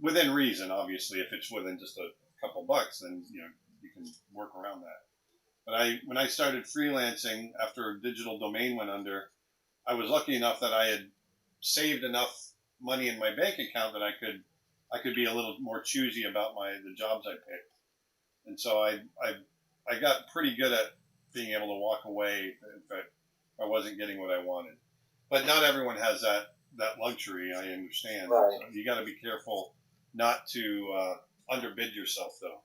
within reason, obviously. If it's within just a couple bucks, then you can work around that. But when I started freelancing after Digital Domain went under, I was lucky enough that I had saved enough money in my bank account that I could be a little more choosy about the jobs I picked. And so I got pretty good at being able to walk away if I wasn't getting what I wanted. But not everyone has that luxury, I understand. Right. So you got to be careful not to underbid yourself, though.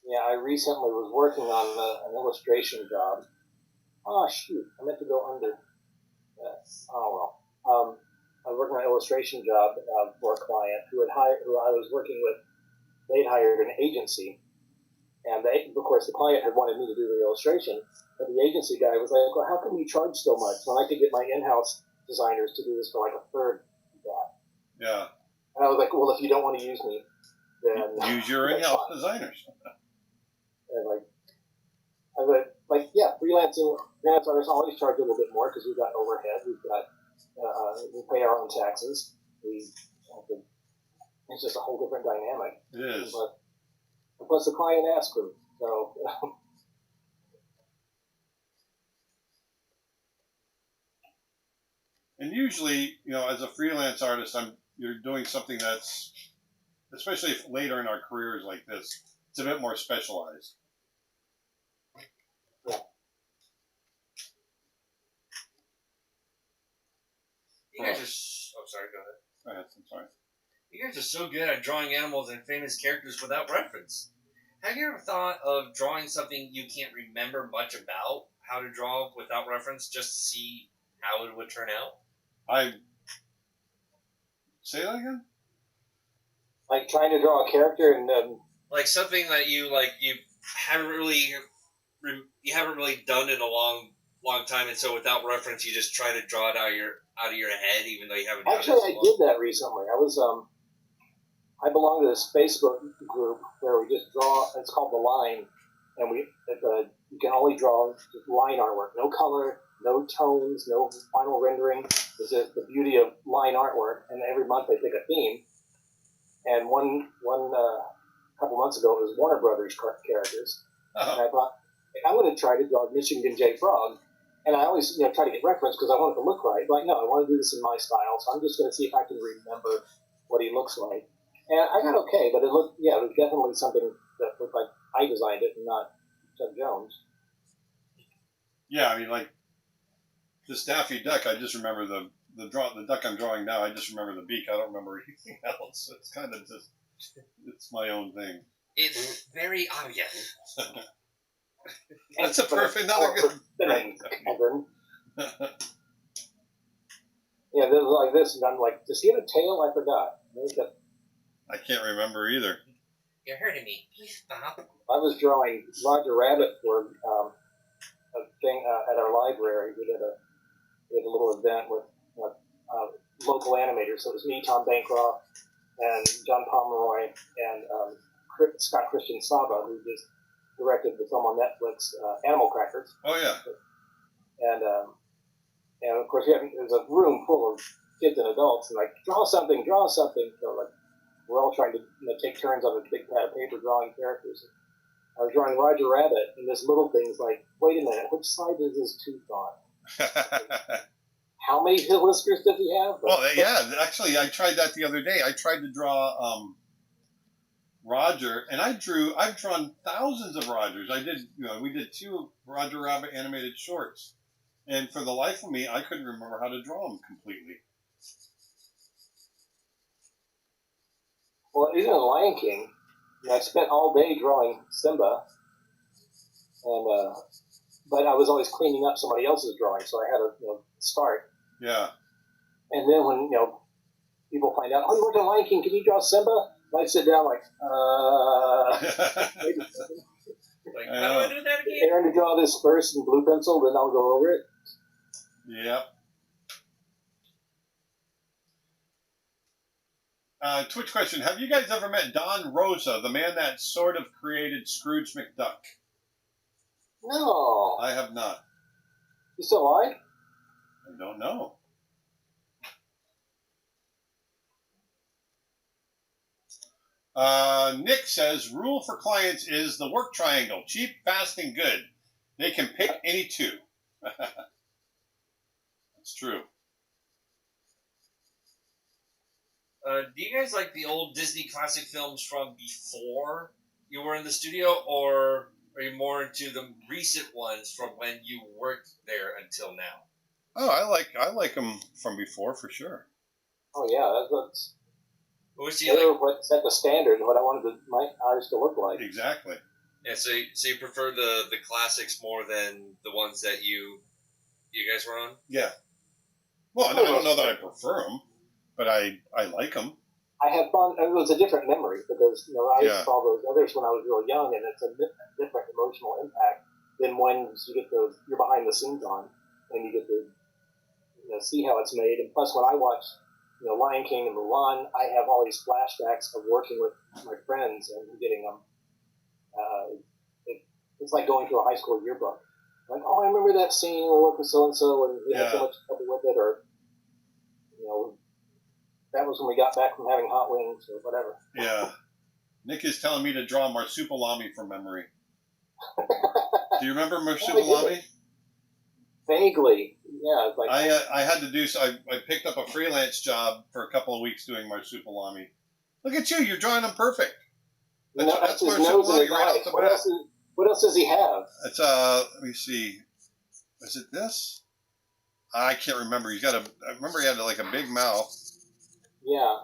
Yeah, I recently was working on an illustration job. Oh, shoot. I meant to go under. Oh, well. I was working on an illustration job for a client who I was working with. They'd hired an agency. And of course, the client had wanted me to do the illustration. But the agency guy was like, well, how come you charge so much when I could get my in-house designers to do this for like a third of that? Yeah. And I was like, well, if you don't want to use me, then use your in-house designers. And I was like, yeah, freelance artists always charge a little bit more because we've got overhead, we pay our own taxes. It's just a whole different dynamic. It is. But plus the client asked them, so. And usually, as a freelance artist, you're doing something that's, especially if later in our careers like this, it's a bit more specialized. Yeah. You guys are... Oh, sorry, go ahead. Go ahead, I'm sorry. You guys are so good at drawing animals and famous characters without reference. Have you ever thought of drawing something you can't remember much about, how to draw without reference, just to see how it would turn out? Say that again? Like trying to draw a character and like something that you haven't really done in a long time, and so without reference, you just try to draw it out of your head, even though you haven't. Actually, I did that recently. I belong to this Facebook group where we just draw. It's called The Line, and you can only draw just line artwork, no color, no tones, no final rendering. It's just the beauty of line artwork. And every month they pick a theme. And one couple months ago it was Warner Brothers characters, and I thought I'm going to try to draw Michigan J. Frog. And I always try to get reference because I want it to look right. But no, I want to do this in my style, so I'm just going to see if I can remember what he looks like. And I got okay, but it was definitely something that looked like I designed it and not Chuck Jones. Yeah, I mean, like this Daffy Duck, I just remember the duck I'm drawing now. I just remember the beak. I don't remember anything else. It's kind of just, it's my own thing. It's very obvious. That's a perfect, another good thing. Yeah, this is like this, and I'm like, does he have a tail? I forgot. I can't remember either. You're hurting me. Please stop. I was drawing Roger Rabbit for a thing at our library. We had a little event with local animators. So it was me, Tom Bancroft, and John Pomeroy, and Scott Christian Saba, who just directed the film on Netflix, Animal Crackers. Oh yeah. And of course, there was a room full of kids and adults, and like, draw something. So like, we're all trying to take turns on a big pad of paper drawing characters. I was drawing Roger Rabbit, and this little thing's like, wait a minute, which side is his tooth on? How many whiskers does he have? Yeah, actually, I tried that the other day. I tried to draw Roger, and I've drawn thousands of Rogers. We did 2 Roger Rabbit animated shorts, and for the life of me, I couldn't remember how to draw them completely. Well, even in Lion King, I spent all day drawing Simba, and but I was always cleaning up somebody else's drawing, so I had to start. Yeah. And then when people find out, oh, you worked on Lion King, can you draw Simba? And I sit down like, Like, how do I do that again? Aaron to draw this first in blue pencil, then I'll go over it. Yep. Twitch question: have you guys ever met Don Rosa, the man that sort of created Scrooge McDuck? No. I have not. You still alive? I don't know. Nick says, rule for clients is the work triangle. Cheap, fast, and good. They can pick any 2. That's true. Do you guys like the old Disney classic films from before you were in the studio, or are you more into the recent ones from when you worked there until now? Oh, I like them from before for sure. Oh yeah, that's what set the standard and what I wanted my artist to look like. Exactly. Yeah, so you prefer the classics more than the ones that you guys were on? Yeah. Well, I don't know that I prefer them, but I like them. I had fun. It was a different memory because I saw those others when I was real young, and it's a different emotional impact than when you get you're behind the scenes on, and you get to see how it's made. And plus, when I watch Lion King and Mulan, I have all these flashbacks of working with my friends and getting them. It's like going to a high school yearbook. Like, oh, I remember that scene where we worked with so and so, and we had so much trouble with it, or that was when we got back from having hot wings or whatever. Yeah. Nick is telling me to draw Marsupilami from memory. Do you remember Marsupilami? Vaguely, yeah. It's like, I had to do so. I picked up a freelance job for a couple of weeks doing Marsupilami. Look at you! You're drawing them perfect. That's his nose and his eyes. What else does he have? It's let me see. Is it this? I can't remember. I remember he had like a big mouth. Yeah.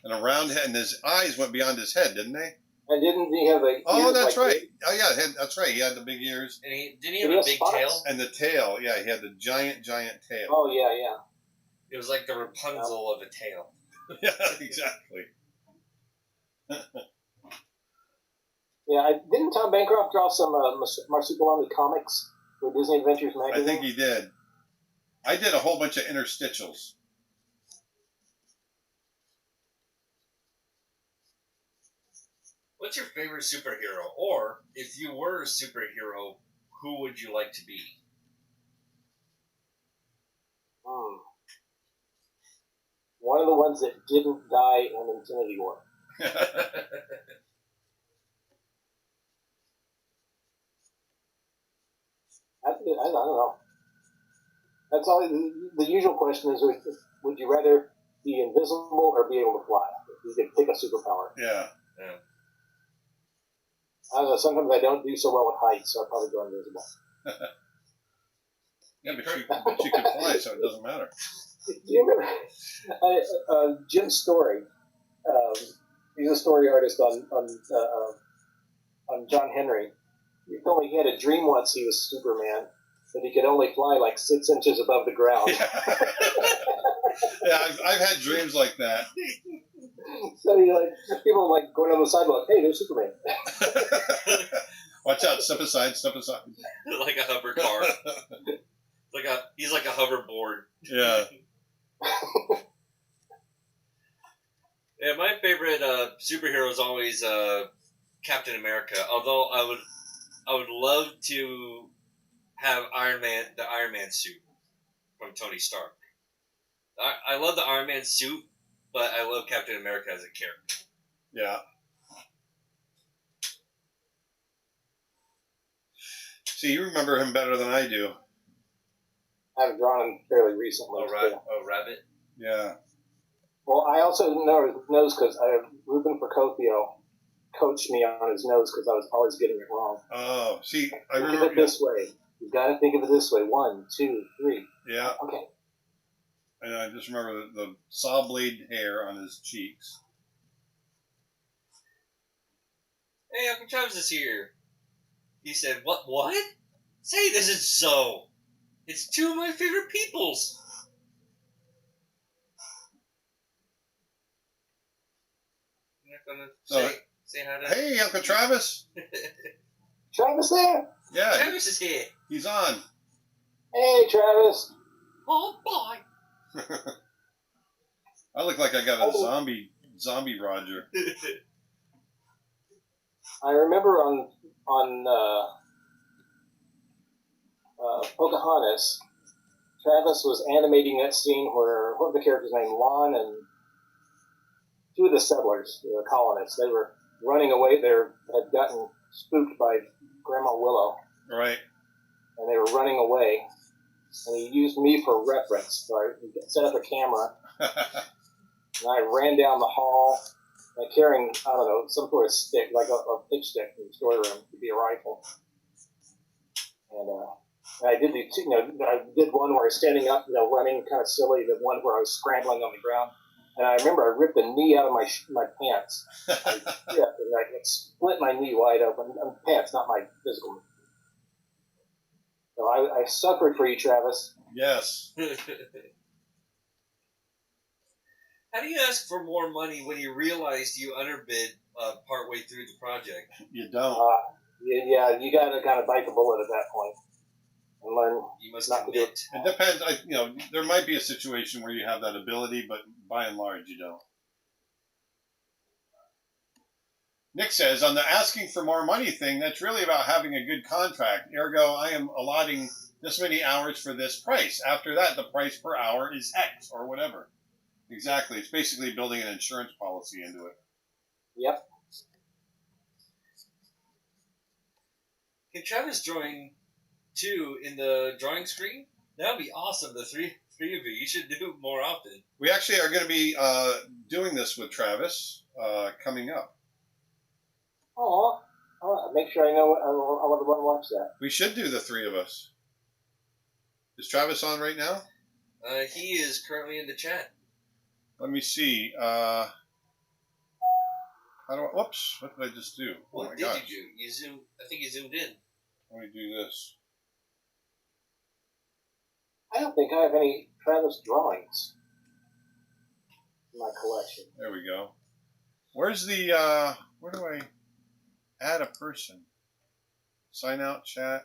And a round head, and his eyes went beyond his head, didn't they? And didn't he have a... Oh, that's right. Oh, yeah, that's right. He had the big ears. And didn't he have a big tail? And the tail, yeah, he had the giant tail. Oh, yeah. It was like the Rapunzel of a tail. Yeah, exactly. Yeah, didn't Tom Bancroft draw some Marsupilami comics for Disney Adventures magazine? I think he did. I did a whole bunch of interstitials. What's your favorite superhero? Or, if you were a superhero, who would you like to be? One of the ones that didn't die in Infinity War. I don't know. That's all. The usual question is, would you rather be invisible or be able to fly? If you could pick a superpower. Yeah. I don't know. Sometimes I don't do so well with heights, so I'll probably go invisible. Yeah, but you can fly, so it doesn't matter. Do you remember Jim Story? He's a story artist on John Henry. He told me he had a dream once he was Superman, but he could only fly like 6 inches above the ground. Yeah, I've had dreams like that. So people like going on the sidewalk. Hey, there's Superman. Watch out! Step aside! Step aside! Like a hover car. He's like a hoverboard. Yeah. Yeah, my favorite superhero is always Captain America. Although I would love to have the Iron Man suit from Tony Stark. I love the Iron Man suit, but I love Captain America as a character. Yeah. See, you remember him better than I do. I've drawn him fairly recently. Rabbit. Yeah. Well, I also know his nose because Ruben Procopio coached me on his nose because I was always getting it wrong. Oh, see, I Think remember of it this way. You've got to think of it this way. 1, 2, 3. Yeah. Okay. And I just remember the saw blade hair on his cheeks. Hey, Uncle Travis is here. He said, What? Say this is so. It's two of my favorite peoples. You're not gonna say hi to... Hey, Uncle Travis. Travis there? Yeah. Travis is here. He's on. Hey, Travis. Oh, boy. I look like I got a zombie Roger. I remember on Pocahontas, Travis was animating that scene where, what was the character's name? Mulan and two of the settlers, the colonists, they were running away. They had gotten spooked by Grandma Willow. Right. And they were running away. And he used me for reference. So I set up a camera, and I ran down the hall, carrying, I don't know, some sort of stick, like a pitch stick in the storeroom, to be a rifle. And I did I did one where I was standing up, running kind of silly, the one where I was scrambling on the ground. And I remember I ripped a knee out of my pants. And I split my knee wide open. Pants, not my physical knee. So I suffered for you, Travis. Yes. How do you ask for more money when you realized you underbid partway through the project? You don't. Yeah, you got to kind of bite the bullet at that point and learn. You must not commit. to It depends. There might be a situation where you have that ability, but by and large, you don't. Nick says, on the asking for more money thing, that's really about having a good contract. Ergo, I am allotting this many hours for this price. After that, the price per hour is X or whatever. Exactly. It's basically building an insurance policy into it. Yep. Can Travis join too in the drawing screen? That would be awesome. The three of you. You should do it more often. We actually are going to be doing this with Travis coming up. Oh, make sure I know. I want to watch that. We should do the three of us. Is Travis on right now? He is currently in the chat. Let me see. Whoops! What did I just do? Oh What my did gosh! you do? You zoomed. I think you zoomed in. Let me do this. I don't think I have any Travis drawings in my collection. There we go. Where's the? Where do I add a person? Sign out, chat.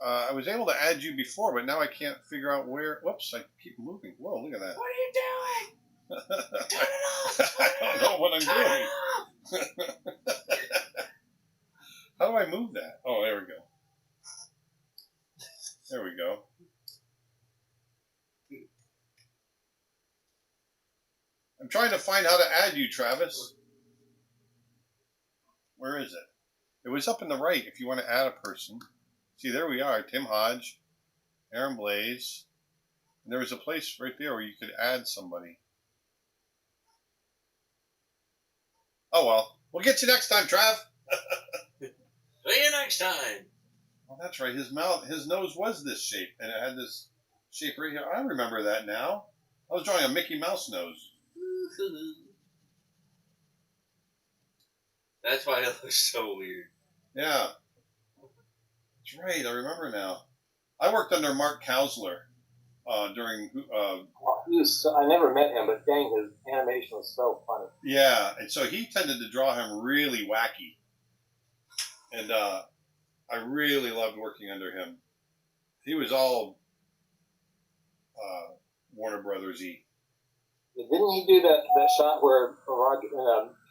I was able to add you before, but now I can't figure out where. Whoops! I keep moving. Whoa! Look at that. What are you doing? Turn it off! I don't know what I'm doing. How do I move that? Oh, there we go. There we go. I'm trying to find how to add you, Travis. Where is it? It was up in the right if you want to add a person. See, there we are. Tim Hodge, Aaron Blaise. And there was a place right there where you could add somebody. Oh, well. We'll get you next time, Trav. See you next time. Oh, that's right. His nose was this shape, and it had this shape right here. I remember that now. I was drawing a Mickey Mouse nose. That's why it looks so weird. Yeah. That's right. I remember now. I worked under Mark Kausler during. I never met him, but dang, his animation was so funny. Yeah, and so he tended to draw him really wacky, and I really loved working under him. He was all Warner Brothers-y. Didn't he do that shot where Roger,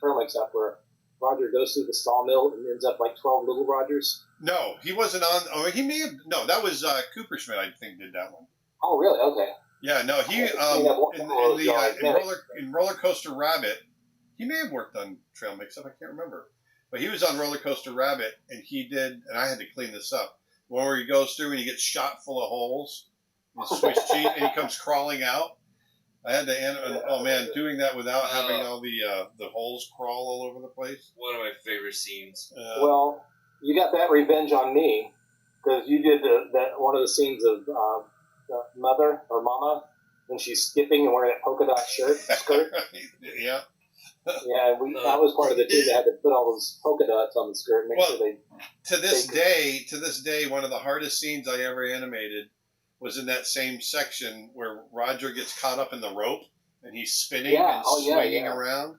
turtleneck stuff, where Roger goes through the sawmill and ends up like 12 little Rogers? No, he wasn't on. Oh, he may have. No, that was Cooper Schmidt. I think did that one. Oh, really? Okay. Yeah, no, he in Roller Coaster Rabbit, he may have worked on trail mix-up. I can't remember, but he was on Roller Coaster Rabbit, and he did. And I had to clean this up. One where he goes through and he gets shot full of holes, with Swiss cheese, and he comes crawling out. I had to. Oh man, doing that without having all the holes crawl all over the place. One of my favorite scenes. Well, you got that revenge on me because you did that one of the scenes of Mother or Mama when she's skipping and wearing that polka dot skirt. Yeah. Yeah, I was part of the team that had to put all those polka dots on the skirt and make sure they. To this day, one of the hardest scenes I ever animated was in that same section where Roger gets caught up in the rope and he's spinning and swinging around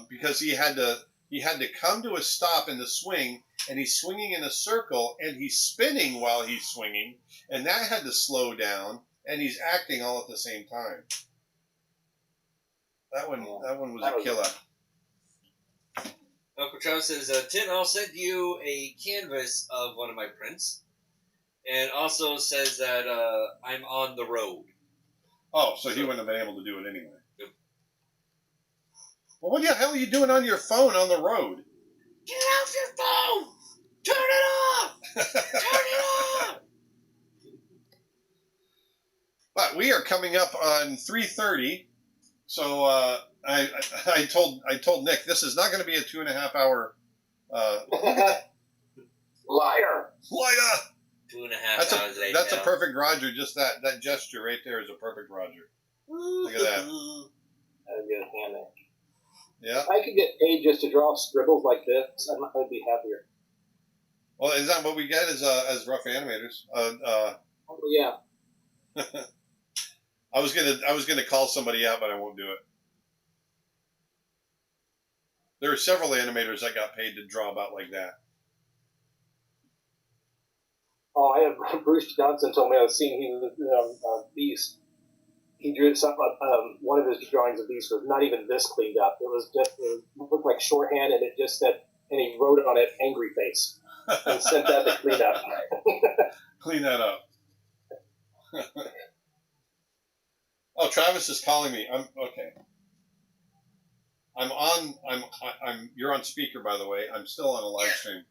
because he had to come to a stop in the swing, and he's swinging in a circle and he's spinning while he's swinging, and that had to slow down, and he's acting all at the same time. That one was a killer. Uncle Travis says, Tim, I'll send you a canvas of one of my prints. And also says that I'm on the road. Oh, so he wouldn't have been able to do it anyway. Yep. Well, what the hell are you doing on your phone on the road? Get off your phone! Turn it off! Turn it off! But we are coming up on 3:30, so I told Nick this is not going to be a 2.5 hour. Liar! 2.5 hours later. That's a perfect Roger. Just that gesture right there is a perfect Roger. Look at that. I'd get a hand there. Yeah. If I could get paid just to draw scribbles like this, I'd be happier. Well, is that what we get as rough animators? Oh yeah. I was gonna call somebody out, but I won't do it. There are several animators that got paid to draw about like that. Oh, I have Bruce Johnson told me I was seeing him with Beast. He drew one of his drawings of Beast was not even this cleaned up. It looked like shorthand, and it just said, and he wrote on it "angry face" and sent that to clean up. Clean that up. Oh, Travis is calling me. I'm okay. You're on speaker, by the way. I'm still on a live stream.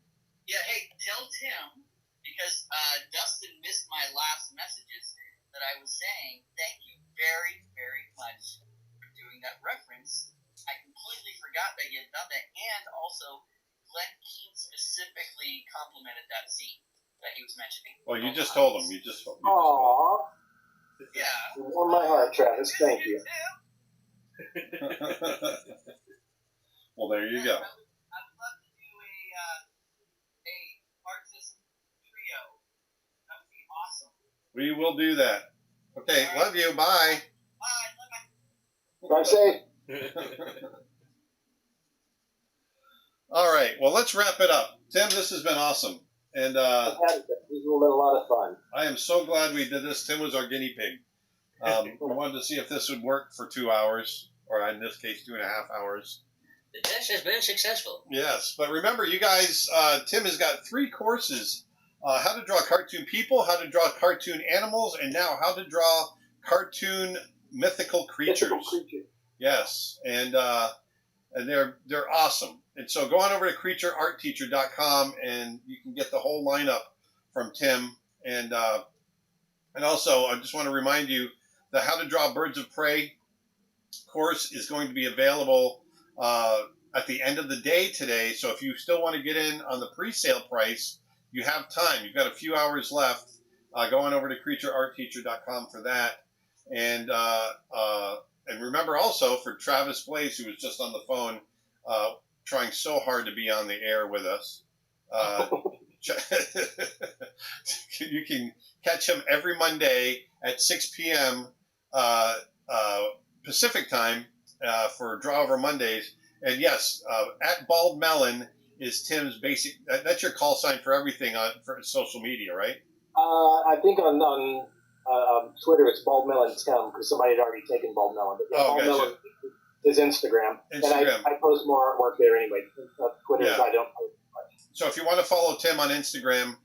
Yeah. Hey, tell Tim. Because Dustin missed my last messages that I was saying, thank you very, very much for doing that reference. I completely forgot that you had done that, and also Glenn Keane specifically complimented that scene that he was mentioning. Well, you just told him. You just told him. Aww. Yeah. You warmed my heart, Travis. Thank you. Well, there you go. I'd love to do a artist trio. That would be awesome. We will do that. Okay, love you. Bye. Bye. Drive safe. All right. Well, let's wrap it up. Tim, this has been awesome. And This has been a lot of fun. I am so glad we did this. Tim was our guinea pig. We wanted to see if this would work for 2 hours, or in this case, 2.5 hours. The test has been successful. Yes, but remember, you guys, Tim has got 3 courses. How to draw cartoon people, how to draw cartoon animals, and now how to draw cartoon mythical creatures. Yes, and they're awesome. And so go on over to creatureartteacher.com and you can get the whole lineup from Tim. And also, I just want to remind you, the How to Draw Birds of Prey course is going to be available at the end of the day today. So if you still want to get in on the pre-sale price, you have time. You've got a few hours left. Go on over to creatureartteacher.com for that. And remember also for Travis Blaise, who was just on the phone, trying so hard to be on the air with us. You catch him every Monday at 6 p.m. Pacific time for Draw Over Mondays. And yes, at Bald Melon is Tim's basic. That's your call sign for everything for social media, right? I think on Twitter it's Bald Melon Tim because somebody had already taken Bald Melon. But yeah, Bald gotcha. Melon is Instagram. And I post more artwork there anyway. Twitter, I don't post much. So if you want to follow Tim on Instagram,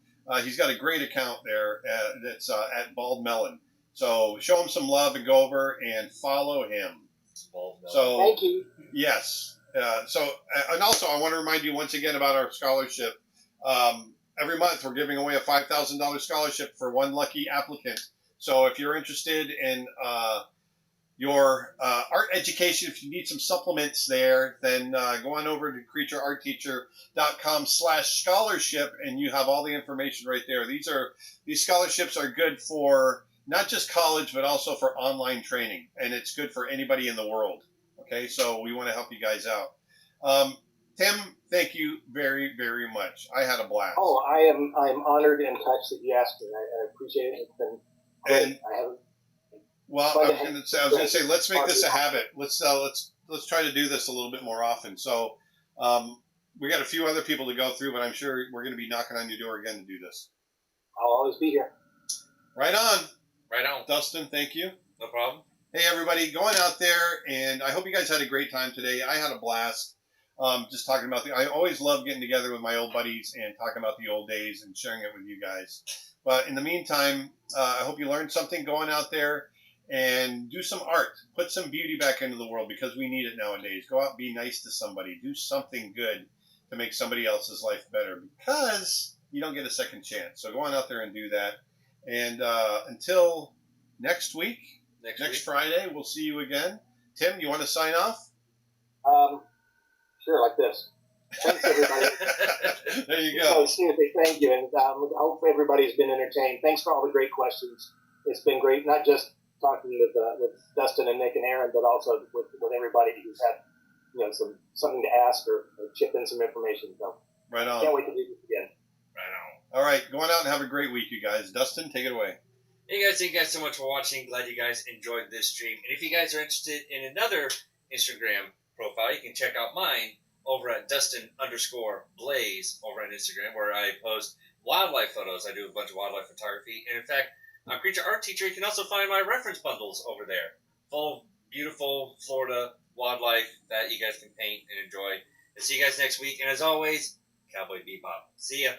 he's got a great account there. That's at Bald Melon. So show him some love and go over and follow him. So thank you. Yes. And also I want to remind you once again about our scholarship. Every month we're giving away a $5,000 scholarship for one lucky applicant. So if you're interested in your art education, if you need some supplements there, then go on over to creatureartteacher.com/scholarship and you have all the information right there. These scholarships are good for not just college, but also for online training. And it's good for anybody in the world. Okay, so we want to help you guys out. Tim, thank you very, very much. I had a blast. Oh, I'm honored and touched that you asked me. I appreciate it. It's been great. And I was going to say, let's make this a habit. Let's try to do this a little bit more often. So we got a few other people to go through, but I'm sure we're going to be knocking on your door again to do this. I'll always be here. Right on. Right on. Dustin, thank you. No problem. Hey, everybody, going out there, and I hope you guys had a great time today. I had a blast. Just talking about I always love getting together with my old buddies and talking about the old days and sharing it with you guys. But in the meantime, I hope you learned something going out there and do some art. Put some beauty back into the world because we need it nowadays. Go out, be nice to somebody. Do something good to make somebody else's life better because you don't get a second chance. So go on out there and do that. And until next week, next Friday, we'll see you again. Tim, you want to sign off? Sure, like this. Thanks, everybody. There you go. Seriously, thank you. And I hope everybody's been entertained. Thanks for all the great questions. It's been great, not just talking with Dustin and Nick and Aaron, but also with everybody who's had something to ask or chip in some information. So right on. Can't wait to do this again. Right on. All right, going out and have a great week, you guys. Dustin, take it away. Hey guys, thank you guys so much for watching. Glad you guys enjoyed this stream. And if you guys are interested in another Instagram profile, you can check out mine over at Dustin_Blaise over on Instagram, where I post wildlife photos. I do a bunch of wildlife photography. And in fact, on Creature Art Teacher, you can also find my reference bundles over there, full of beautiful Florida wildlife that you guys can paint and enjoy. And see you guys next week. And as always, Cowboy Bebop. See ya.